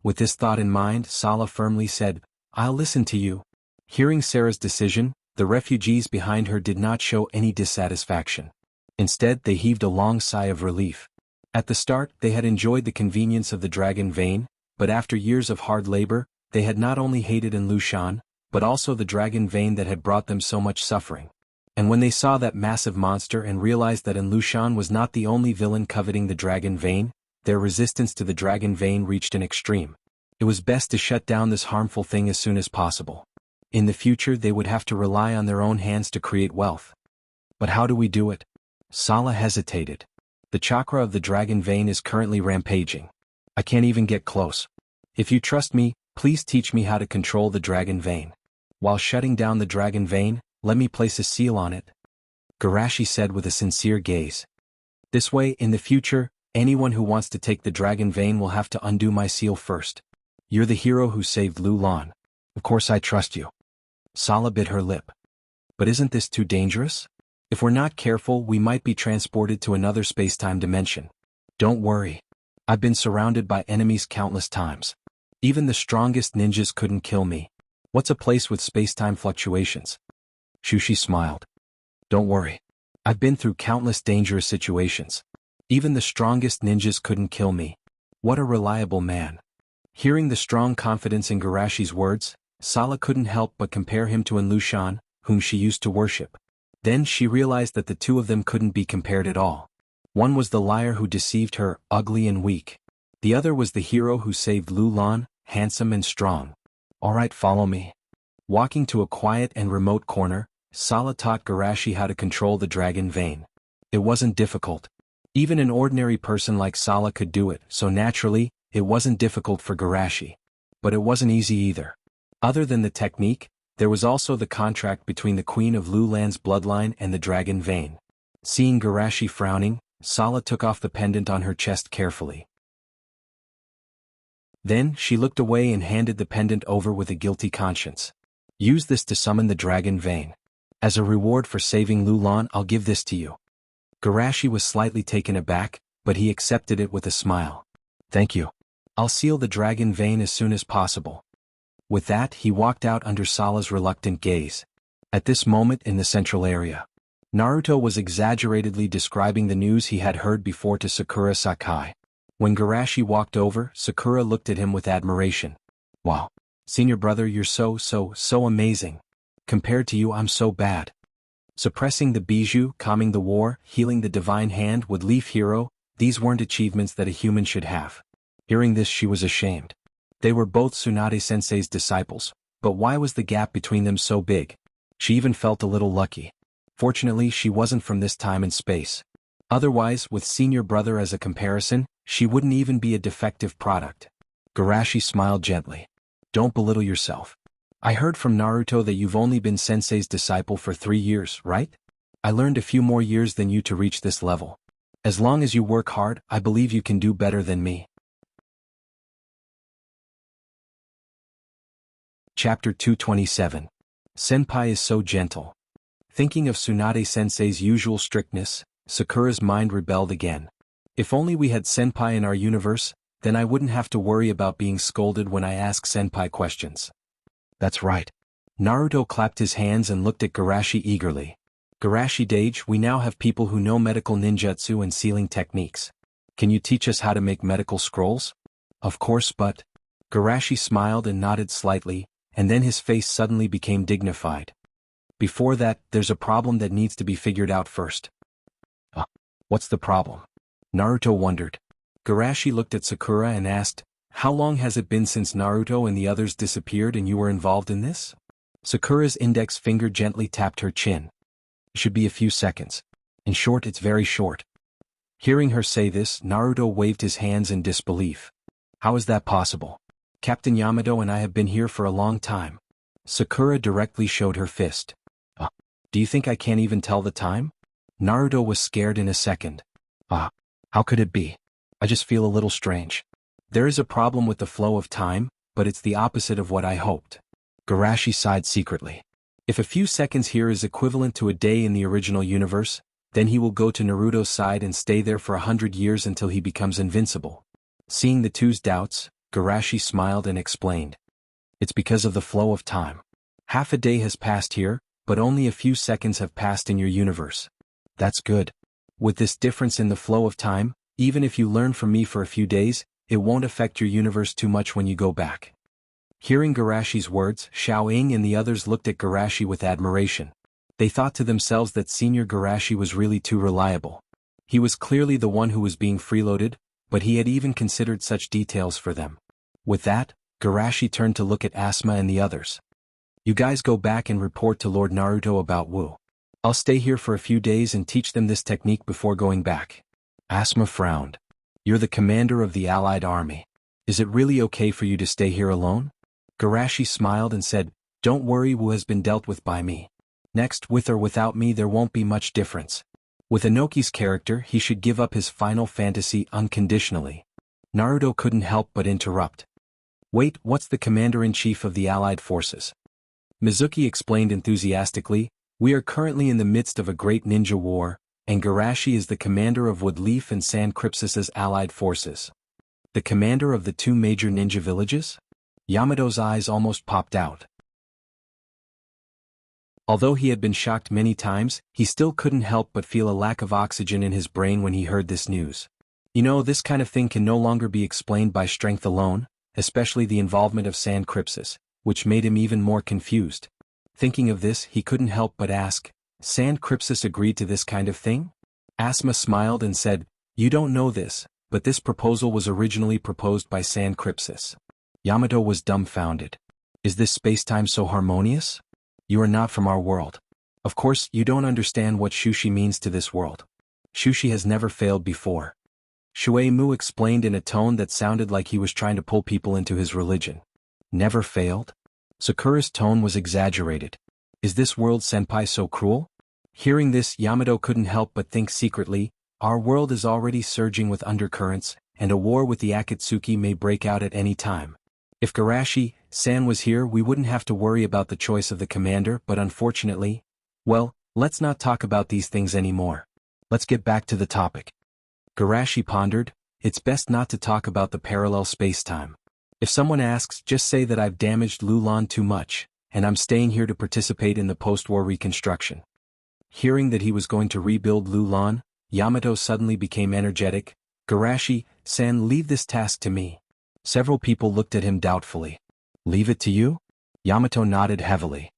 With this thought in mind, Sala firmly said, I'll listen to you. Hearing Sarah's decision, the refugees behind her did not show any dissatisfaction. Instead, they heaved a long sigh of relief. At the start, they had enjoyed the convenience of the dragon vein, but after years of hard labor, they had not only hated Lushan, but also the dragon vein that had brought them so much suffering. And when they saw that massive monster and realized that Lushan was not the only villain coveting the dragon vein, their resistance to the dragon vein reached an extreme. It was best to shut down this harmful thing as soon as possible. In the future they would have to rely on their own hands to create wealth. But how do we do it? Sala hesitated. The chakra of the dragon vein is currently rampaging. I can't even get close. If you trust me, please teach me how to control the dragon vein. While shutting down the dragon vein, let me place a seal on it, Garashi said with a sincere gaze. This way, in the future, anyone who wants to take the dragon vein will have to undo my seal first. You're the hero who saved Lulan. Of course I trust you. Sala bit her lip. But isn't this too dangerous? If we're not careful, we might be transported to another space-time dimension. Don't worry. I've been surrounded by enemies countless times. Even the strongest ninjas couldn't kill me. What's a place with space-time fluctuations? Shushi smiled. Don't worry. I've been through countless dangerous situations. Even the strongest ninjas couldn't kill me. What a reliable man. Hearing the strong confidence in Garashi's words, Sala couldn't help but compare him to Lushan, whom she used to worship. Then she realized that the two of them couldn't be compared at all. One was the liar who deceived her, ugly and weak. The other was the hero who saved Lulan, handsome and strong. All right, follow me. Walking to a quiet and remote corner, Sala taught Garashi how to control the dragon vein. It wasn't difficult. Even an ordinary person like Sala could do it, so naturally, it wasn't difficult for Garashi. But it wasn't easy either. Other than the technique, there was also the contract between the Queen of Lulan's bloodline and the dragon vein. Seeing Garashi frowning, Sala took off the pendant on her chest carefully. Then, she looked away and handed the pendant over with a guilty conscience. Use this to summon the dragon vein. As a reward for saving Lulan, I'll give this to you. Garashi was slightly taken aback, but he accepted it with a smile. Thank you. I'll seal the dragon vein as soon as possible. With that, he walked out under Sala's reluctant gaze. At this moment in the central area, Naruto was exaggeratedly describing the news he had heard before to Sakura Sakai. When Garashi walked over, Sakura looked at him with admiration. Wow. Senior brother, you're so amazing. Compared to you, I'm so bad. Suppressing the bijou, calming the war, healing the divine hand with Leaf Hero, these weren't achievements that a human should have. Hearing this, she was ashamed. They were both Tsunade-sensei's disciples, but why was the gap between them so big? She even felt a little lucky. Fortunately, she wasn't from this time and space. Otherwise, with senior brother as a comparison, she wouldn't even be a defective product. Garashi smiled gently. Don't belittle yourself. I heard from Naruto that you've only been sensei's disciple for 3 years, right? I learned a few more years than you to reach this level. As long as you work hard, I believe you can do better than me. Chapter 227. Senpai is so gentle. Thinking of Tsunade-sensei's usual strictness, Sakura's mind rebelled again. If only we had Senpai in our universe, then I wouldn't have to worry about being scolded when I ask Senpai questions. That's right. Naruto clapped his hands and looked at Garashi eagerly. Garashi-dage, we now have people who know medical ninjutsu and sealing techniques. Can you teach us how to make medical scrolls? Of course, but... Garashi smiled and nodded slightly, and then his face suddenly became dignified. Before that, there's a problem that needs to be figured out first. What's the problem? Naruto wondered. Garashi looked at Sakura and asked, how long has it been since Naruto and the others disappeared and you were involved in this? Sakura's index finger gently tapped her chin. It should be a few seconds. In short, it's very short. Hearing her say this, Naruto waved his hands in disbelief. How is that possible? Captain Yamato and I have been here for a long time. Sakura directly showed her fist. Do you think I can't even tell the time? Naruto was scared in a second. How could it be? I just feel a little strange. There is a problem with the flow of time, but it's the opposite of what I hoped. Garashi sighed secretly. If a few seconds here is equivalent to a day in the original universe, then he will go to Naruto's side and stay there for 100 years until he becomes invincible. Seeing the two's doubts, Garashi smiled and explained. It's because of the flow of time. Half a day has passed here, but only a few seconds have passed in your universe. That's good. With this difference in the flow of time, even if you learn from me for a few days, it won't affect your universe too much when you go back. Hearing Garashi's words, Xiao Ying and the others looked at Garashi with admiration. They thought to themselves that Senior Garashi was really too reliable. He was clearly the one who was being freeloaded, but he had even considered such details for them. With that, Garashi turned to look at Asma and the others. You guys go back and report to Lord Naruto about Wu. I'll stay here for a few days and teach them this technique before going back. Asma frowned. You're the commander of the Allied army. Is it really okay for you to stay here alone? Garashi smiled and said, Don't worry, Wu has been dealt with by me. Next, with or without me there won't be much difference. With Inoki's character, he should give up his final fantasy unconditionally. Naruto couldn't help but interrupt. Wait, what's the commander-in-chief of the Allied forces? Mizuki explained enthusiastically, We are currently in the midst of a great ninja war, and Garashi is the commander of Woodleaf and San Crypsis' allied forces. The commander of the two major ninja villages? Yamato's eyes almost popped out. Although he had been shocked many times, he still couldn't help but feel a lack of oxygen in his brain when he heard this news. You know, this kind of thing can no longer be explained by strength alone, especially the involvement of San Crypsis, which made him even more confused. Thinking of this, he couldn't help but ask, San Crypsis agreed to this kind of thing? Asma smiled and said, You don't know this, but this proposal was originally proposed by San Crypsis. Yamato was dumbfounded. Is this space-time so harmonious? You are not from our world. Of course, you don't understand what Shushi means to this world. Shushi has never failed before. Shuei Mu explained in a tone that sounded like he was trying to pull people into his religion. Never failed? Sakura's tone was exaggerated. Is this world senpai so cruel? Hearing this, Yamato couldn't help but think secretly, our world is already surging with undercurrents, and a war with the Akatsuki may break out at any time. If Garashi-san was here, we wouldn't have to worry about the choice of the commander, but unfortunately, well, let's not talk about these things anymore. Let's get back to the topic. Garashi pondered, it's best not to talk about the parallel space-time. If someone asks, just say that I've damaged Lulan too much, and I'm staying here to participate in the post-war reconstruction. Hearing that he was going to rebuild Lulan, Yamato suddenly became energetic. Garashi-san, leave this task to me. Several people looked at him doubtfully. Leave it to you? Yamato nodded heavily.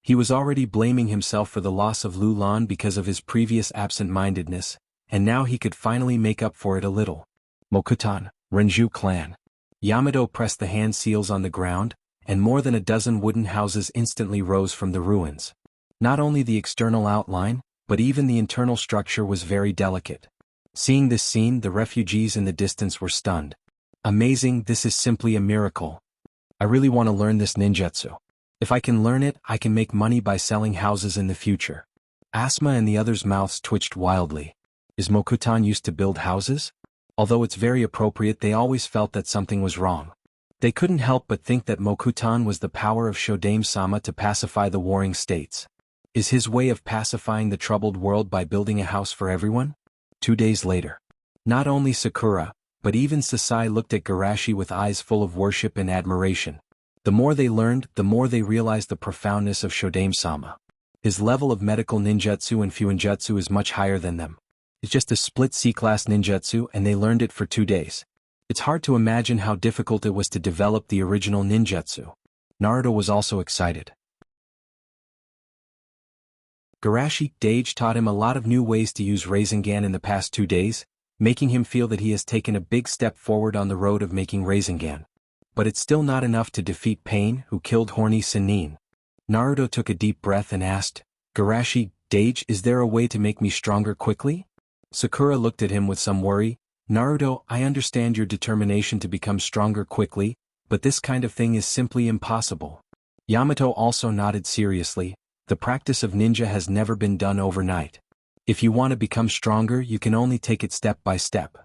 He was already blaming himself for the loss of Lulan because of his previous absent-mindedness, and now he could finally make up for it a little. Mokutan, Renju clan. Yamato pressed the hand seals on the ground, and more than a dozen wooden houses instantly rose from the ruins. Not only the external outline, but even the internal structure was very delicate. Seeing this scene, the refugees in the distance were stunned. Amazing, this is simply a miracle. I really want to learn this ninjutsu. If I can learn it, I can make money by selling houses in the future. Asma and the others' mouths twitched wildly. Is Mokutan used to build houses? Although it's very appropriate, they always felt that something was wrong. They couldn't help but think that Mokutan was the power of Shodame-sama to pacify the warring states. Is his way of pacifying the troubled world by building a house for everyone? 2 days later. Not only Sakura, but even Sasai looked at Garashi with eyes full of worship and admiration. The more they learned, the more they realized the profoundness of Shodame-sama. His level of medical ninjutsu and fuinjutsu is much higher than them. It's just a split C-class ninjutsu and they learned it for 2 days. It's hard to imagine how difficult it was to develop the original ninjutsu. Naruto was also excited. Garashi-Dage taught him a lot of new ways to use Rasengan in the past 2 days, making him feel that he has taken a big step forward on the road of making Rasengan. But it's still not enough to defeat Pain, who killed Horny Sannin. Naruto took a deep breath and asked, Garashi-Dage, is there a way to make me stronger quickly? Sakura looked at him with some worry. Naruto, I understand your determination to become stronger quickly, but this kind of thing is simply impossible. Yamato also nodded seriously. The practice of ninja has never been done overnight. If you want to become stronger, you can only take it step by step.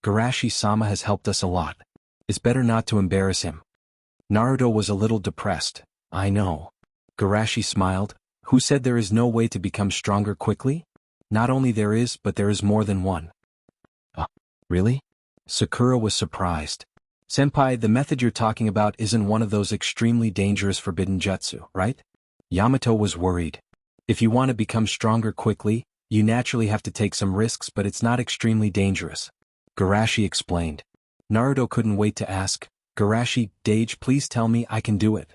Garashi-sama has helped us a lot. It's better not to embarrass him. Naruto was a little depressed. I know. Garashi smiled. Who said there is no way to become stronger quickly? Not only there is, but there is more than one. Really? Sakura was surprised. Senpai, the method you're talking about isn't one of those extremely dangerous forbidden jutsu, right? Yamato was worried. If you want to become stronger quickly, you naturally have to take some risks, but it's not extremely dangerous. Garashi explained. Naruto couldn't wait to ask, Garashi, Dage, please tell me I can do it.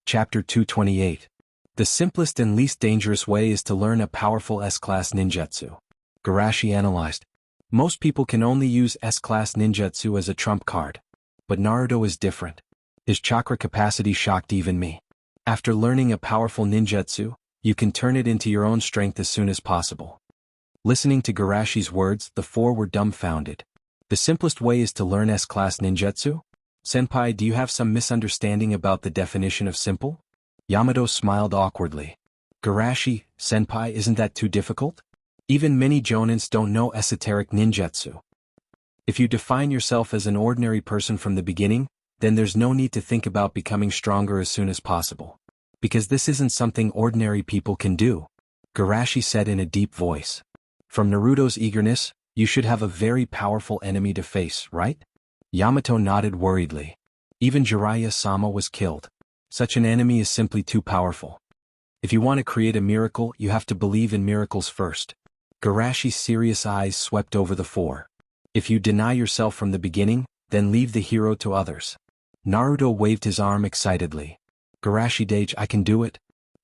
Chapter 228. The simplest and least dangerous way is to learn a powerful S-class ninjutsu. Garashi analyzed. Most people can only use S-class ninjutsu as a trump card. But Naruto is different. His chakra capacity shocked even me. After learning a powerful ninjutsu, you can turn it into your own strength as soon as possible. Listening to Garashi's words, the four were dumbfounded. The simplest way is to learn S-class ninjutsu? Senpai, do you have some misunderstanding about the definition of simple? Yamato smiled awkwardly. Garashi, senpai, isn't that too difficult? Even many jonins don't know esoteric ninjutsu. If you define yourself as an ordinary person from the beginning, then there's no need to think about becoming stronger as soon as possible. Because this isn't something ordinary people can do. Garashi said in a deep voice. From Naruto's eagerness, you should have a very powerful enemy to face, right? Yamato nodded worriedly. Even Jiraiya-sama was killed. Such an enemy is simply too powerful. If you want to create a miracle, you have to believe in miracles first. Garashi's serious eyes swept over the four. If you deny yourself from the beginning, then leave the hero to others. Naruto waved his arm excitedly. Garashi Dage, I can do it.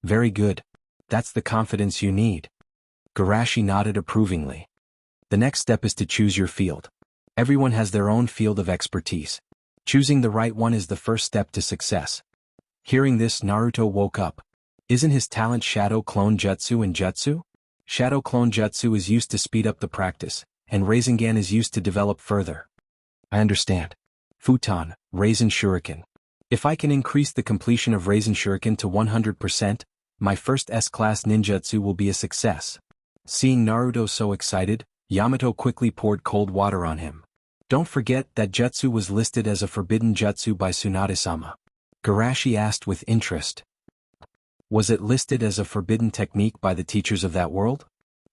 Very good. That's the confidence you need. Garashi nodded approvingly. The next step is to choose your field. Everyone has their own field of expertise. Choosing the right one is the first step to success. Hearing this, Naruto woke up. Isn't his talent Shadow Clone Jutsu and Jutsu? Shadow Clone Jutsu is used to speed up the practice, and Rasengan is used to develop further. I understand. Futon, Rasen Shuriken. If I can increase the completion of Rasen Shuriken to 100%, my first S-class ninjutsu will be a success. Seeing Naruto so excited, Yamato quickly poured cold water on him. Don't forget that jutsu was listed as a forbidden jutsu by Tsunade-sama. Garashi asked with interest. Was it listed as a forbidden technique by the teachers of that world?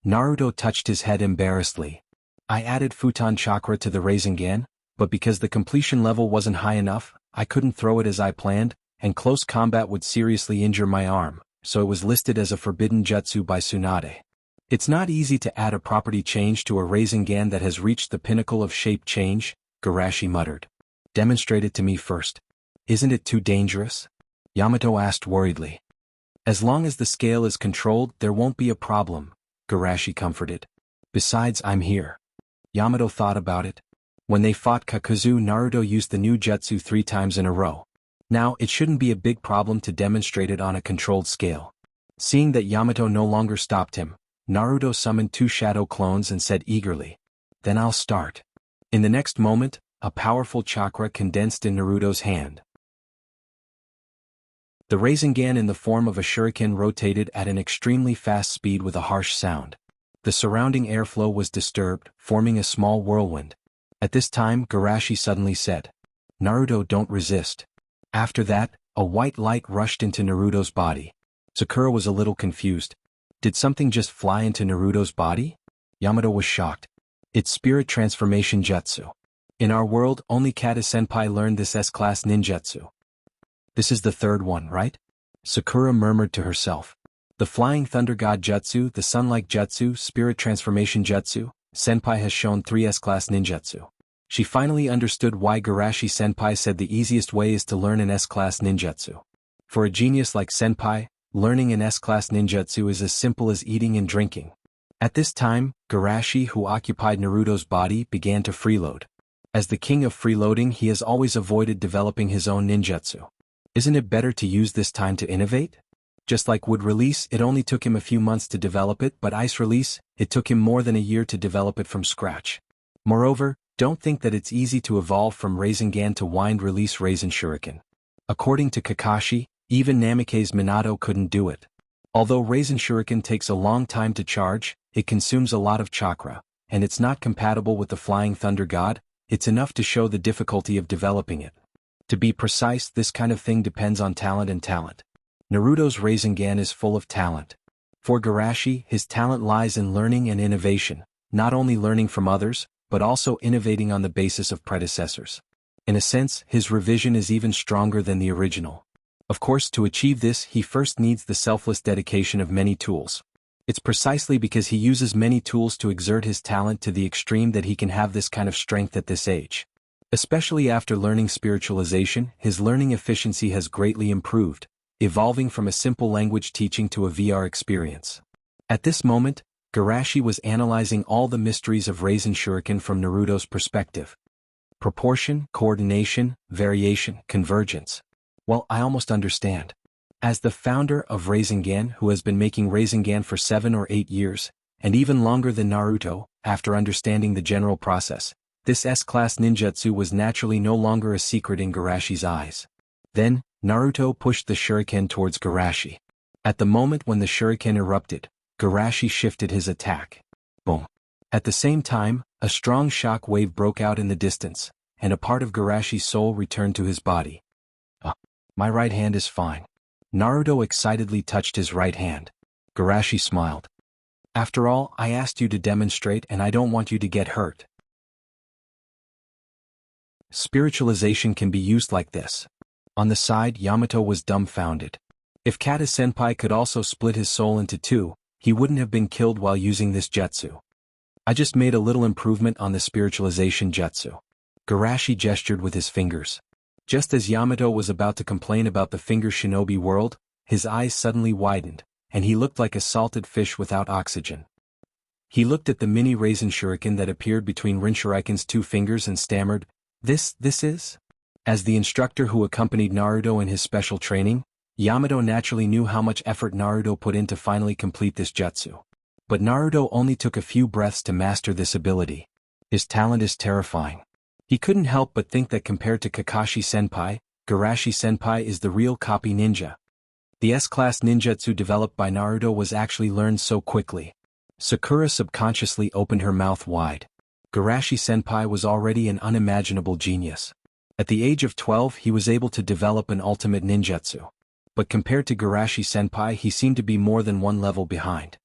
Naruto touched his head embarrassedly. I added Futon Chakra to the Rasengan, but because the completion level wasn't high enough, I couldn't throw it as I planned, and close combat would seriously injure my arm, so it was listed as a forbidden jutsu by Tsunade. It's not easy to add a property change to a Rasengan that has reached the pinnacle of shape change, Garashi muttered. Demonstrate it to me first. Isn't it too dangerous? Yamato asked worriedly. As long as the scale is controlled, there won't be a problem, Garashi comforted. Besides, I'm here. Yamato thought about it. When they fought Kakuzu, Naruto used the new jutsu 3 times in a row. Now, it shouldn't be a big problem to demonstrate it on a controlled scale. Seeing that Yamato no longer stopped him, Naruto summoned 2 shadow clones and said eagerly, Then I'll start. In the next moment, a powerful chakra condensed in Naruto's hand. The Rasengan in the form of a shuriken rotated at an extremely fast speed with a harsh sound. The surrounding airflow was disturbed, forming a small whirlwind. At this time, Garashi suddenly said, Naruto, don't resist. After that, a white light rushed into Naruto's body. Sakura was a little confused. Did something just fly into Naruto's body? Yamato was shocked. It's spirit transformation jutsu. In our world, only Kata-senpai learned this S-class ninjutsu. This is the 3rd one, right? Sakura murmured to herself. The Flying Thunder God Jutsu, the Sunlight Jutsu, Spirit Transformation Jutsu, Senpai has shown 3 S-class ninjutsu. She finally understood why Garashi Senpai said the easiest way is to learn an S-class ninjutsu. For a genius like Senpai, learning an S-class ninjutsu is as simple as eating and drinking. At this time, Garashi, who occupied Naruto's body, began to freeload. As the king of freeloading, he has always avoided developing his own ninjutsu. Isn't it better to use this time to innovate? Just like wood release, it only took him a few months to develop it, but ice release, it took him more than a year to develop it from scratch. Moreover, don't think that it's easy to evolve from Rasengan to wind release Rasen Shuriken. According to Kakashi, even Namikaze Minato couldn't do it. Although Rasen Shuriken takes a long time to charge, it consumes a lot of chakra, and it's not compatible with the Flying Thunder God. It's enough to show the difficulty of developing it. To be precise, this kind of thing depends on talent and talent. Naruto's Rasengan is full of talent. For Garashi, his talent lies in learning and innovation, not only learning from others, but also innovating on the basis of predecessors. In a sense, his revision is even stronger than the original. Of course, to achieve this, he first needs the selfless dedication of many tools. It's precisely because he uses many tools to exert his talent to the extreme that he can have this kind of strength at this age. Especially after learning spiritualization, his learning efficiency has greatly improved, evolving from a simple language teaching to a VR experience. At this moment, Garashi was analyzing all the mysteries of Raisen Shuriken from Naruto's perspective. Proportion, coordination, variation, convergence. Well, I almost understand. As the founder of Rasengan, who has been making Rasengan for 7 or 8 years, and even longer than Naruto, after understanding the general process, this S-class ninjutsu was naturally no longer a secret in Garashi's eyes. Then, Naruto pushed the shuriken towards Garashi. At the moment when the shuriken erupted, Garashi shifted his attack. Boom. At the same time, a strong shock wave broke out in the distance, and a part of Garashi's soul returned to his body. My right hand is fine. Naruto excitedly touched his right hand. Garashi smiled. After all, I asked you to demonstrate and I don't want you to get hurt. Spiritualization can be used like this. On the side, Yamato was dumbfounded. If Kata-senpai could also split his soul into two, he wouldn't have been killed while using this jutsu. I just made a little improvement on the spiritualization jutsu. Garashi gestured with his fingers. Just as Yamato was about to complain about the finger shinobi world, his eyes suddenly widened, and he looked like a salted fish without oxygen. He looked at the mini Raisen Shuriken that appeared between Rinshuriken's 2 fingers and stammered, This is? As the instructor who accompanied Naruto in his special training, Yamato naturally knew how much effort Naruto put in to finally complete this jutsu. But Naruto only took a few breaths to master this ability. His talent is terrifying. He couldn't help but think that compared to Kakashi-senpai, Garashi-senpai is the real copy ninja. The S-class ninjutsu developed by Naruto was actually learned so quickly. Sakura subconsciously opened her mouth wide. Garashi-senpai was already an unimaginable genius. At the age of 12 he was able to develop an ultimate ninjutsu. But compared to Garashi-senpai he seemed to be more than one level behind.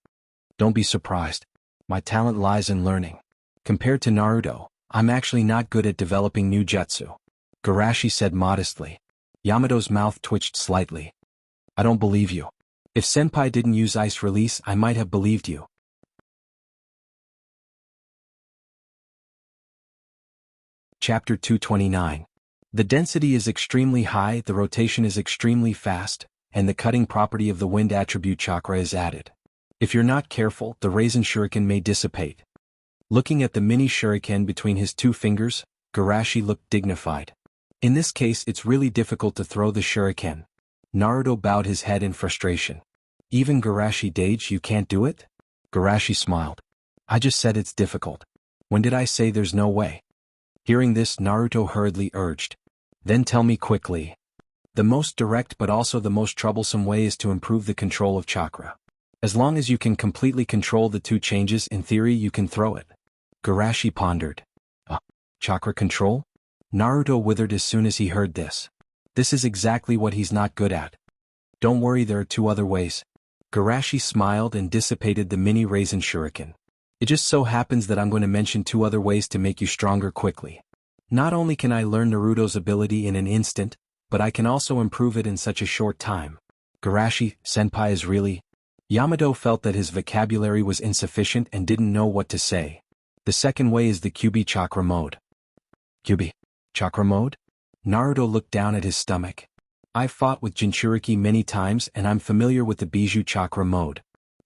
Don't be surprised. My talent lies in learning. Compared to Naruto, I'm actually not good at developing new jutsu. Garashi said modestly. Yamato's mouth twitched slightly. I don't believe you. If senpai didn't use ice release I might have believed you. Chapter 229. The density is extremely high, the rotation is extremely fast, and the cutting property of the wind attribute chakra is added. If you're not careful, the Raisen Shuriken may dissipate. Looking at the mini shuriken between his 2 fingers, Garashi looked dignified. In this case it's really difficult to throw the shuriken. Naruto bowed his head in frustration. Even Garashi Dage, you can't do it? Garashi smiled. I just said it's difficult. When did I say there's no way? Hearing this, Naruto hurriedly urged. Then tell me quickly. The most direct but also the most troublesome way is to improve the control of chakra. As long as you can completely control the 2 changes, in theory you can throw it. Garashi pondered. Chakra control? Naruto withered as soon as he heard this. This is exactly what he's not good at. Don't worry, there are 2 other ways. Garashi smiled and dissipated the mini Raisen Shuriken. It just so happens that I'm going to mention 2 other ways to make you stronger quickly. Not only can I learn Naruto's ability in an instant, but I can also improve it in such a short time. Garashi-senpai is really... Yamato felt that his vocabulary was insufficient and didn't know what to say. The second way is the Kyubi chakra mode. Kyubi chakra mode? Naruto looked down at his stomach. I've fought with Jinchuriki many times and I'm familiar with the Bijou chakra mode.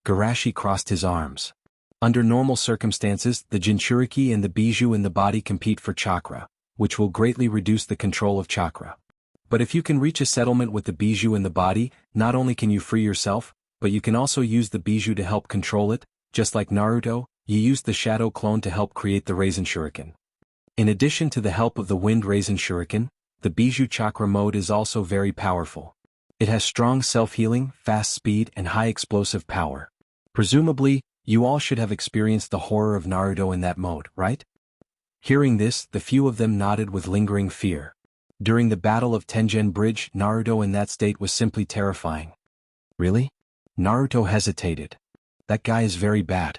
Garashi crossed his arms. Under normal circumstances, the Jinchuriki and the Bijou in the body compete for chakra, which will greatly reduce the control of chakra. But if you can reach a settlement with the Bijou in the body, not only can you free yourself, but you can also use the Bijou to help control it. Just like Naruto, you used the Shadow Clone to help create the Raisen Shuriken. In addition to the help of the Wind Raisen Shuriken, the Bijou chakra mode is also very powerful. It has strong self-healing, fast speed, and high explosive power. Presumably, you all should have experienced the horror of Naruto in that mode, right? Hearing this, the few of them nodded with lingering fear. During the Battle of Tengen Bridge, Naruto in that state was simply terrifying. Really? Naruto hesitated. That guy is very bad.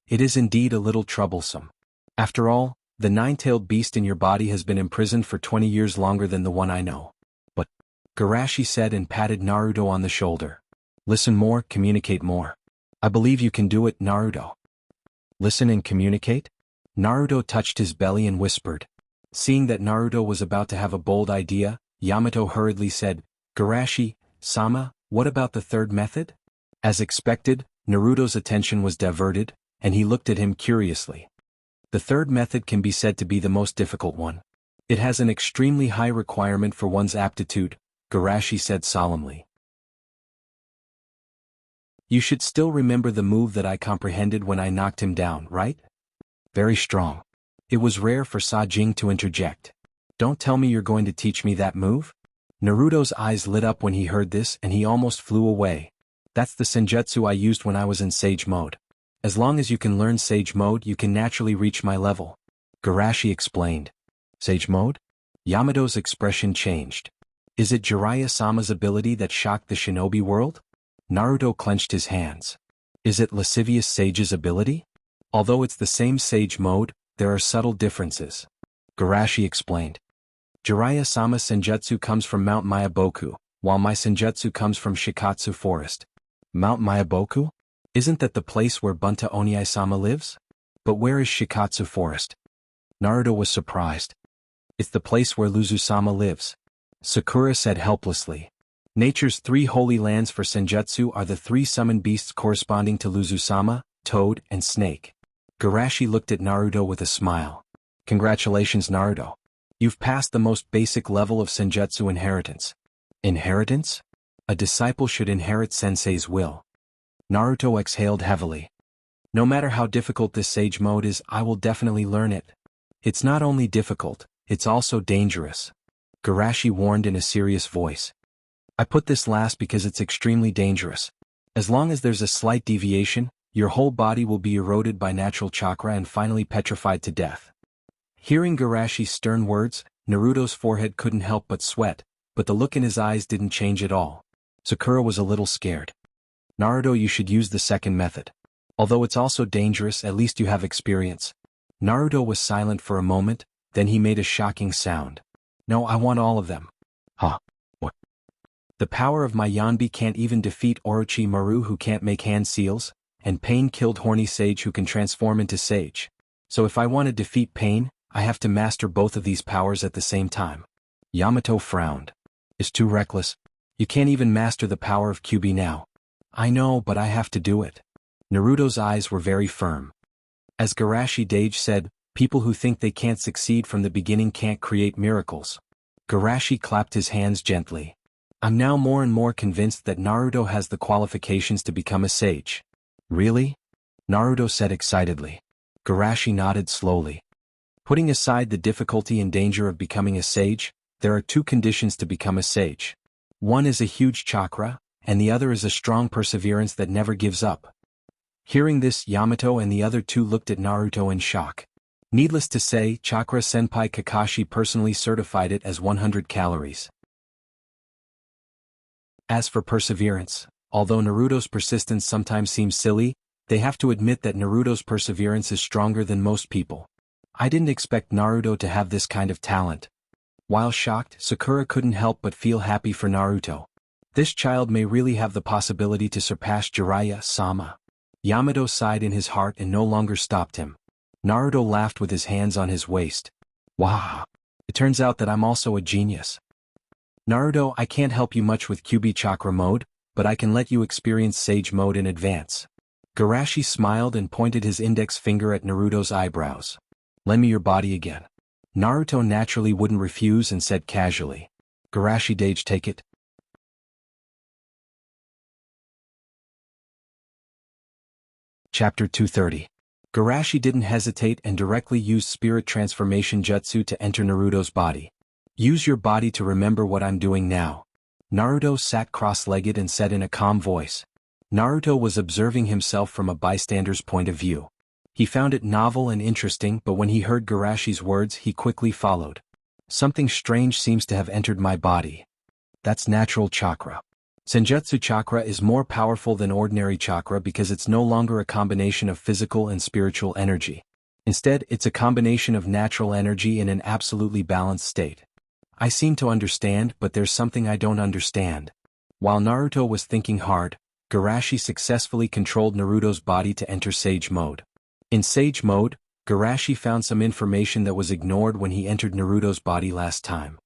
It is indeed a little troublesome. After all, the 9-tailed beast in your body has been imprisoned for 20 years longer than the one I know. But, Garashi said and patted Naruto on the shoulder. Listen more, communicate more. I believe you can do it, Naruto. Listen and communicate? Naruto touched his belly and whispered. Seeing that Naruto was about to have a bold idea, Yamato hurriedly said, Garashi-sama, what about the third method? As expected, Naruto's attention was diverted, and he looked at him curiously. The third method can be said to be the most difficult one. It has an extremely high requirement for one's aptitude, Garashi said solemnly. You should still remember the move that I comprehended when I knocked him down, right? Very strong. It was rare for Sajing to interject. Don't tell me you're going to teach me that move? Naruto's eyes lit up when he heard this and he almost flew away. That's the senjutsu I used when I was in Sage mode. As long as you can learn Sage mode you can naturally reach my level. Garashi explained. Sage mode? Yamato's expression changed. Is it Jiraiya-sama's ability that shocked the shinobi world? Naruto clenched his hands. Is it lascivious sage's ability? Although it's the same Sage mode, there are subtle differences. Garashi explained. Jiraiya-sama's senjutsu comes from Mount Myaboku, while my senjutsu comes from Shikatsu Forest. Mount Myaboku? Isn't that the place where Bunta Oniai-sama lives? But where is Shikatsu Forest? Naruto was surprised. It's the place where Luzu-sama lives. Sakura said helplessly. Nature's three holy lands for senjutsu are the three summoned beasts corresponding to Luzu-sama, Toad, and Snake. Garashi looked at Naruto with a smile. Congratulations, Naruto. You've passed the most basic level of senjutsu inheritance. Inheritance? A disciple should inherit sensei's will. Naruto exhaled heavily. No matter how difficult this sage mode is, I will definitely learn it. It's not only difficult, it's also dangerous. Garashi warned in a serious voice. I put this last because it's extremely dangerous. As long as there's a slight deviation, your whole body will be eroded by natural chakra and finally petrified to death. Hearing Garashi's stern words, Naruto's forehead couldn't help but sweat, but the look in his eyes didn't change at all. Sakura was a little scared. Naruto, you should use the second method. Although it's also dangerous, at least you have experience. Naruto was silent for a moment, then he made a shocking sound. No, I want all of them. Huh? What? The power of my Yanbi can't even defeat Orochimaru who can't make hand seals, and Pain killed Horny Sage who can transform into Sage. So if I want to defeat Pain, I have to master both of these powers at the same time. Yamato frowned. It's too reckless. You can't even master the power of Kyuubi now. I know, but I have to do it. Naruto's eyes were very firm. As Garashi Dage said, people who think they can't succeed from the beginning can't create miracles. Garashi clapped his hands gently. I'm now more and more convinced that Naruto has the qualifications to become a sage. Really? Naruto said excitedly. Garashi nodded slowly. Putting aside the difficulty and danger of becoming a sage, there are two conditions to become a sage. One is a huge chakra, and the other is a strong perseverance that never gives up. Hearing this, Yamato and the other two looked at Naruto in shock. Needless to say, Chakra Senpai Kakashi personally certified it as 100 calories. As for perseverance, although Naruto's persistence sometimes seems silly, they have to admit that Naruto's perseverance is stronger than most people. I didn't expect Naruto to have this kind of talent. While shocked, Sakura couldn't help but feel happy for Naruto. This child may really have the possibility to surpass Jiraiya-sama. Yamato sighed in his heart and no longer stopped him. Naruto laughed with his hands on his waist. Wow! It turns out that I'm also a genius. Naruto, I can't help you much with Kyuubi chakra mode, but I can let you experience Sage mode in advance. Garashi smiled and pointed his index finger at Naruto's eyebrows. Lend me your body again. Naruto naturally wouldn't refuse and said casually. Garashi Dage, take it. Chapter 230. Garashi didn't hesitate and directly used spirit transformation jutsu to enter Naruto's body. Use your body to remember what I'm doing now. Naruto sat cross-legged and said in a calm voice. Naruto was observing himself from a bystander's point of view. He found it novel and interesting, but when he heard Garashi's words he quickly followed. Something strange seems to have entered my body. That's natural chakra. Senjutsu chakra is more powerful than ordinary chakra because it's no longer a combination of physical and spiritual energy. Instead, it's a combination of natural energy in an absolutely balanced state. I seem to understand, but there's something I don't understand. While Naruto was thinking hard, Garashi successfully controlled Naruto's body to enter Sage Mode. In Sage Mode, Garashi found some information that was ignored when he entered Naruto's body last time.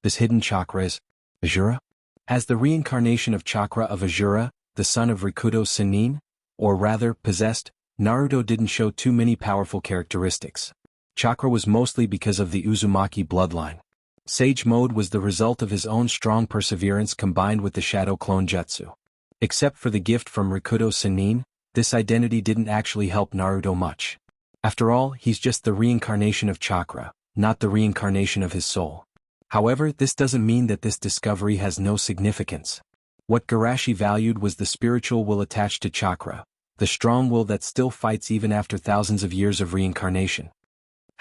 This hidden chakra is Azura? As the reincarnation of chakra of Azura, the son of Rikudo Sennin, or rather, possessed, Naruto didn't show too many powerful characteristics. Chakra was mostly because of the Uzumaki bloodline. Sage Mode was the result of his own strong perseverance combined with the Shadow Clone Jutsu. Except for the gift from Rikudo Sennin, this identity didn't actually help Naruto much. After all, he's just the reincarnation of chakra, not the reincarnation of his soul. However, this doesn't mean that this discovery has no significance. What Garashi valued was the spiritual will attached to chakra, the strong will that still fights even after thousands of years of reincarnation.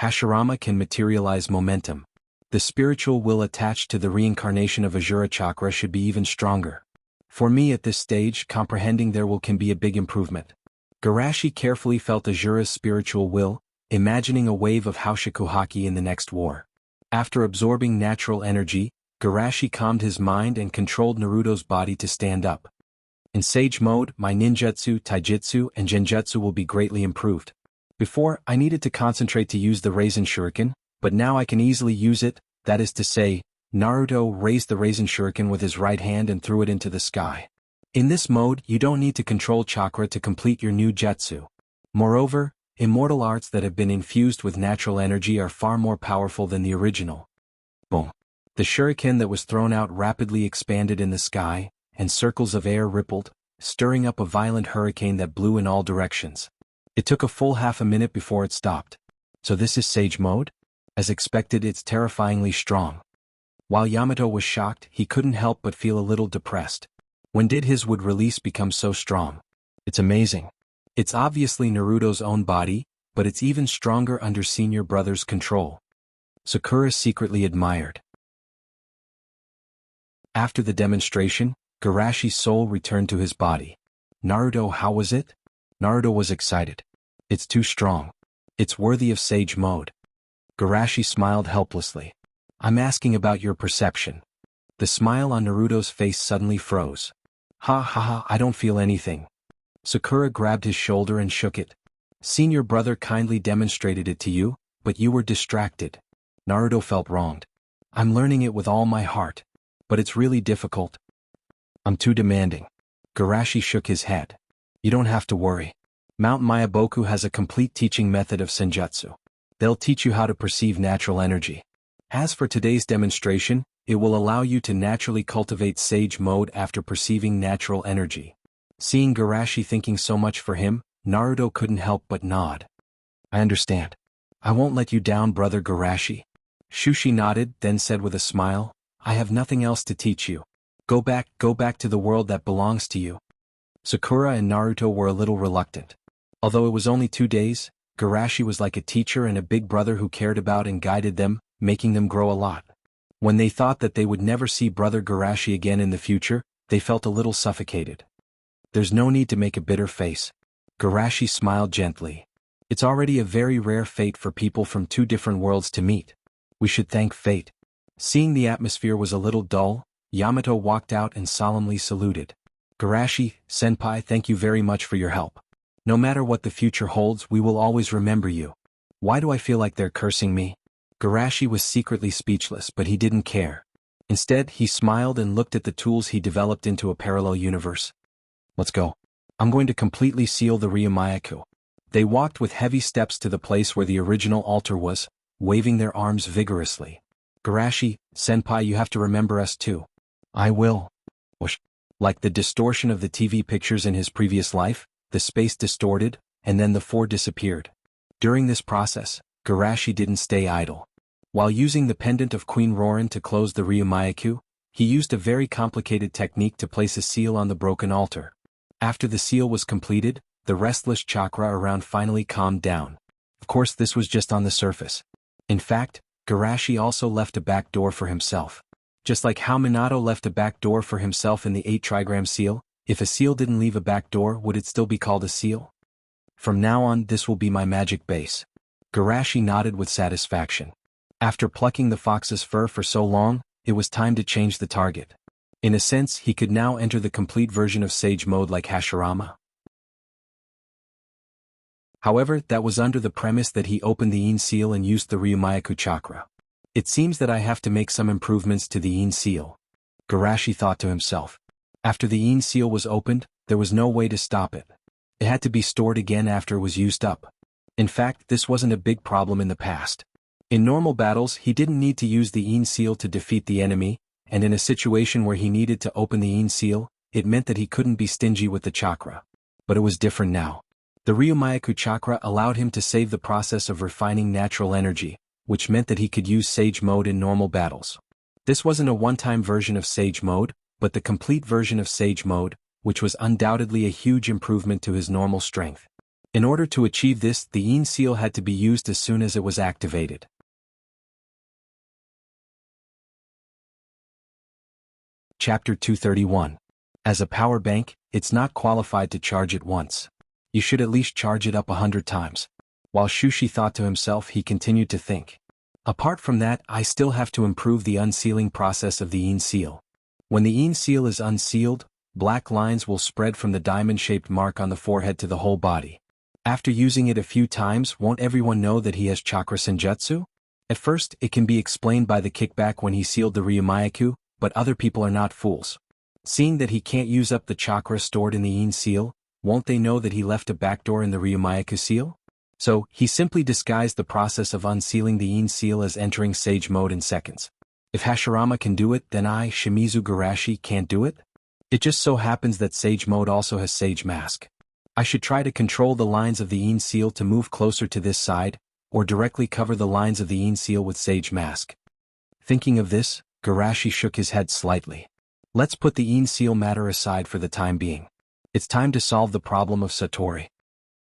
Hashirama can materialize momentum. The spiritual will attached to the reincarnation of Azura chakra should be even stronger. For me at this stage, comprehending their will can be a big improvement. Garashi carefully felt Azura's spiritual will, imagining a wave of Haushikuhaki in the next war. After absorbing natural energy, Garashi calmed his mind and controlled Naruto's body to stand up. In Sage Mode, my ninjutsu, taijutsu, and genjutsu will be greatly improved. Before, I needed to concentrate to use the Raisin Shuriken, but now I can easily use it, that is to say, Naruto raised the Raisin Shuriken with his right hand and threw it into the sky. In this mode, you don't need to control chakra to complete your new jutsu. Moreover, immortal arts that have been infused with natural energy are far more powerful than the original. Boom. The shuriken that was thrown out rapidly expanded in the sky, and circles of air rippled, stirring up a violent hurricane that blew in all directions. It took a full half a minute before it stopped. So this is Sage Mode? As expected, it's terrifyingly strong. While Yamato was shocked, he couldn't help but feel a little depressed. When did his would release become so strong? It's amazing. It's obviously Naruto's own body, but it's even stronger under senior brother's control. Sakura secretly admired. After the demonstration, Garashi's soul returned to his body. Naruto, how was it? Naruto was excited. It's too strong. It's worthy of Sage Mode. Garashi smiled helplessly. I'm asking about your perception. The smile on Naruto's face suddenly froze. Ha ha ha, I don't feel anything. Sakura grabbed his shoulder and shook it. Senior brother kindly demonstrated it to you, but you were distracted. Naruto felt wronged. I'm learning it with all my heart. But it's really difficult. I'm too demanding. Garashi shook his head. You don't have to worry. Mount Miyaboku has a complete teaching method of senjutsu. They'll teach you how to perceive natural energy. As for today's demonstration, it will allow you to naturally cultivate Sage Mode after perceiving natural energy. Seeing Garashi thinking so much for him, Naruto couldn't help but nod. I understand. I won't let you down, brother Garashi. Shushi nodded, then said with a smile, I have nothing else to teach you. Go back to the world that belongs to you. Sakura and Naruto were a little reluctant. Although it was only 2 days, Garashi was like a teacher and a big brother who cared about and guided them, making them grow a lot. When they thought that they would never see brother Garashi again in the future, they felt a little suffocated. There's no need to make a bitter face. Garashi smiled gently. It's already a very rare fate for people from 2 different worlds to meet. We should thank fate. Seeing the atmosphere was a little dull, Yamato walked out and solemnly saluted. Garashi, senpai, thank you very much for your help. No matter what the future holds, we will always remember you. Why do I feel like they're cursing me? Garashi was secretly speechless, but he didn't care. Instead, he smiled and looked at the tools he developed into a parallel universe. Let's go. I'm going to completely seal the Ryumayaku. They walked with heavy steps to the place where the original altar was, waving their arms vigorously. Garashi, senpai, you have to remember us too. I will. Whoosh. Like the distortion of the TV pictures in his previous life, the space distorted, and then the 4 disappeared. During this process, Garashi didn't stay idle. While using the pendant of Queen Rorin to close the Ryumayaku, he used a very complicated technique to place a seal on the broken altar. After the seal was completed, the restless chakra around finally calmed down. Of course, this was just on the surface. In fact, Garashi also left a back door for himself. Just like how Minato left a back door for himself in the 8-trigram seal, if a seal didn't leave a back door, would it still be called a seal? From now on, this will be my magic base. Garashi nodded with satisfaction. After plucking the fox's fur for so long, it was time to change the target. In a sense, he could now enter the complete version of Sage Mode like Hashirama. However, that was under the premise that he opened the Yin Seal and used the Ryumayaku chakra. It seems that I have to make some improvements to the Yin Seal, Garashi thought to himself. After the Yin Seal was opened, there was no way to stop it. It had to be stored again after it was used up. In fact, this wasn't a big problem in the past. In normal battles, he didn't need to use the Yin Seal to defeat the enemy, and in a situation where he needed to open the Yin Seal, it meant that he couldn't be stingy with the chakra. But it was different now. The Ryumayaku chakra allowed him to save the process of refining natural energy, which meant that he could use Sage Mode in normal battles. This wasn't a one-time version of Sage Mode, but the complete version of Sage Mode, which was undoubtedly a huge improvement to his normal strength. In order to achieve this, the Yin Seal had to be used as soon as it was activated. Chapter 231. As a power bank, it's not qualified to charge it once. You should at least charge it up 100 times. While Shushi thought to himself, he continued to think. Apart from that, I still have to improve the unsealing process of the Yin Seal. When the Yin Seal is unsealed, black lines will spread from the diamond-shaped mark on the forehead to the whole body. After using it a few times, won't everyone know that he has chakra senjutsu? At first, it can be explained by the kickback when he sealed the Ryumayaku, but other people are not fools. Seeing that he can't use up the chakra stored in the Yin Seal, won't they know that he left a backdoor in the Ryumayaku seal? So, he simply disguised the process of unsealing the Yin Seal as entering Sage Mode in seconds. If Hashirama can do it, then I, Shimizu Garashi, can't do it? It just so happens that Sage Mode also has Sage Mask. I should try to control the lines of the Yin Seal to move closer to this side, or directly cover the lines of the Yin Seal with Sage Mask. Thinking of this, Garashi shook his head slightly. Let's put the Yin Seal matter aside for the time being. It's time to solve the problem of Satori.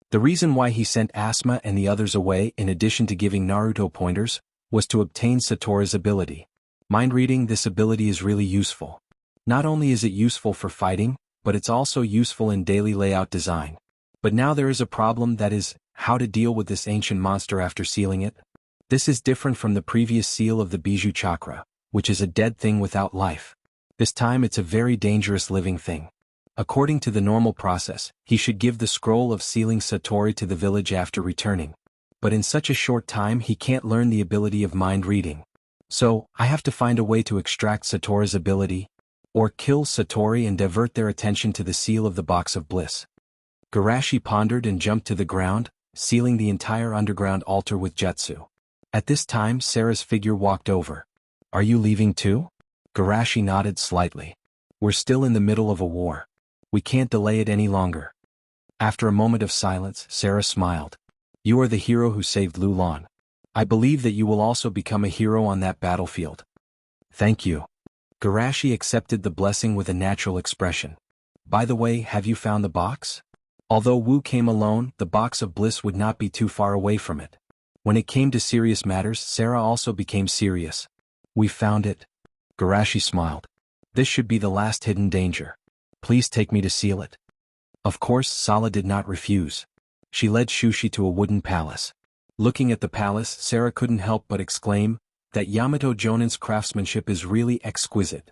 The reason why he sent Asuma and the others away, in addition to giving Naruto pointers, was to obtain Satori's ability. Mind reading, this ability is really useful. Not only is it useful for fighting, but it's also useful in daily layout design. But now there is a problem, that is, how to deal with this ancient monster after sealing it. This is different from the previous seal of the Bijou Chakra, which is a dead thing without life. This time it's a very dangerous living thing. According to the normal process, he should give the scroll of sealing Satori to the village after returning. But in such a short time he can't learn the ability of mind reading. So, I have to find a way to extract Satori's ability, or kill Satori and divert their attention to the seal of the Box of Bliss. Garashi pondered and jumped to the ground, sealing the entire underground altar with jutsu. At this time Sarah's figure walked over. Are you leaving too? Garashi nodded slightly. We're still in the middle of a war. We can't delay it any longer. After a moment of silence, Sarah smiled. You are the hero who saved Lulan. I believe that you will also become a hero on that battlefield. Thank you. Garashi accepted the blessing with a natural expression. By the way, have you found the box? Although Wu came alone, the Box of Bliss would not be too far away from it. When it came to serious matters, Sarah also became serious. We found it. Garashi smiled. This should be the last hidden danger. Please take me to seal it. Of course, Sala did not refuse. She led Shushi to a wooden palace. Looking at the palace, Sarah couldn't help but exclaim that Yamato Jonin's craftsmanship is really exquisite.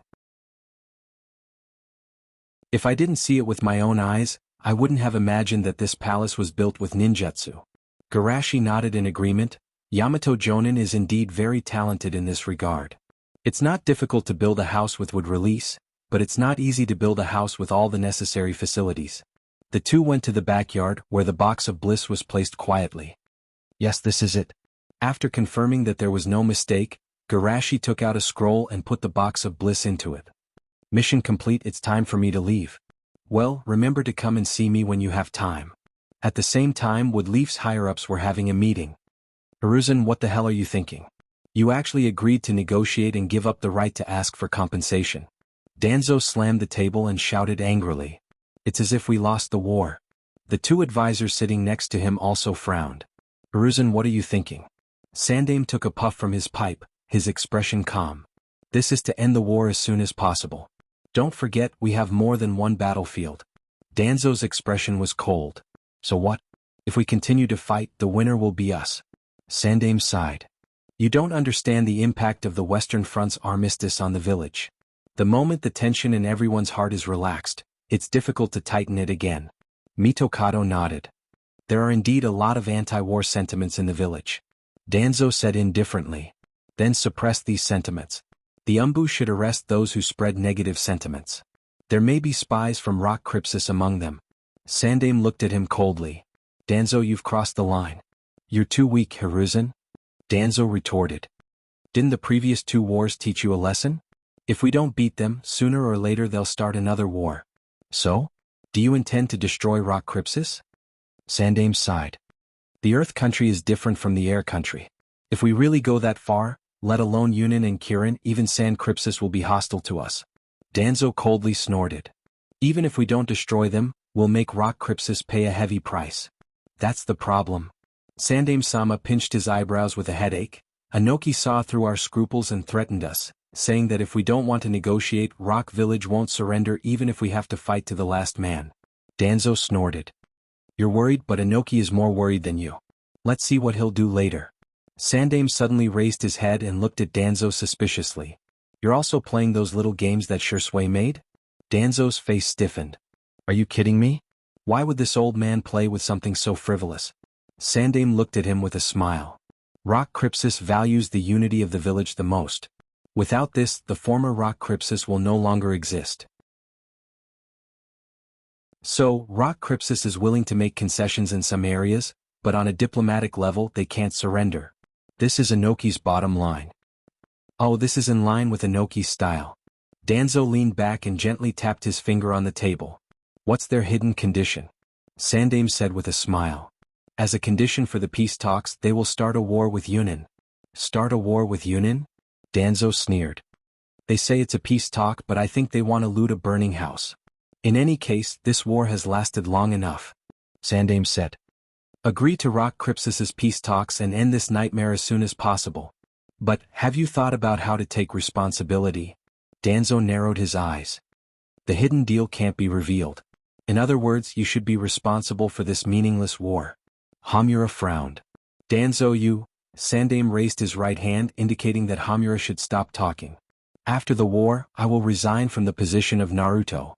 If I didn't see it with my own eyes, I wouldn't have imagined that this palace was built with ninjutsu. Garashi nodded in agreement. Yamato Jonin is indeed very talented in this regard. It's not difficult to build a house with wood release, but it's not easy to build a house with all the necessary facilities. The two went to the backyard, where the Box of Bliss was placed quietly. Yes, this is it. After confirming that there was no mistake, Garashi took out a scroll and put the Box of Bliss into it. Mission complete, it's time for me to leave. Well, remember to come and see me when you have time. At the same time, Wood Leaf's higher-ups were having a meeting. Hiruzen, what the hell are you thinking? You actually agreed to negotiate and give up the right to ask for compensation. Danzo slammed the table and shouted angrily. It's as if we lost the war. The two advisors sitting next to him also frowned. Hiruzen, what are you thinking? Sandame took a puff from his pipe, his expression calm. This is to end the war as soon as possible. Don't forget, we have more than one battlefield. Danzo's expression was cold. So what? If we continue to fight, the winner will be us. Sandame sighed. You don't understand the impact of the Western Front's armistice on the village. The moment the tension in everyone's heart is relaxed, it's difficult to tighten it again. Mitokado nodded. There are indeed a lot of anti-war sentiments in the village. Danzo said indifferently. Then suppress these sentiments. The Umbu should arrest those who spread negative sentiments. There may be spies from Rock Crypsis among them. Sandame looked at him coldly. Danzo, you've crossed the line. You're too weak, Hiruzen. Danzo retorted. Didn't the previous 2 wars teach you a lesson? If we don't beat them, sooner or later they'll start another war. So? Do you intend to destroy Rock Crypsis? Sandame sighed. The Earth country is different from the Air country. If we really go that far, let alone Yunin and Kirin, even Sand Crypsis will be hostile to us. Danzo coldly snorted. Even if we don't destroy them, we'll make Rock Crypsis pay a heavy price. That's the problem. Sandame-sama pinched his eyebrows with a headache. Anoki saw through our scruples and threatened us, saying that if we don't want to negotiate, Rock Village won't surrender even if we have to fight to the last man. Danzo snorted. You're worried, but Anoki is more worried than you. Let's see what he'll do later. Sandame suddenly raised his head and looked at Danzo suspiciously. You're also playing those little games that Shursui made? Danzo's face stiffened. Are you kidding me? Why would this old man play with something so frivolous? Sandame looked at him with a smile. Rock Crypsis values the unity of the village the most. Without this, the former Rock Crypsis will no longer exist. So, Rock Crypsis is willing to make concessions in some areas, but on a diplomatic level they can't surrender. This is Anoki's bottom line. Oh, this is in line with Anoki's style. Danzo leaned back and gently tapped his finger on the table. What's their hidden condition? Sandame said with a smile. As a condition for the peace talks, they will start a war with Yunin. Start a war with Yunin? Danzo sneered. They say it's a peace talk, but I think they want to loot a burning house. In any case, this war has lasted long enough. Sandame said. Agree to Rock Crypsis's peace talks and end this nightmare as soon as possible. But, have you thought about how to take responsibility? Danzo narrowed his eyes. The hidden deal can't be revealed. In other words, you should be responsible for this meaningless war. Hamura frowned. Danzo, you... Sandame raised his right hand indicating that Hamura should stop talking. After the war, I will resign from the position of Naruto.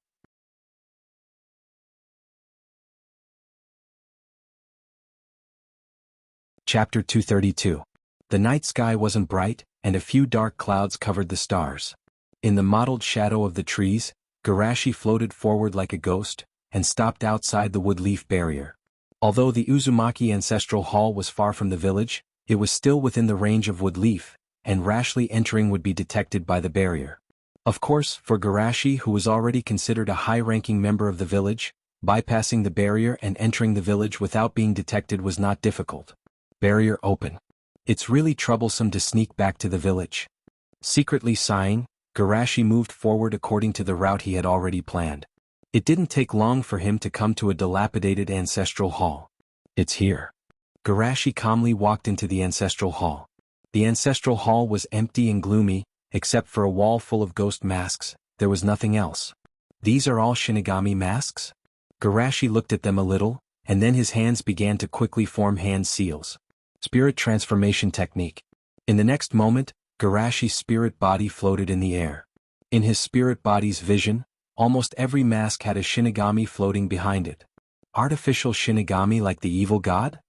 Chapter 232. The night sky wasn't bright, and a few dark clouds covered the stars. In the mottled shadow of the trees, Garashi floated forward like a ghost, and stopped outside the wood-leaf barrier. Although the Uzumaki Ancestral Hall was far from the village, it was still within the range of wood-leaf, and rashly entering would be detected by the barrier. Of course, for Garashi, who was already considered a high-ranking member of the village, bypassing the barrier and entering the village without being detected was not difficult. Barrier open. It's really troublesome to sneak back to the village. Secretly sighing, Garashi moved forward according to the route he had already planned. It didn't take long for him to come to a dilapidated ancestral hall. It's here. Garashi calmly walked into the ancestral hall. The ancestral hall was empty and gloomy, except for a wall full of ghost masks. There was nothing else. These are all Shinigami masks? Garashi looked at them a little, and then his hands began to quickly form hand seals. Spirit transformation technique. In the next moment, Garashi's spirit body floated in the air. In his spirit body's vision, almost every mask had a Shinigami floating behind it. Artificial Shinigami like the evil god?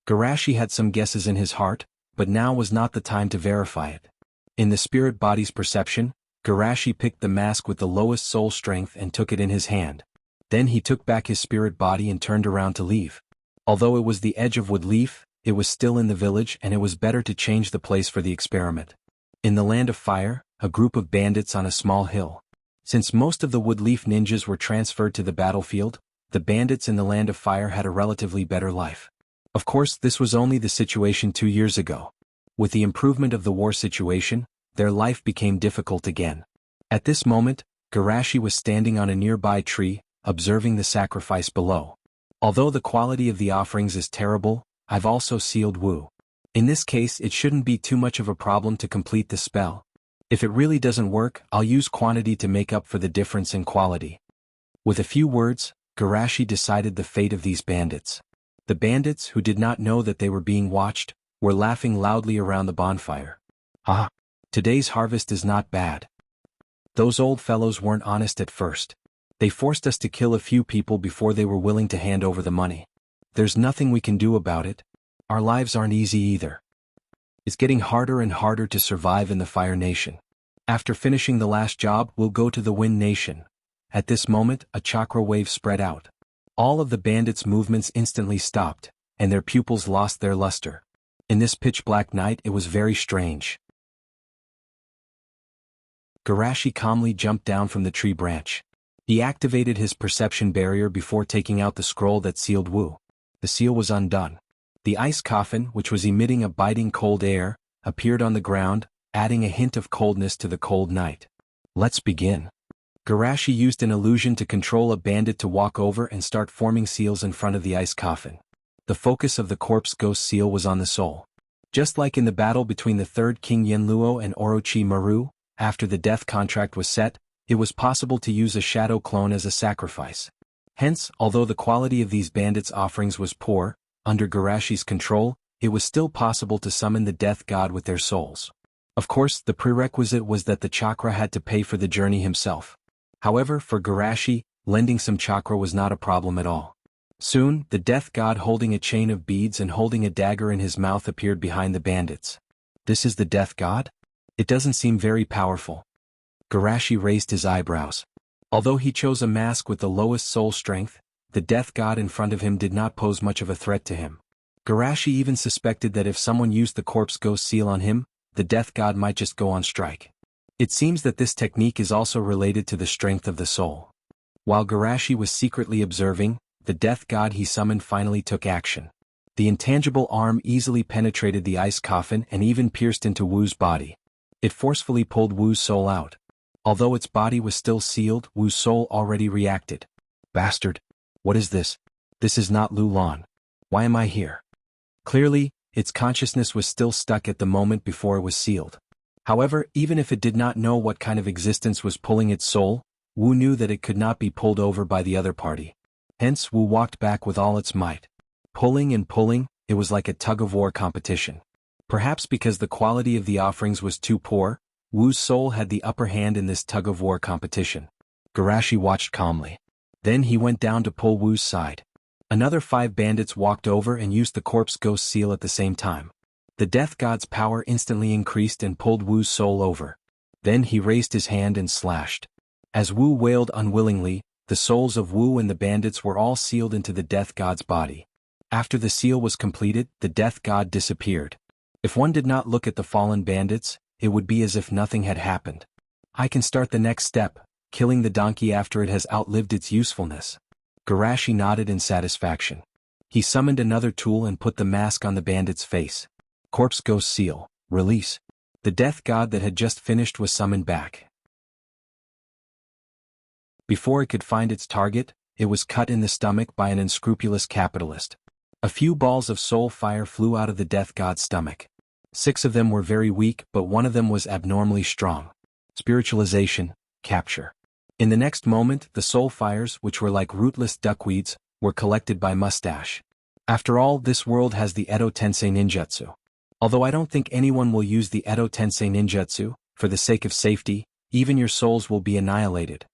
Garashi had some guesses in his heart, but now was not the time to verify it. In the spirit body's perception, Garashi picked the mask with the lowest soul strength and took it in his hand. Then he took back his spirit body and turned around to leave. Although it was the edge of Woodleaf, it was still in the village and it was better to change the place for the experiment. In the Land of Fire, a group of bandits on a small hill. Since most of the Woodleaf ninjas were transferred to the battlefield, the bandits in the Land of Fire had a relatively better life. Of course, this was only the situation 2 years ago. With the improvement of the war situation, their life became difficult again. At this moment, Garashi was standing on a nearby tree, observing the sacrifice below. Although the quality of the offerings is terrible, I've also sealed Wu. In this case, it shouldn't be too much of a problem to complete the spell. If it really doesn't work, I'll use quantity to make up for the difference in quality. With a few words, Garashi decided the fate of these bandits. The bandits, who did not know that they were being watched, were laughing loudly around the bonfire. Ah! Today's harvest is not bad. Those old fellows weren't honest at first. They forced us to kill a few people before they were willing to hand over the money. There's nothing we can do about it. Our lives aren't easy either. It's getting harder and harder to survive in the Fire Nation. After finishing the last job, we'll go to the Wind Nation. At this moment, a chakra wave spread out. All of the bandits' movements instantly stopped, and their pupils lost their luster. In this pitch-black night, it was very strange. Garashi calmly jumped down from the tree branch. He activated his perception barrier before taking out the scroll that sealed Wu. The seal was undone. The ice coffin, which was emitting a biting cold air, appeared on the ground, adding a hint of coldness to the cold night. Let's begin. Garashi used an illusion to control a bandit to walk over and start forming seals in front of the ice coffin. The focus of the corpse ghost seal was on the soul. Just like in the battle between the third King Yenluo and Orochi Maru, after the death contract was set, it was possible to use a shadow clone as a sacrifice. Hence, although the quality of these bandits' offerings was poor, under Garashi's control, it was still possible to summon the death god with their souls. Of course, the prerequisite was that the chakra had to pay for the journey himself. However, for Garashi, lending some chakra was not a problem at all. Soon, the death god holding a chain of beads and holding a dagger in his mouth appeared behind the bandits. This is the death god? It doesn't seem very powerful. Garashi raised his eyebrows. Although he chose a mask with the lowest soul strength, the death god in front of him did not pose much of a threat to him. Garashi even suspected that if someone used the corpse ghost seal on him, the death god might just go on strike. It seems that this technique is also related to the strength of the soul. While Garashi was secretly observing, the death god he summoned finally took action. The intangible arm easily penetrated the ice coffin and even pierced into Wu's body. It forcefully pulled Wu's soul out. Although its body was still sealed, Wu's soul already reacted. Bastard! What is this? This is not Lu Lan. Why am I here? Clearly, its consciousness was still stuck at the moment before it was sealed. However, even if it did not know what kind of existence was pulling its soul, Wu knew that it could not be pulled over by the other party. Hence, Wu walked back with all its might. Pulling and pulling, it was like a tug-of-war competition. Perhaps because the quality of the offerings was too poor, Wu's soul had the upper hand in this tug-of-war competition. Garashi watched calmly. Then he went down to pull Wu's side. Another 5 bandits walked over and used the corpse ghost seal at the same time. The death god's power instantly increased and pulled Wu's soul over. Then he raised his hand and slashed. As Wu wailed unwillingly, the souls of Wu and the bandits were all sealed into the death god's body. After the seal was completed, the death god disappeared. If one did not look at the fallen bandits, it would be as if nothing had happened. I can start the next step, killing the donkey after it has outlived its usefulness. Garashi nodded in satisfaction. He summoned another tool and put the mask on the bandit's face. Corpse ghost seal, release. The death god that had just finished was summoned back. Before it could find its target, it was cut in the stomach by an unscrupulous capitalist. A few balls of soul fire flew out of the death god's stomach. 6 of them were very weak, but one of them was abnormally strong. Spiritualization, capture. In the next moment, the soul fires, which were like rootless duckweeds, were collected by Mustache. After all, this world has the Edo Tensei ninjutsu. Although I don't think anyone will use the Edo Tensei ninjutsu, for the sake of safety, even your souls will be annihilated.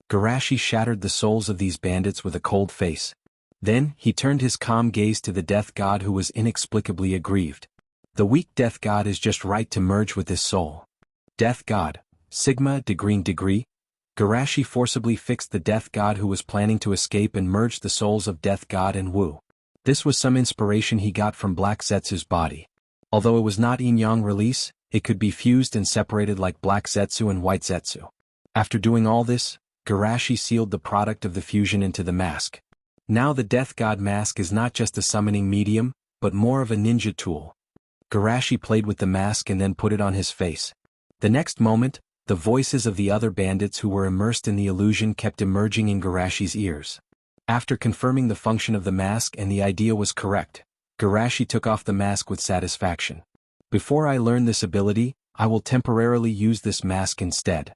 Garashi shattered the souls of these bandits with a cold face. Then, he turned his calm gaze to the death god who was inexplicably aggrieved. The weak death god is just right to merge with his soul. Death god, Sigma degree. Garashi forcibly fixed the death god who was planning to escape and merged the souls of death god and Wu. This was some inspiration he got from Black Zetsu's body. Although it was not yin-yang release, it could be fused and separated like Black Zetsu and White Zetsu. After doing all this, Garashi sealed the product of the fusion into the mask. Now the death god mask is not just a summoning medium, but more of a ninja tool. Garashi played with the mask and then put it on his face. The next moment, the voices of the other bandits who were immersed in the illusion kept emerging in Garashi's ears. After confirming the function of the mask and the idea was correct, Garashi took off the mask with satisfaction. Before I learn this ability, I will temporarily use this mask instead.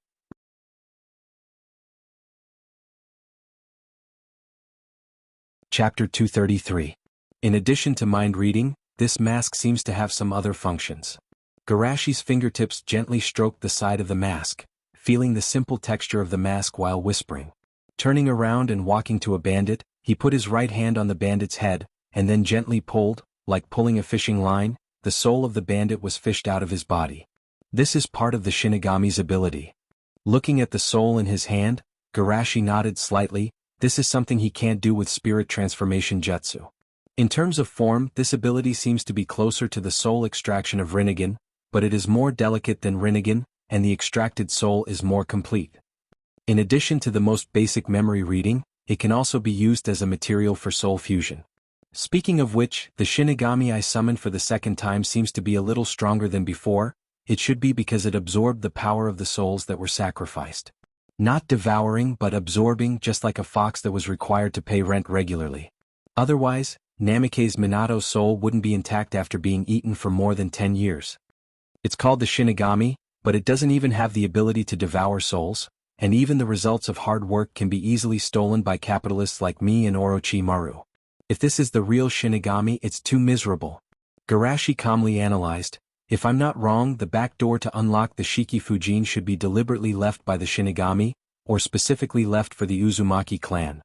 Chapter 233. In addition to mind reading, this mask seems to have some other functions. Garashi's fingertips gently stroked the side of the mask, feeling the simple texture of the mask while whispering. Turning around and walking to a bandit, he put his right hand on the bandit's head, and then gently pulled, like pulling a fishing line. The soul of the bandit was fished out of his body. This is part of the Shinigami's ability. Looking at the soul in his hand, Garashi nodded slightly. This is something he can't do with spirit transformation jutsu. In terms of form, this ability seems to be closer to the soul extraction of Rinnegan, but it is more delicate than Rinnegan, and the extracted soul is more complete. In addition to the most basic memory reading, it can also be used as a material for soul fusion. Speaking of which, the Shinigami I summoned for the second time seems to be a little stronger than before. It should be because it absorbed the power of the souls that were sacrificed. Not devouring but absorbing, just like a fox that was required to pay rent regularly. Otherwise, Namikaze's Minato soul wouldn't be intact after being eaten for more than 10 years. It's called the Shinigami, but it doesn't even have the ability to devour souls, and even the results of hard work can be easily stolen by capitalists like me and Orochimaru. If this is the real Shinigami, it's too miserable. Garashi calmly analyzed. If I'm not wrong, the back door to unlock the Shiki Fujin should be deliberately left by the Shinigami, or specifically left for the Uzumaki clan.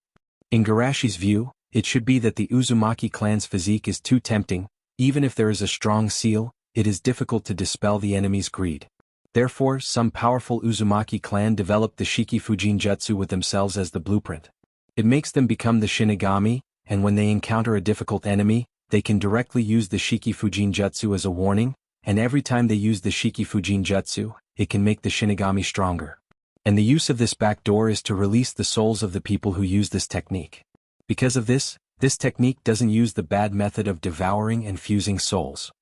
In Garashi's view, it should be that the Uzumaki clan's physique is too tempting. Even if there is a strong seal, it is difficult to dispel the enemy's greed. Therefore, some powerful Uzumaki clan developed the Shiki Fujin jutsu with themselves as the blueprint. It makes them become the Shinigami, and when they encounter a difficult enemy, they can directly use the Shiki Fujin jutsu as a warning, and every time they use the Shiki Fujin jutsu, it can make the Shinigami stronger. And the use of this back door is to release the souls of the people who use this technique. Because of this technique doesn't use the bad method of devouring and fusing souls.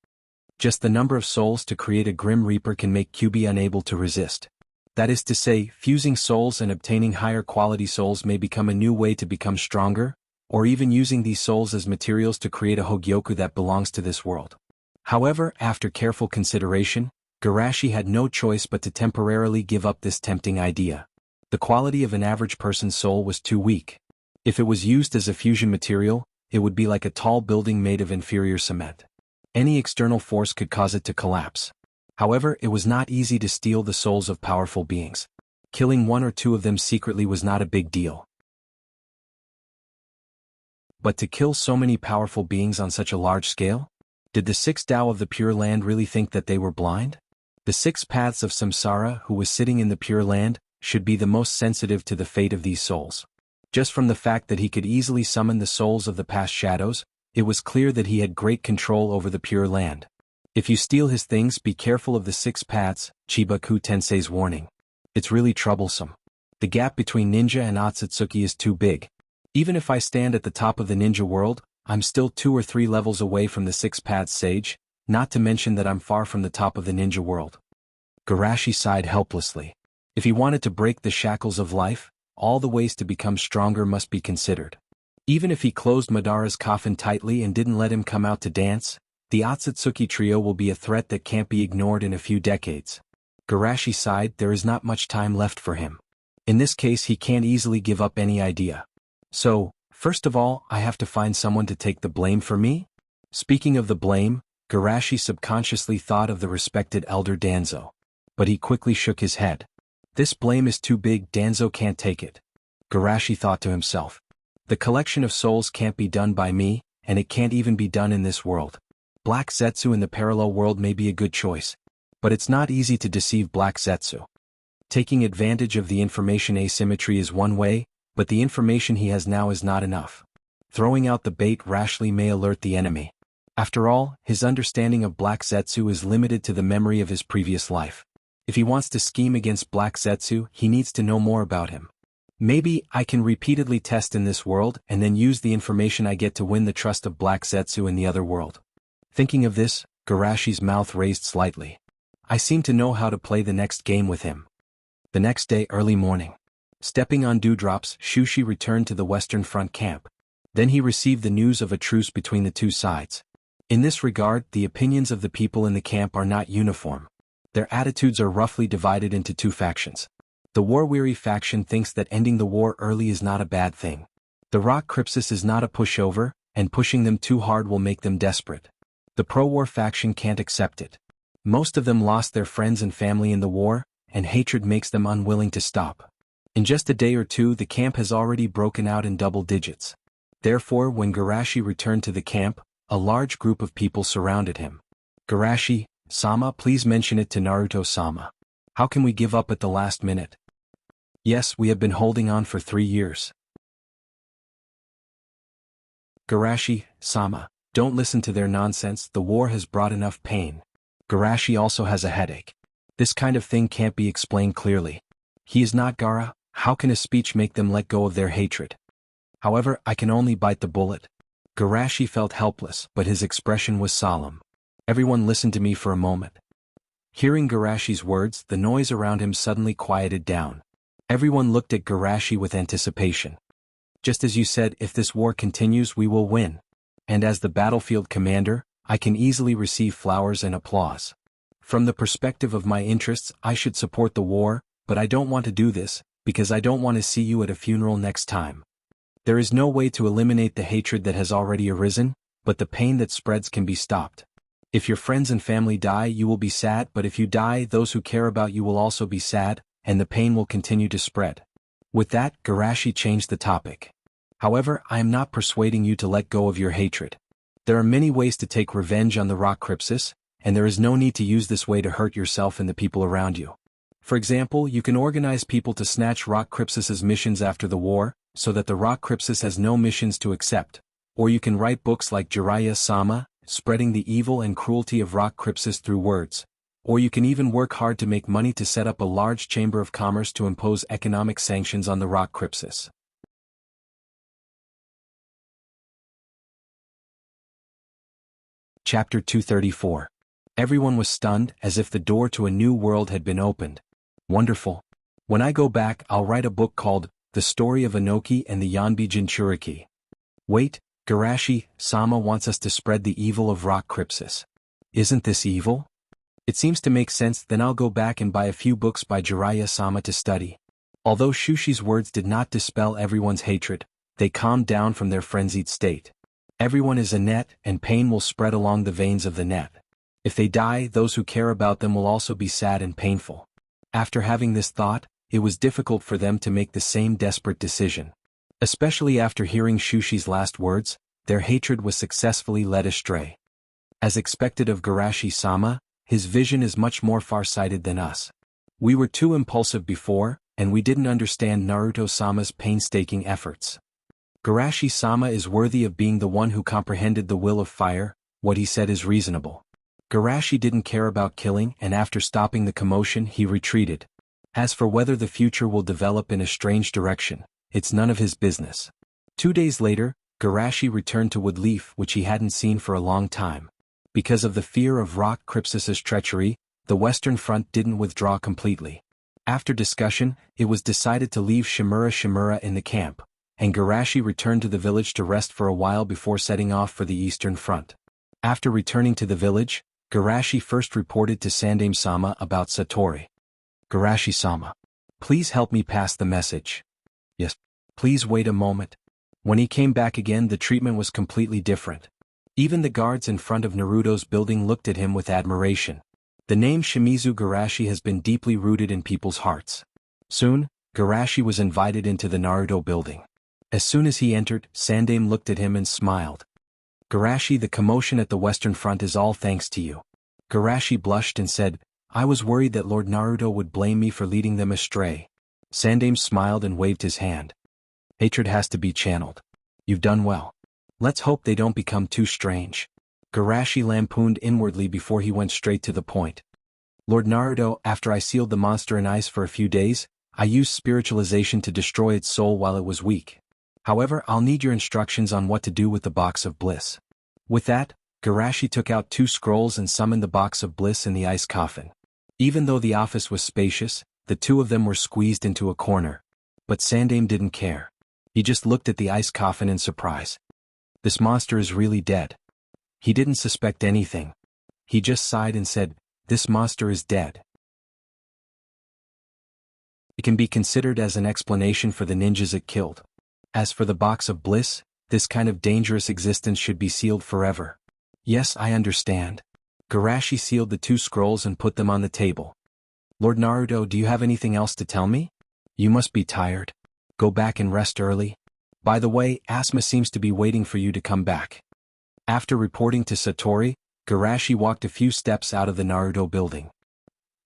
Just the number of souls to create a Grim Reaper can make QB unable to resist. That is to say, fusing souls and obtaining higher quality souls may become a new way to become stronger, or even using these souls as materials to create a Hogyoku that belongs to this world. However, after careful consideration, Garashi had no choice but to temporarily give up this tempting idea. The quality of an average person's soul was too weak. If it was used as a fusion material, it would be like a tall building made of inferior cement. Any external force could cause it to collapse. However, it was not easy to steal the souls of powerful beings. Killing one or two of them secretly was not a big deal. But to kill so many powerful beings on such a large scale? Did the six Tao of the Pure Land really think that they were blind? The six paths of Samsara, who was sitting in the Pure Land, should be the most sensitive to the fate of these souls. Just from the fact that he could easily summon the souls of the past shadows, it was clear that he had great control over the Pure Land. If you steal his things, be careful of the six paths, Chibaku Tensei's warning. It's really troublesome. The gap between ninja and Otsutsuki is too big. Even if I stand at the top of the ninja world, I'm still 2 or 3 levels away from the six paths sage, not to mention that I'm far from the top of the ninja world. Garashi sighed helplessly. If he wanted to break the shackles of life, all the ways to become stronger must be considered. Even if he closed Madara's coffin tightly and didn't let him come out to dance, the Otsutsuki trio will be a threat that can't be ignored in a few decades. Garashi sighed. There is not much time left for him. In this case, he can't easily give up any idea. So, first of all, I have to find someone to take the blame for me? Speaking of the blame, Garashi subconsciously thought of the respected elder Danzo. But he quickly shook his head. This blame is too big, Danzo can't take it. Garashi thought to himself. The collection of souls can't be done by me, and it can't even be done in this world. Black Zetsu in the parallel world may be a good choice. But it's not easy to deceive Black Zetsu. Taking advantage of the information asymmetry is one way, but the information he has now is not enough. Throwing out the bait rashly may alert the enemy. After all, his understanding of Black Zetsu is limited to the memory of his previous life. If he wants to scheme against Black Zetsu, he needs to know more about him. Maybe I can repeatedly test in this world and then use the information I get to win the trust of Black Zetsu in the other world. Thinking of this, Garashi's mouth raised slightly. I seem to know how to play the next game with him. The next day, early morning. Stepping on dewdrops, Shushi returned to the Western Front camp. Then he received the news of a truce between the two sides. In this regard, the opinions of the people in the camp are not uniform. Their attitudes are roughly divided into two factions. The war-weary faction thinks that ending the war early is not a bad thing. The Rock Crypsis is not a pushover, and pushing them too hard will make them desperate. The pro-war faction can't accept it. Most of them lost their friends and family in the war, and hatred makes them unwilling to stop. In just a day or two the camp has already broken out in double digits. Therefore when Garashi returned to the camp, a large group of people surrounded him. Garashi-sama, please mention it to Naruto-sama. How can we give up at the last minute? Yes, we have been holding on for 3 years. Garashi-sama, don't listen to their nonsense, the war has brought enough pain. Garashi also has a headache. This kind of thing can't be explained clearly. He is not Gaara, how can a speech make them let go of their hatred? However, I can only bite the bullet. Garashi felt helpless, but his expression was solemn. Everyone listened to me for a moment. Hearing Garashi's words, the noise around him suddenly quieted down. Everyone looked at Garashi with anticipation. Just as you said, if this war continues we will win. And as the battlefield commander, I can easily receive flowers and applause. From the perspective of my interests, I should support the war, but I don't want to do this, because I don't want to see you at a funeral next time. There is no way to eliminate the hatred that has already arisen, but the pain that spreads can be stopped. If your friends and family die you will be sad, but if you die those who care about you will also be sad, and the pain will continue to spread. With that, Garashi changed the topic. However, I am not persuading you to let go of your hatred. There are many ways to take revenge on the rock Crypsis, and there is no need to use this way to hurt yourself and the people around you. For example, you can organize people to snatch rock Crypsis's missions after the war, so that the rock Crypsis has no missions to accept. Or you can write books like Jiraiya-sama, spreading the evil and cruelty of rock Crypsis through words. Or you can even work hard to make money to set up a large chamber of commerce to impose economic sanctions on the rock Crypsis. Chapter 234. Everyone was stunned, as if the door to a new world had been opened. Wonderful. When I go back I'll write a book called The Story of Inoki and the Yanbi Jinchuriki. Wait, Garashi-sama wants us to spread the evil of rock Crypsis. Isn't this evil? It seems to make sense, then I'll go back and buy a few books by Jiraiya-sama to study. Although Shushi's words did not dispel everyone's hatred, they calmed down from their frenzied state. Everyone is a net, and pain will spread along the veins of the net. If they die, those who care about them will also be sad and painful. After having this thought, it was difficult for them to make the same desperate decision. Especially after hearing Shushi's last words, their hatred was successfully led astray. As expected of Garashi-sama, his vision is much more far-sighted than us. We were too impulsive before, and we didn't understand Naruto-sama's painstaking efforts. Garashi-sama is worthy of being the one who comprehended the will of fire, what he said is reasonable. Garashi didn't care about killing, and after stopping the commotion he retreated. As for whether the future will develop in a strange direction, it's none of his business. 2 days later, Garashi returned to Woodleaf, which he hadn't seen for a long time. Because of the fear of rock Crypsis's treachery, the Western Front didn't withdraw completely. After discussion, it was decided to leave Shimura in the camp, and Garashi returned to the village to rest for a while before setting off for the Eastern Front. After returning to the village, Garashi first reported to Sandaime-sama about Satori. Garashi-sama, please help me pass the message. Yes. Please wait a moment. When he came back again the treatment was completely different. Even the guards in front of Naruto's building looked at him with admiration. The name Shimizu Garashi has been deeply rooted in people's hearts. Soon, Garashi was invited into the Naruto building. As soon as he entered, Sandaime looked at him and smiled. Garashi, the commotion at the Western Front is all thanks to you. Garashi blushed and said, I was worried that Lord Naruto would blame me for leading them astray. Sandaime smiled and waved his hand. Hatred has to be channeled. You've done well. Let's hope they don't become too strange. Garashi lampooned inwardly before he went straight to the point. Lord Naruto, after I sealed the monster in ice for a few days, I used spiritualization to destroy its soul while it was weak. However, I'll need your instructions on what to do with the box of bliss. With that, Garashi took out 2 scrolls and summoned the box of bliss in the ice coffin. Even though the office was spacious, the 2 of them were squeezed into a corner. But Sandaime didn't care. He just looked at the ice coffin in surprise. This monster is really dead. He didn't suspect anything. He just sighed and said, this monster is dead. It can be considered as an explanation for the ninjas it killed. As for the box of bliss, this kind of dangerous existence should be sealed forever. Yes, I understand. Garashi sealed the 2 scrolls and put them on the table. Lord Naruto, do you have anything else to tell me? You must be tired. Go back and rest early. By the way, Asuma seems to be waiting for you to come back. After reporting to Satori, Garashi walked a few steps out of the Naruto building.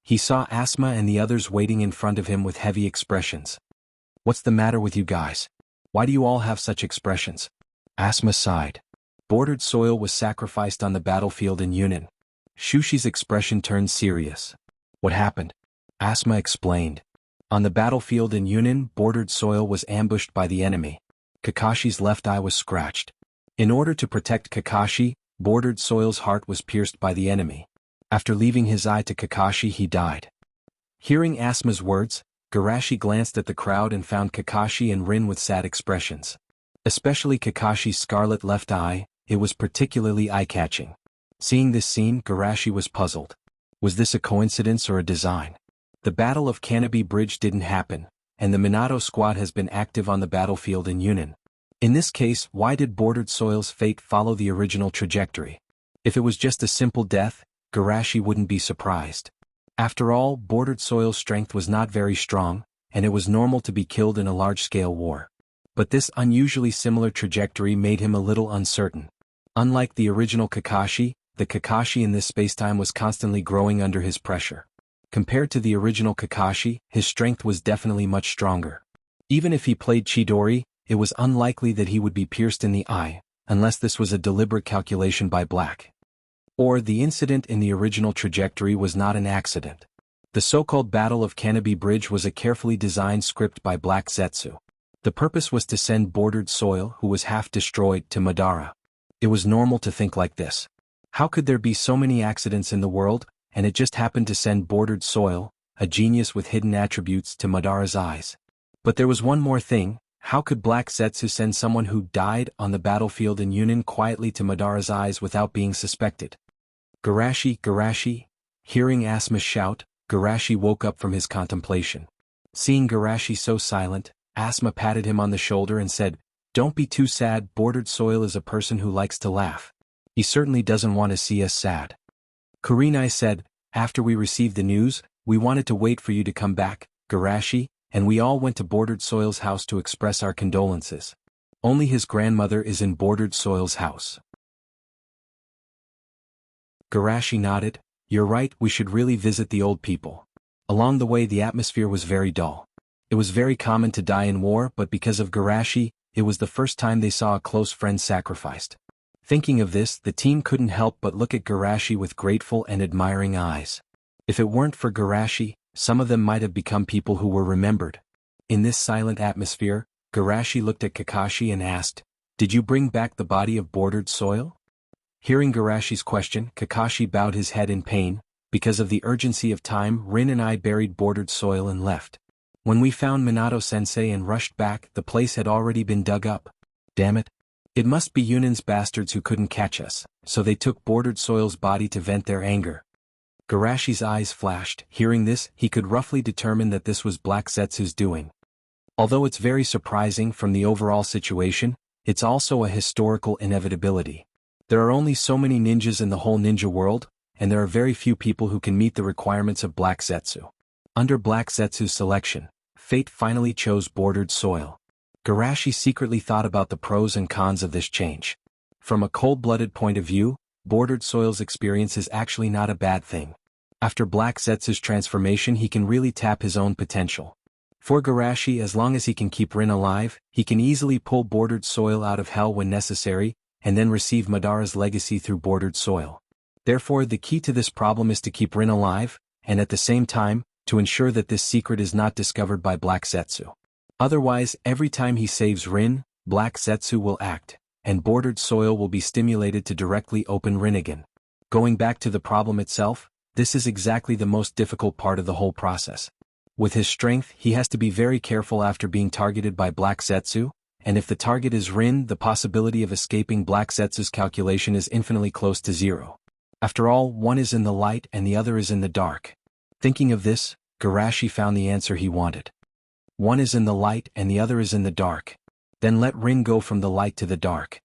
He saw Asuma and the others waiting in front of him with heavy expressions. What's the matter with you guys? Why do you all have such expressions? Asuma sighed. Bordered soil was sacrificed on the battlefield in Yunin. Shushi's expression turned serious. What happened? Asuma explained. On the battlefield in Yunin, bordered soil was ambushed by the enemy. Kakashi's left eye was scratched. In order to protect Kakashi, bordered soil's heart was pierced by the enemy. After leaving his eye to Kakashi, he died. Hearing Asuma's words, Garashi glanced at the crowd and found Kakashi and Rin with sad expressions. Especially Kakashi's scarlet left eye, it was particularly eye-catching. Seeing this scene, Garashi was puzzled. Was this a coincidence or a design? The Battle of Canopy Bridge didn't happen, and the Minato squad has been active on the battlefield in Yunin. In this case, why did bordered soil's fate follow the original trajectory? If it was just a simple death, Garashi wouldn't be surprised. After all, bordered soil's strength was not very strong, and it was normal to be killed in a large-scale war. But this unusually similar trajectory made him a little uncertain. Unlike the original Kakashi, the Kakashi in this spacetime was constantly growing under his pressure. Compared to the original Kakashi, his strength was definitely much stronger. Even if he played Chidori, it was unlikely that he would be pierced in the eye, unless this was a deliberate calculation by Black. Or the incident in the original trajectory was not an accident. The so-called Battle of Canopy Bridge was a carefully designed script by Black Zetsu. The purpose was to send bordered soil, who was half destroyed, to Madara. It was normal to think like this. How could there be so many accidents in the world, and it just happened to send bordered soil, a genius with hidden attributes, to Madara's eyes? But there was one more thing. How could Black Zetsu send someone who died on the battlefield in Yunin quietly to Madara's eyes without being suspected? Garashi. Hearing Asuma shout, Garashi woke up from his contemplation. Seeing Garashi so silent, Asuma patted him on the shoulder and said, "Don't be too sad. Bordered soil is a person who likes to laugh. He certainly doesn't want to see us sad." Kurenai said, "After we received the news, we wanted to wait for you to come back, Garashi, and we all went to Bordered Soil's house to express our condolences. Only his grandmother is in Bordered Soil's house." Garashi nodded. "You're right, we should really visit the old people." Along the way the atmosphere was very dull. It was very common to die in war, but because of Garashi, it was the first time they saw a close friend sacrificed. Thinking of this, the team couldn't help but look at Garashi with grateful and admiring eyes. If it weren't for Garashi, some of them might have become people who were remembered. In this silent atmosphere, Garashi looked at Kakashi and asked, "Did you bring back the body of bordered soil?" Hearing Garashi's question, Kakashi bowed his head in pain. "Because of the urgency of time, Rin and I buried bordered soil and left. When we found Minato-sensei and rushed back, the place had already been dug up. Damn it. It must be Yunin's bastards who couldn't catch us, so they took bordered soil's body to vent their anger." Garashi's eyes flashed. Hearing this, he could roughly determine that this was Black Zetsu's doing. Although it's very surprising from the overall situation, it's also a historical inevitability. There are only so many ninjas in the whole ninja world, and there are very few people who can meet the requirements of Black Zetsu. Under Black Zetsu's selection, fate finally chose bordered soil. Garashi secretly thought about the pros and cons of this change. From a cold-blooded point of view, bordered soil's experience is actually not a bad thing. After Black Zetsu's transformation, he can really tap his own potential. For Garashi, as long as he can keep Rin alive, he can easily pull bordered soil out of hell when necessary, and then receive Madara's legacy through bordered soil. Therefore, the key to this problem is to keep Rin alive, and at the same time, to ensure that this secret is not discovered by Black Zetsu. Otherwise, every time he saves Rin, Black Zetsu will act, and bordered soil will be stimulated to directly open Rin again. Going back to the problem itself, this is exactly the most difficult part of the whole process. With his strength, he has to be very careful after being targeted by Black Zetsu, and if the target is Rin, the possibility of escaping Black Zetsu's calculation is infinitely close to zero. After all, one is in the light and the other is in the dark. Thinking of this, Garashi found the answer he wanted. One is in the light and the other is in the dark. Then let Rin go from the light to the dark.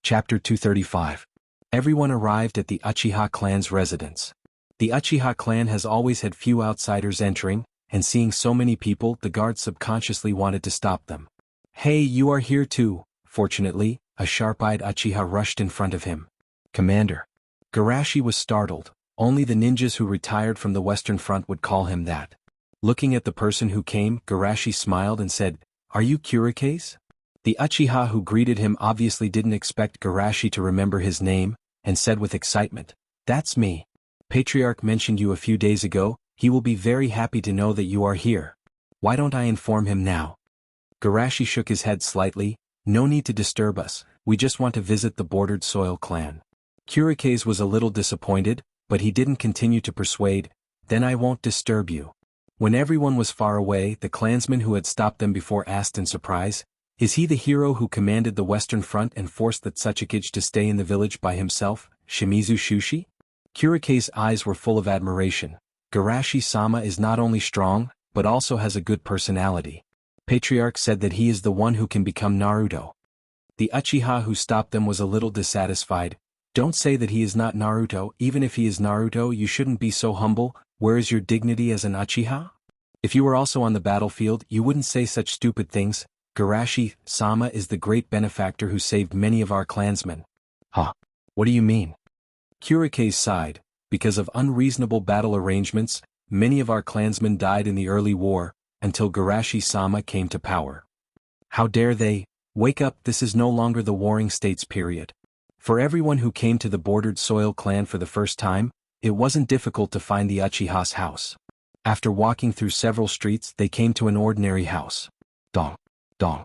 Chapter 235. Everyone arrived at the Uchiha clan's residence. The Uchiha clan has always had few outsiders entering, and seeing so many people, the guards subconsciously wanted to stop them. "Hey, you are here too." Fortunately, a sharp-eyed Uchiha rushed in front of him. "Commander." Garashi was startled. Only the ninjas who retired from the Western Front would call him that. Looking at the person who came, Garashi smiled and said, "Are you Kurikase?" The Uchiha who greeted him obviously didn't expect Garashi to remember his name, and said with excitement, "That's me. Patriarch mentioned you a few days ago. He will be very happy to know that you are here. Why don't I inform him now?" Garashi shook his head slightly. "No need to disturb us, we just want to visit the Bordered Soil clan." Kurikase was a little disappointed, but he didn't continue to persuade. "Then I won't disturb you." When everyone was far away, the clansman who had stopped them before asked in surprise, "Is he the hero who commanded the Western Front and forced the Tsuchikage to stay in the village by himself, Shimizu Shushi?" Kurikase's eyes were full of admiration. "Garashi-sama is not only strong, but also has a good personality. Patriarch said that he is the one who can become Naruto." The Uchiha who stopped them was a little dissatisfied. "Don't say that he is not Naruto. Even if he is Naruto, you shouldn't be so humble. Where is your dignity as an Uchiha? If you were also on the battlefield, you wouldn't say such stupid things. Garashi-sama is the great benefactor who saved many of our clansmen." "Huh? What do you mean?" Kurikase sighed. "Because of unreasonable battle arrangements, many of our clansmen died in the early war, until Garashi-sama came to power." "How dare they? Wake up, this is no longer the Warring States period." For everyone who came to the Bordered Soil clan for the first time, it wasn't difficult to find the Uchiha's house. After walking through several streets, they came to an ordinary house. "Dong. Dong.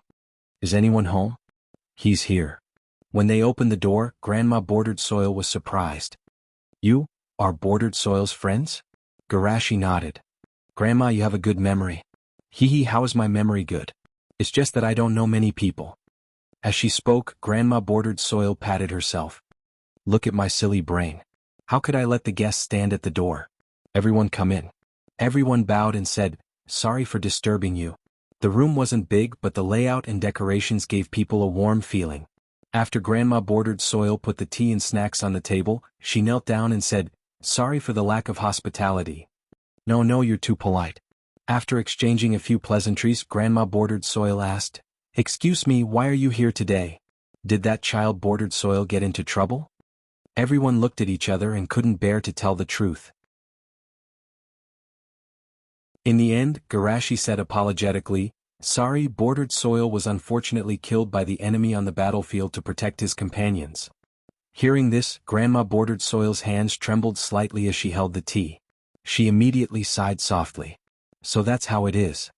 Is anyone home?" "He's here." When they opened the door, Grandma Bordered Soil was surprised. "You are Bordered Soil's friends?" Garashi nodded. "Grandma, you have a good memory." "Hee, how is my memory good? It's just that I don't know many people." As she spoke, Grandma Bordered Soil patted herself. "Look at my silly brain. How could I let the guests stand at the door? Everyone come in." Everyone bowed and said, "Sorry for disturbing you." The room wasn't big, but the layout and decorations gave people a warm feeling. After Grandma Bordered Soil put the tea and snacks on the table, she knelt down and said, "Sorry for the lack of hospitality." No, you're too polite." After exchanging a few pleasantries, Grandma Bordered Soil asked, "Excuse me, why are you here today? Did that child Bordered Soil get into trouble?" Everyone looked at each other and couldn't bear to tell the truth. In the end, Garashi said apologetically, "Sorry, Bordered Soil was unfortunately killed by the enemy on the battlefield to protect his companions." Hearing this, Grandma Bordered Soil's hands trembled slightly as she held the tea. She immediately sighed softly. "So that's how it is."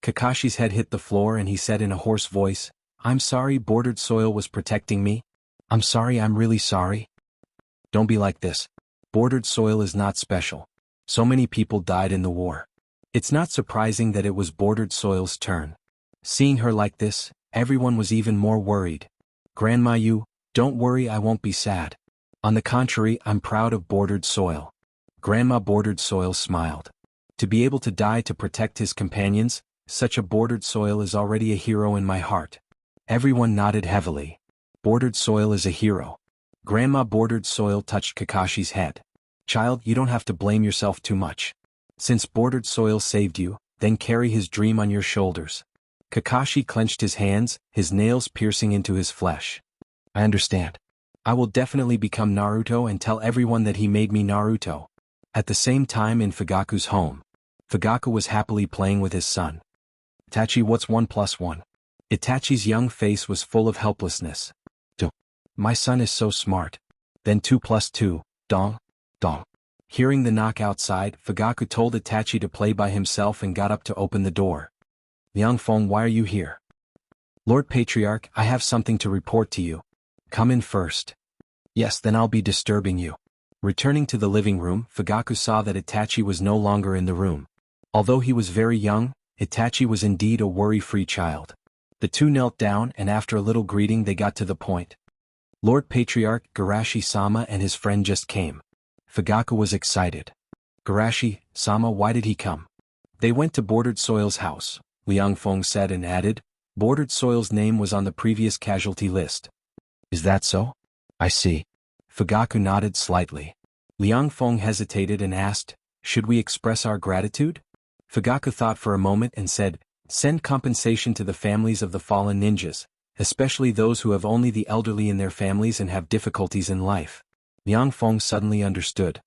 Kakashi's head hit the floor and he said in a hoarse voice, "I'm sorry, Bordered Soil was protecting me. I'm sorry, I'm really sorry." "Don't be like this. Bordered Soil is not special. So many people died in the war. It's not surprising that it was Bordered Soil's turn." Seeing her like this, everyone was even more worried. "Grandma, don't worry, I won't be sad. On the contrary, I'm proud of Bordered Soil." Grandma Bordered Soil smiled. To be able to die to protect his companions, such a Bordered Soil is already a hero in my heart. Everyone nodded heavily. Bordered Soil is a hero. Grandma Bordered Soil touched Kakashi's head. "Child, you don't have to blame yourself too much. Since Bordered Soil saved you, then carry his dream on your shoulders." Kakashi clenched his hands, his nails piercing into his flesh. "I understand. I will definitely become Naruto and tell everyone that he made me Naruto." At the same time in Fugaku's home, Fugaku was happily playing with his son. "Itachi, what's 1 + 1? Itachi's young face was full of helplessness. My son is so smart. Then 2 + 2, dong, dong." Hearing the knock outside, Fugaku told Itachi to play by himself and got up to open the door. "Liang Feng, why are you here?" "Lord Patriarch, I have something to report to you." "Come in first." "Yes, then I'll be disturbing you." Returning to the living room, Fugaku saw that Itachi was no longer in the room. Although he was very young, Itachi was indeed a worry-free child. The two knelt down and after a little greeting they got to the point. "Lord Patriarch, Garashi-sama and his friend just came." Fugaku was excited. "Garashi-sama, why did he come?" "They went to Bordered Soil's house," Liang Feng said and added, "Bordered Soil's name was on the previous casualty list." Is that so? I see. Fugaku nodded slightly. Liang Feng hesitated and asked, should we express our gratitude? Fugaku thought for a moment and said, send compensation to the families of the fallen ninjas, especially those who have only the elderly in their families and have difficulties in life. Liang Feng suddenly understood.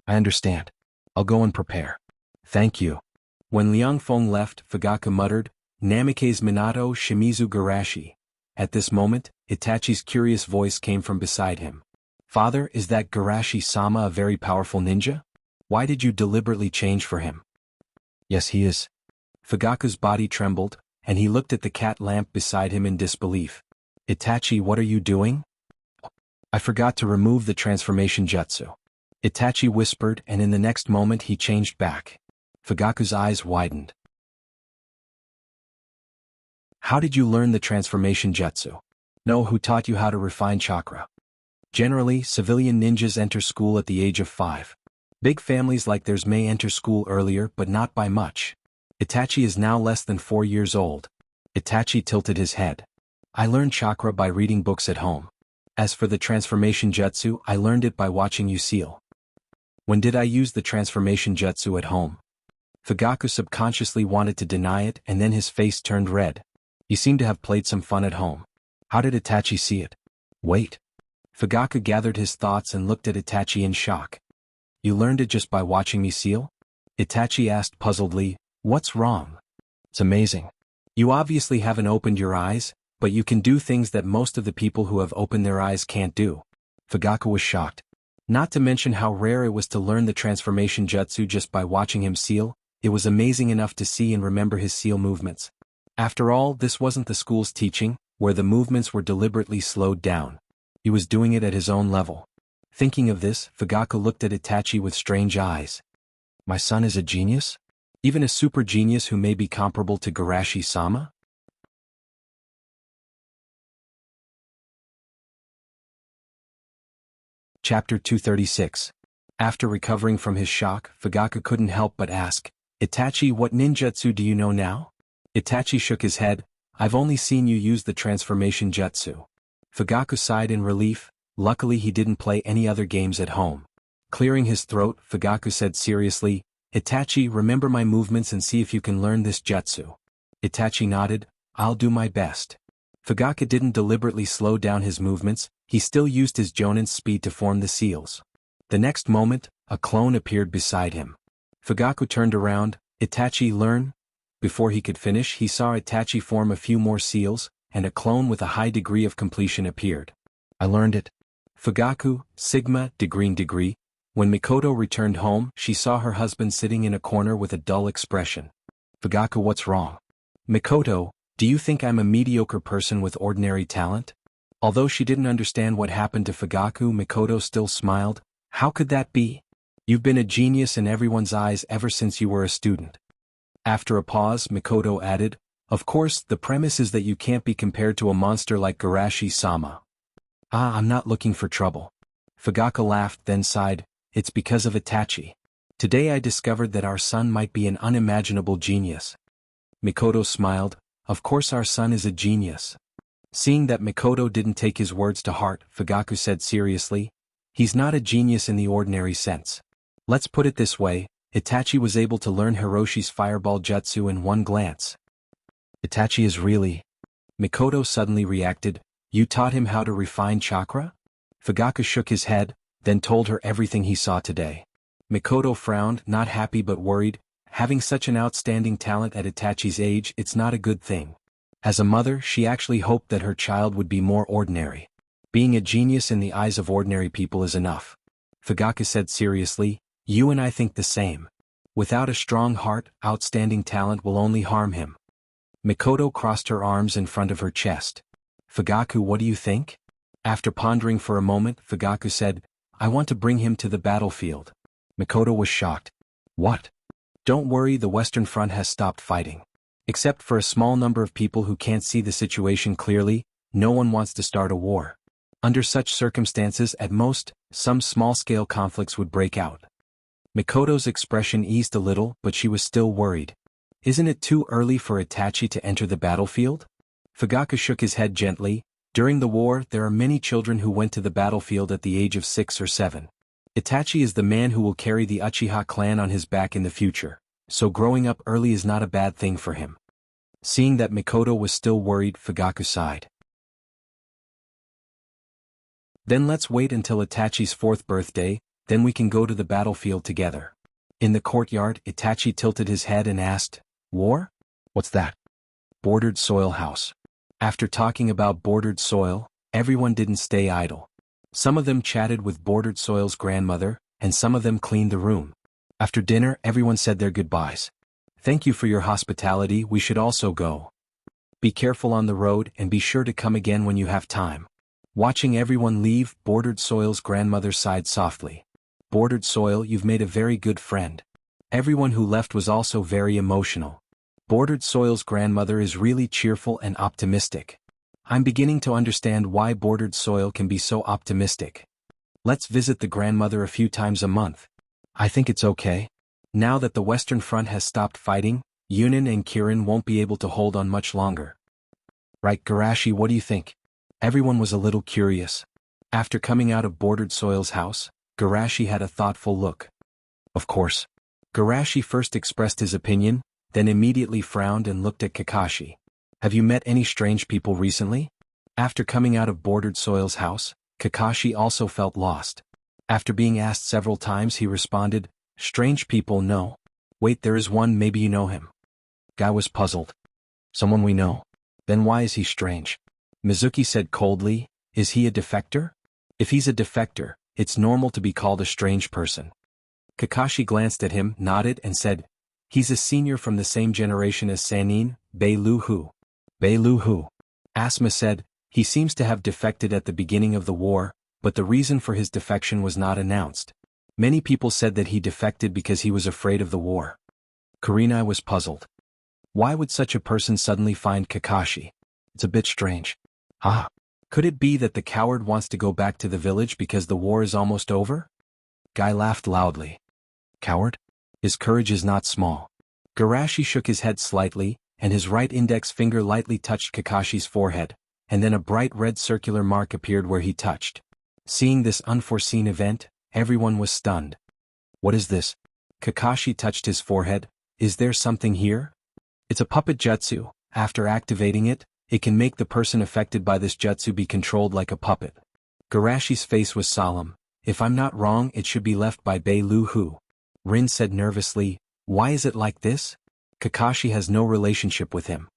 I understand. I'll go and prepare. Thank you. When Liang Feng left, Fugaku muttered, Namikaze Minato Shimizu Garashi. At this moment, Itachi's curious voice came from beside him. Father, is that Garashi-sama a very powerful ninja? Why did you deliberately change for him? Yes, he is. Fugaku's body trembled, and he looked at the cat lamp beside him in disbelief. Itachi, what are you doing? I forgot to remove the transformation jutsu. Itachi whispered, and in the next moment he changed back. Fugaku's eyes widened. How did you learn the transformation jutsu? No, who taught you how to refine chakra? Generally, civilian ninjas enter school at the age of 5. Big families like theirs may enter school earlier, but not by much. Itachi is now less than 4 years old. Itachi tilted his head. I learned chakra by reading books at home. As for the transformation jutsu, I learned it by watching you seal. When did I use the transformation jutsu at home? Fugaku subconsciously wanted to deny it, and then his face turned red. You seem to have played some fun at home. How did Itachi see it? Wait. Fugaku gathered his thoughts and looked at Itachi in shock. You learned it just by watching me seal? Itachi asked puzzledly, what's wrong? It's amazing. You obviously haven't opened your eyes, but you can do things that most of the people who have opened their eyes can't do. Fugaku was shocked. Not to mention how rare it was to learn the transformation jutsu just by watching him seal, it was amazing enough to see and remember his seal movements. After all, this wasn't the school's teaching, where the movements were deliberately slowed down. He was doing it at his own level. Thinking of this, Fugaku looked at Itachi with strange eyes. My son is a genius? Even a super genius who may be comparable to Garashi-sama? Chapter 236. After recovering from his shock, Fugaku couldn't help but ask, Itachi, what ninjutsu do you know now? Itachi shook his head. I've only seen you use the transformation jutsu. Fugaku sighed in relief. Luckily he didn't play any other games at home. Clearing his throat, Fugaku said seriously, Itachi, remember my movements and see if you can learn this jutsu. Itachi nodded. I'll do my best. Fugaku didn't deliberately slow down his movements, he still used his Jonin's speed to form the seals. The next moment, a clone appeared beside him. Fugaku turned around. Itachi, learn? Before he could finish, he saw Itachi form a few more seals, and a clone with a high degree of completion appeared. I learned it. Fugaku, Sigma, degree. When Mikoto returned home, she saw her husband sitting in a corner with a dull expression. Fugaku, what's wrong? Mikoto, do you think I'm a mediocre person with ordinary talent? Although she didn't understand what happened to Fugaku, Mikoto still smiled. How could that be? You've been a genius in everyone's eyes ever since you were a student. After a pause, Mikoto added, of course, the premise is that you can't be compared to a monster like Garashi-sama. I'm not looking for trouble. Fugaku laughed, then sighed, it's because of Itachi. Today I discovered that our son might be an unimaginable genius. Mikoto smiled, of course our son is a genius. Seeing that Mikoto didn't take his words to heart, Fugaku said seriously, he's not a genius in the ordinary sense. Let's put it this way, Itachi was able to learn Hiroshi's fireball jutsu in one glance. Itachi is really... Mikoto suddenly reacted, you taught him how to refine chakra? Fugaku shook his head, then told her everything he saw today. Mikoto frowned, not happy but worried. Having such an outstanding talent at Itachi's age, it's not a good thing. As a mother, she actually hoped that her child would be more ordinary. Being a genius in the eyes of ordinary people is enough. Fugaku said seriously, you and I think the same. Without a strong heart, outstanding talent will only harm him. Mikoto crossed her arms in front of her chest. Fugaku, what do you think? After pondering for a moment, Fugaku said, I want to bring him to the battlefield. Mikoto was shocked. What? Don't worry, the Western Front has stopped fighting. Except for a small number of people who can't see the situation clearly, no one wants to start a war. Under such circumstances, at most, some small-scale conflicts would break out. Mikoto's expression eased a little, but she was still worried. Isn't it too early for Itachi to enter the battlefield? Fugaku shook his head gently. During the war, there are many children who went to the battlefield at the age of 6 or 7. Itachi is the man who will carry the Uchiha clan on his back in the future, so growing up early is not a bad thing for him. Seeing that Mikoto was still worried, Fugaku sighed. Then let's wait until Itachi's 4th birthday, then we can go to the battlefield together. In the courtyard, Itachi tilted his head and asked, "War? What's that?" Bordered soil house. After talking about bordered soil, everyone didn't stay idle. Some of them chatted with bordered soil's grandmother, and some of them cleaned the room. After dinner, everyone said their goodbyes. "Thank you for your hospitality, we should also go. Be careful on the road and be sure to come again when you have time." Watching everyone leave, bordered soil's grandmother sighed softly. "Bordered soil, you've made a very good friend." Everyone who left was also very emotional. Bordered soil's grandmother is really cheerful and optimistic. I'm beginning to understand why bordered soil can be so optimistic. Let's visit the grandmother a few times a month. I think it's okay. Now that the Western Front has stopped fighting, Yunin and Kirin won't be able to hold on much longer. Right, Garashi, what do you think? Everyone was a little curious. After coming out of bordered soil's house, Garashi had a thoughtful look. Of course. Garashi first expressed his opinion, then immediately frowned and looked at Kakashi. Have you met any strange people recently? After coming out of bordered soil's house, Kakashi also felt lost. After being asked several times, he responded, "Strange people, no. Wait, there is one, maybe you know him." Guy was puzzled. Someone we know? Then why is he strange? Mizuki said coldly, "Is he a defector? If he's a defector, it's normal to be called a strange person." Kakashi glanced at him, nodded and said, "He's a senior from the same generation as Sanin, Bei-Lu-Hu." Bei-Lu-Hu. Asma said, "He seems to have defected at the beginning of the war, but the reason for his defection was not announced. Many people said that he defected because he was afraid of the war." Kurenai was puzzled. Why would such a person suddenly find Kakashi? It's a bit strange. Could it be that the coward wants to go back to the village because the war is almost over? Guy laughed loudly. Coward? His courage is not small. Garashi shook his head slightly, and his right index finger lightly touched Kakashi's forehead, and then a bright red circular mark appeared where he touched. Seeing this unforeseen event, everyone was stunned. What is this? Kakashi touched his forehead. Is there something here? It's a puppet jutsu. After activating it, it can make the person affected by this jutsu be controlled like a puppet. Garashi's face was solemn. If I'm not wrong, it should be left by Bei-Lu-Hu. Rin said nervously, "Why is it like this?" Kakashi has no relationship with him.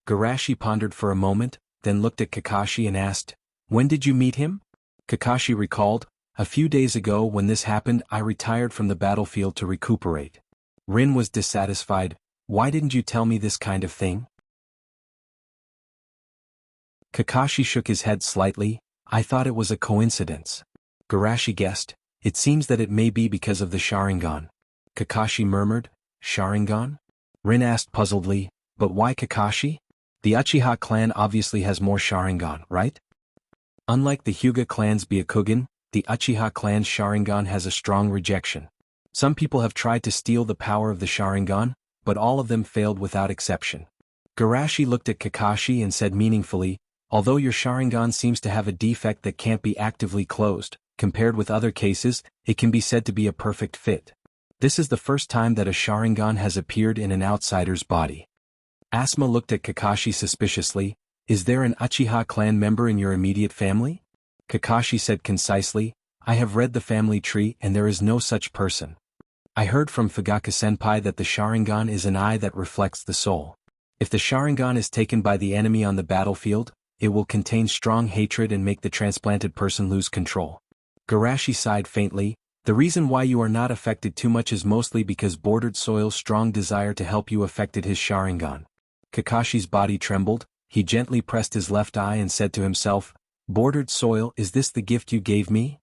Garashi pondered for a moment, then looked at Kakashi and asked, "When did you meet him?" Kakashi recalled, "A few days ago when this happened I retired from the battlefield to recuperate." Rin was dissatisfied. "Why didn't you tell me this kind of thing?" Kakashi shook his head slightly. "I thought it was a coincidence." Garashi guessed, "It seems that it may be because of the Sharingan." Kakashi murmured, "Sharingan?" Rin asked puzzledly, "But why Kakashi? The Uchiha clan obviously has more Sharingan, right?" Unlike the Hyuga clan's Byakugan, the Uchiha clan's Sharingan has a strong rejection. Some people have tried to steal the power of the Sharingan, but all of them failed without exception. Garashi looked at Kakashi and said meaningfully, "Although your Sharingan seems to have a defect that can't be actively closed, compared with other cases, it can be said to be a perfect fit. This is the first time that a Sharingan has appeared in an outsider's body." Asma looked at Kakashi suspiciously. "Is there an Uchiha clan member in your immediate family?" Kakashi said concisely, "I have read the family tree and there is no such person. I heard from Fugaku-senpai that the Sharingan is an eye that reflects the soul. If the Sharingan is taken by the enemy on the battlefield, it will contain strong hatred and make the transplanted person lose control." Garashi sighed faintly. "The reason why you are not affected too much is mostly because bordered soil's strong desire to help you affected his Sharingan." Kakashi's body trembled. He gently pressed his left eye and said to himself, "Bordered soil, is this the gift you gave me?"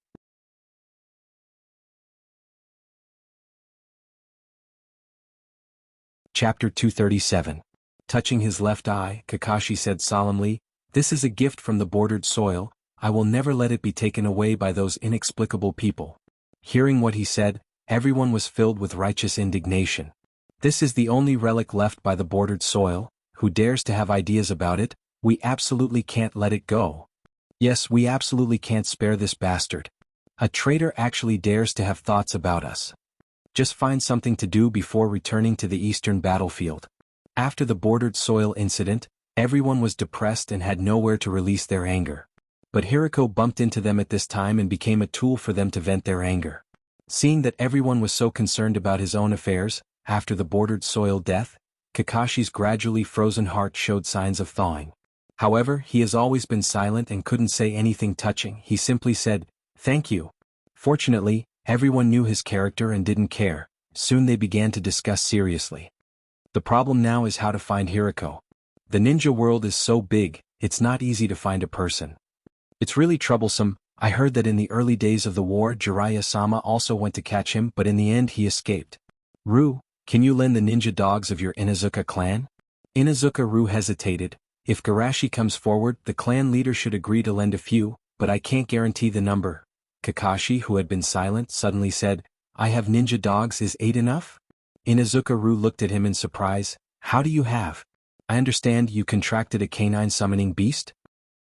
Chapter 237. Touching his left eye, Kakashi said solemnly, "This is a gift from the bordered soil. I will never let it be taken away by those inexplicable people." Hearing what he said, everyone was filled with righteous indignation. This is the only relic left by the bordered soil. Who dares to have ideas about it? We absolutely can't let it go. Yes, we absolutely can't spare this bastard. A traitor actually dares to have thoughts about us. Just find something to do before returning to the eastern battlefield. After the bordered soil incident, everyone was depressed and had nowhere to release their anger. But Hiriko bumped into them at this time and became a tool for them to vent their anger. Seeing that everyone was so concerned about his own affairs, after the bordered soil death, Kakashi's gradually frozen heart showed signs of thawing. However, he has always been silent and couldn't say anything touching. He simply said, "Thank you." Fortunately, everyone knew his character and didn't care. Soon they began to discuss seriously. The problem now is how to find Hiriko. The ninja world is so big, it's not easy to find a person. It's really troublesome. I heard that in the early days of the war Jiraiya-sama also went to catch him, but in the end he escaped. Ru, can you lend the ninja dogs of your Inazuka clan? Inazuka Ru hesitated. If Garashi comes forward, the clan leader should agree to lend a few, but I can't guarantee the number. Kakashi, who had been silent, suddenly said, I have ninja dogs, is 8 enough? Inazuka Ru looked at him in surprise. How do you have? I understand you contracted a canine summoning beast?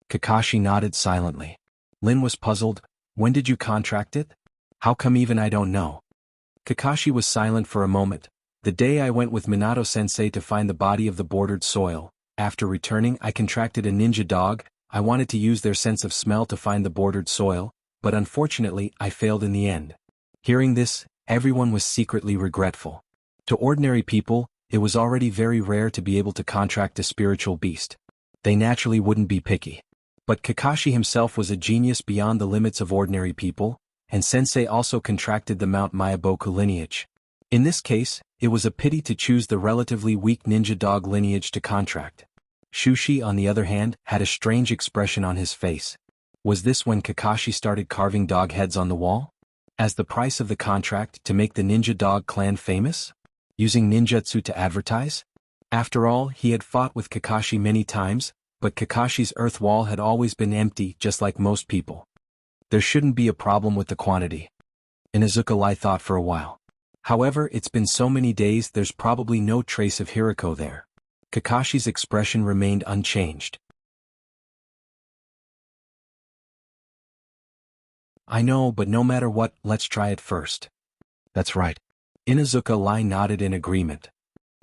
Kakashi nodded silently. Lin was puzzled. When did you contract it? How come even I don't know? Kakashi was silent for a moment. The day I went with Minato-sensei to find the body of the bordered soil. After returning, I contracted a ninja dog. I wanted to use their sense of smell to find the bordered soil, but unfortunately I failed in the end. Hearing this, everyone was secretly regretful. To ordinary people, it was already very rare to be able to contract a spiritual beast. They naturally wouldn't be picky. But Kakashi himself was a genius beyond the limits of ordinary people, and Sensei also contracted the Mount Myaboku lineage. In this case, it was a pity to choose the relatively weak ninja dog lineage to contract. Shushi, on the other hand, had a strange expression on his face. Was this when Kakashi started carving dog heads on the wall? As the price of the contract to make the ninja dog clan famous? Using ninjutsu to advertise? After all, he had fought with Kakashi many times, but Kakashi's earth wall had always been empty, just like most people. There shouldn't be a problem with the quantity. Inazuka thought for a while. However, it's been so many days, there's probably no trace of Hiriko there. Kakashi's expression remained unchanged. I know, but no matter what, let's try it first. That's right. Inazuka nodded in agreement.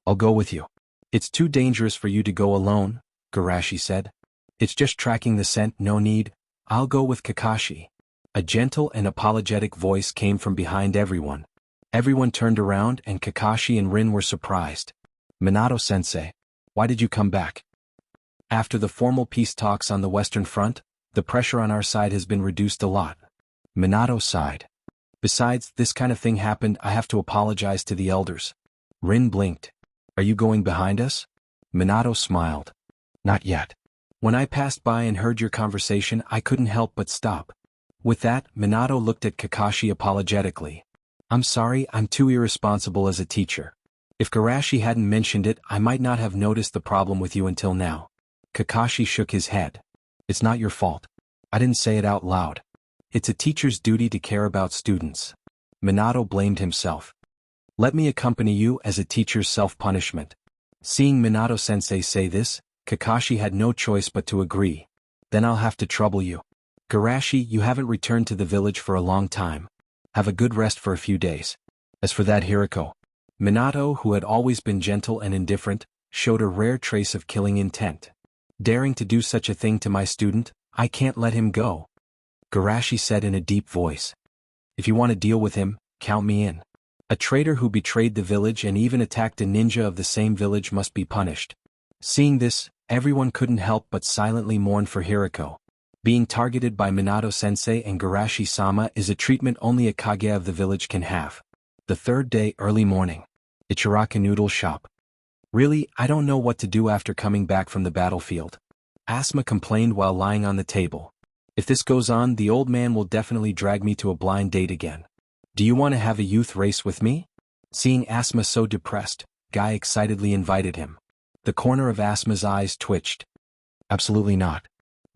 I'll go with you. It's too dangerous for you to go alone, Garashi said. It's just tracking the scent, no need. I'll go with Kakashi. A gentle and apologetic voice came from behind everyone. Everyone turned around and Kakashi and Rin were surprised. Minato-sensei, why did you come back? After the formal peace talks on the Western Front, the pressure on our side has been reduced a lot. Minato sighed. Besides, this kind of thing happened, I have to apologize to the elders. Rin blinked. Are you going behind us? Minato smiled. Not yet. When I passed by and heard your conversation, I couldn't help but stop. With that, Minato looked at Kakashi apologetically. I'm sorry, I'm too irresponsible as a teacher. If Garashi hadn't mentioned it, I might not have noticed the problem with you until now. Kakashi shook his head. It's not your fault. I didn't say it out loud. It's a teacher's duty to care about students. Minato blamed himself. Let me accompany you as a teacher's self-punishment. Seeing Minato-sensei say this, Kakashi had no choice but to agree. Then I'll have to trouble you. Garashi, you haven't returned to the village for a long time. Have a good rest for a few days. As for that Hiriko, Minato, who had always been gentle and indifferent, showed a rare trace of killing intent. Daring to do such a thing to my student, I can't let him go. Garashi said in a deep voice. If you want to deal with him, count me in. A traitor who betrayed the village and even attacked a ninja of the same village must be punished. Seeing this, everyone couldn't help but silently mourn for Hiriko. Being targeted by Minato-sensei and Garashi-sama is a treatment only a Kage of the village can have. The third day, early morning. Ichiraka noodle shop. Really, I don't know what to do after coming back from the battlefield. Asma complained while lying on the table. If this goes on, the old man will definitely drag me to a blind date again. Do you want to have a youth race with me? Seeing Asma so depressed, Guy excitedly invited him. The corner of Asma's eyes twitched. Absolutely not.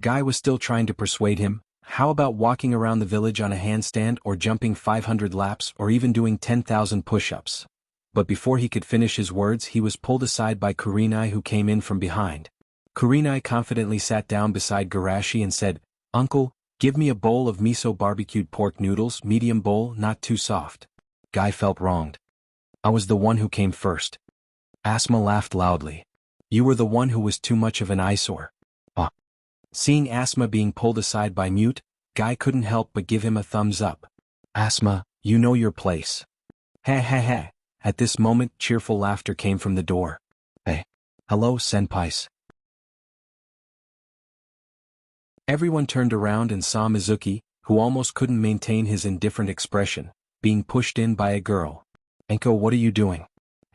Guy was still trying to persuade him. How about walking around the village on a handstand or jumping 500 laps or even doing 10,000 push-ups? But before he could finish his words, he was pulled aside by Kurenai, who came in from behind. Kurenai confidently sat down beside Garashi and said, Uncle, give me a bowl of miso barbecued pork noodles, medium bowl, not too soft. Guy felt wronged. I was the one who came first. Asma laughed loudly. You were the one who was too much of an eyesore. Ah. Seeing Asma being pulled aside by Mute, Guy couldn't help but give him a thumbs up. Asma, you know your place. Ha ha ha. At this moment, cheerful laughter came from the door. Hey. Hello, senpais. Everyone turned around and saw Mizuki, who almost couldn't maintain his indifferent expression, being pushed in by a girl. Enko, what are you doing?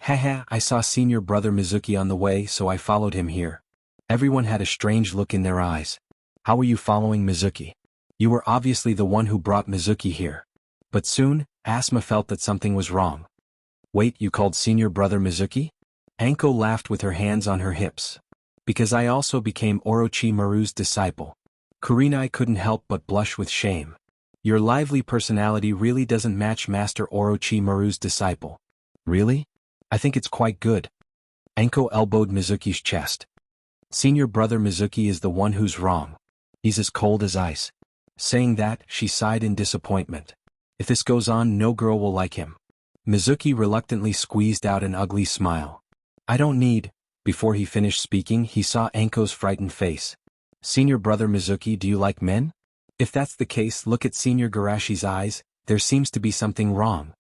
Haha, I saw senior brother Mizuki on the way, so I followed him here. Everyone had a strange look in their eyes. How were you following Mizuki? You were obviously the one who brought Mizuki here. But soon, Asma felt that something was wrong. Wait, you called senior brother Mizuki? Anko laughed with her hands on her hips. Because I also became Orochimaru's disciple. Kurenai couldn't help but blush with shame. Your lively personality really doesn't match Master Orochimaru's disciple. Really? I think it's quite good. Anko elbowed Mizuki's chest. Senior brother Mizuki is the one who's wrong. He's as cold as ice. Saying that, she sighed in disappointment. If this goes on, no girl will like him. Mizuki reluctantly squeezed out an ugly smile. I don't need. Before he finished speaking, he saw Anko's frightened face. Senior brother Mizuki, do you like men? If that's the case, look at Senior Garashi's eyes, there seems to be something wrong.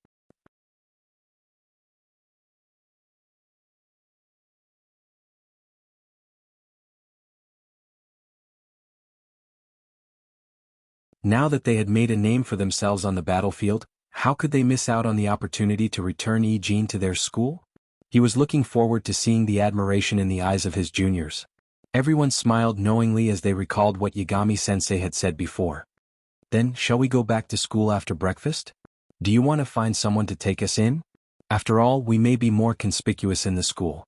Now that they had made a name for themselves on the battlefield, how could they miss out on the opportunity to return Jin to their school? He was looking forward to seeing the admiration in the eyes of his juniors. Everyone smiled knowingly as they recalled what Yagami-sensei had said before. Then, shall we go back to school after breakfast? Do you want to find someone to take us in? After all, we may be more conspicuous in the school.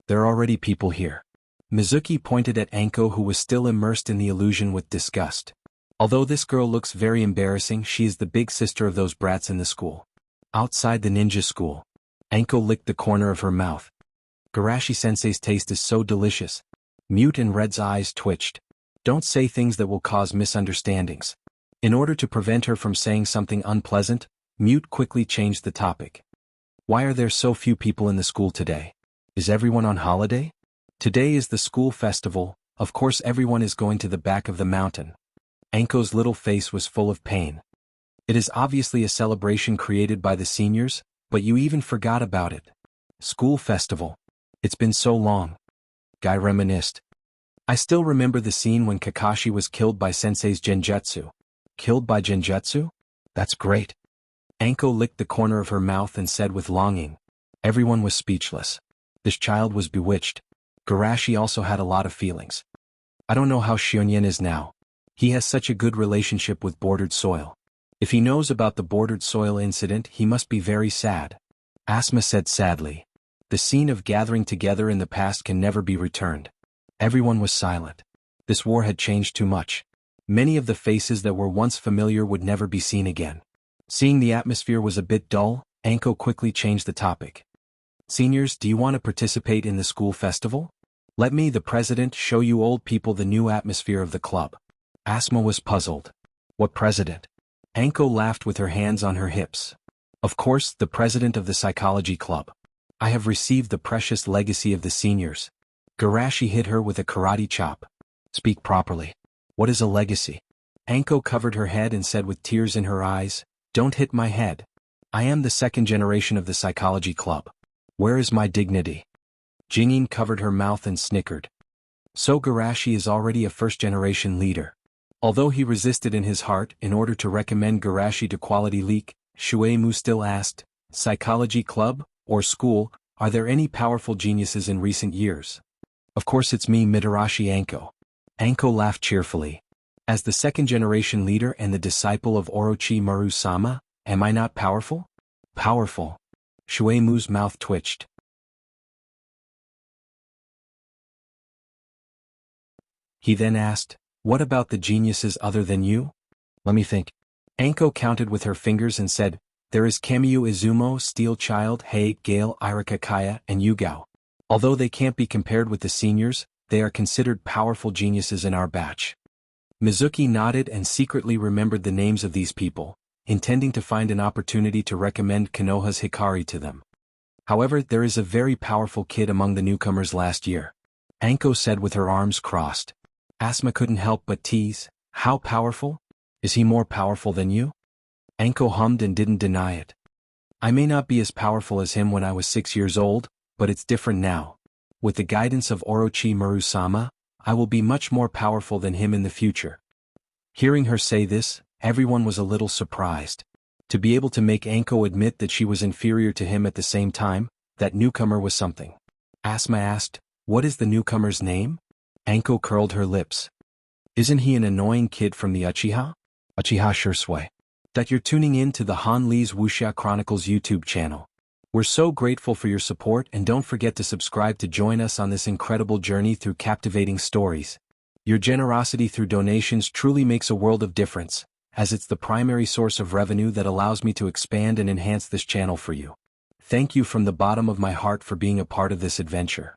There are already people here. Mizuki pointed at Anko, who was still immersed in the illusion, with disgust. Although this girl looks very embarrassing, she is the big sister of those brats in the school. Outside the ninja school. Anko licked the corner of her mouth. Garashi-sensei's taste is so delicious. Mute and Red's eyes twitched. Don't say things that will cause misunderstandings. In order to prevent her from saying something unpleasant, Mute quickly changed the topic. Why are there so few people in the school today? Is everyone on holiday? Today is the school festival, of course everyone is going to the back of the mountain. Anko's little face was full of pain. It is obviously a celebration created by the seniors, but you even forgot about it. School festival. It's been so long. Guy reminisced. I still remember the scene when Kakashi was killed by Sensei's genjutsu. Killed by genjutsu? That's great. Anko licked the corner of her mouth and said with longing. Everyone was speechless. This child was bewitched. Garashi also had a lot of feelings. I don't know how Shionyen is now. He has such a good relationship with bordered soil. If he knows about the bordered soil incident, he must be very sad. Asma said sadly. The scene of gathering together in the past can never be returned. Everyone was silent. This war had changed too much. Many of the faces that were once familiar would never be seen again. Seeing the atmosphere was a bit dull, Anko quickly changed the topic. Seniors, do you want to participate in the school festival? Let me, the president, show you old people the new atmosphere of the club. Asma was puzzled. What president? Anko laughed with her hands on her hips. Of course, the president of the psychology club. I have received the precious legacy of the seniors. Garashi hit her with a karate chop. Speak properly. What is a legacy? Anko covered her head and said with tears in her eyes, Don't hit my head. I am the second generation of the psychology club. Where is my dignity? Jingyin covered her mouth and snickered. So Garashi is already a first-generation leader. Although he resisted in his heart in order to recommend Garashi to Quality Leak, Shuei-mu still asked, Psychology club, or school, are there any powerful geniuses in recent years? Of course it's me, Mitarashi Anko. Anko laughed cheerfully. As the second-generation leader and the disciple of Orochimaru-sama, am I not powerful? Powerful. Shuei-mu's mouth twitched. He then asked, What about the geniuses other than you? Let me think. Anko counted with her fingers and said, There is Kamiyu Izumo, Steel Child, Hei, Gale, Irika Kaya, and Yugao. Although they can't be compared with the seniors, they are considered powerful geniuses in our batch. Mizuki nodded and secretly remembered the names of these people, intending to find an opportunity to recommend Konoha's Hikari to them. However, there is a very powerful kid among the newcomers last year. Anko said with her arms crossed. Asuma couldn't help but tease, how powerful? Is he more powerful than you? Anko hummed and didn't deny it. I may not be as powerful as him when I was 6 years old, but it's different now. With the guidance of Orochimaru-sama, I will be much more powerful than him in the future. Hearing her say this, everyone was a little surprised. To be able to make Anko admit that she was inferior to him at the same time, that newcomer was something. Asuma asked, what is the newcomer's name? Anko curled her lips. Isn't he an annoying kid from the Uchiha? Uchiha Shursui. That you're tuning in to the Han Lee's Wuxia Chronicles YouTube channel. We're so grateful for your support, and don't forget to subscribe to join us on this incredible journey through captivating stories. Your generosity through donations truly makes a world of difference, as it's the primary source of revenue that allows me to expand and enhance this channel for you. Thank you from the bottom of my heart for being a part of this adventure.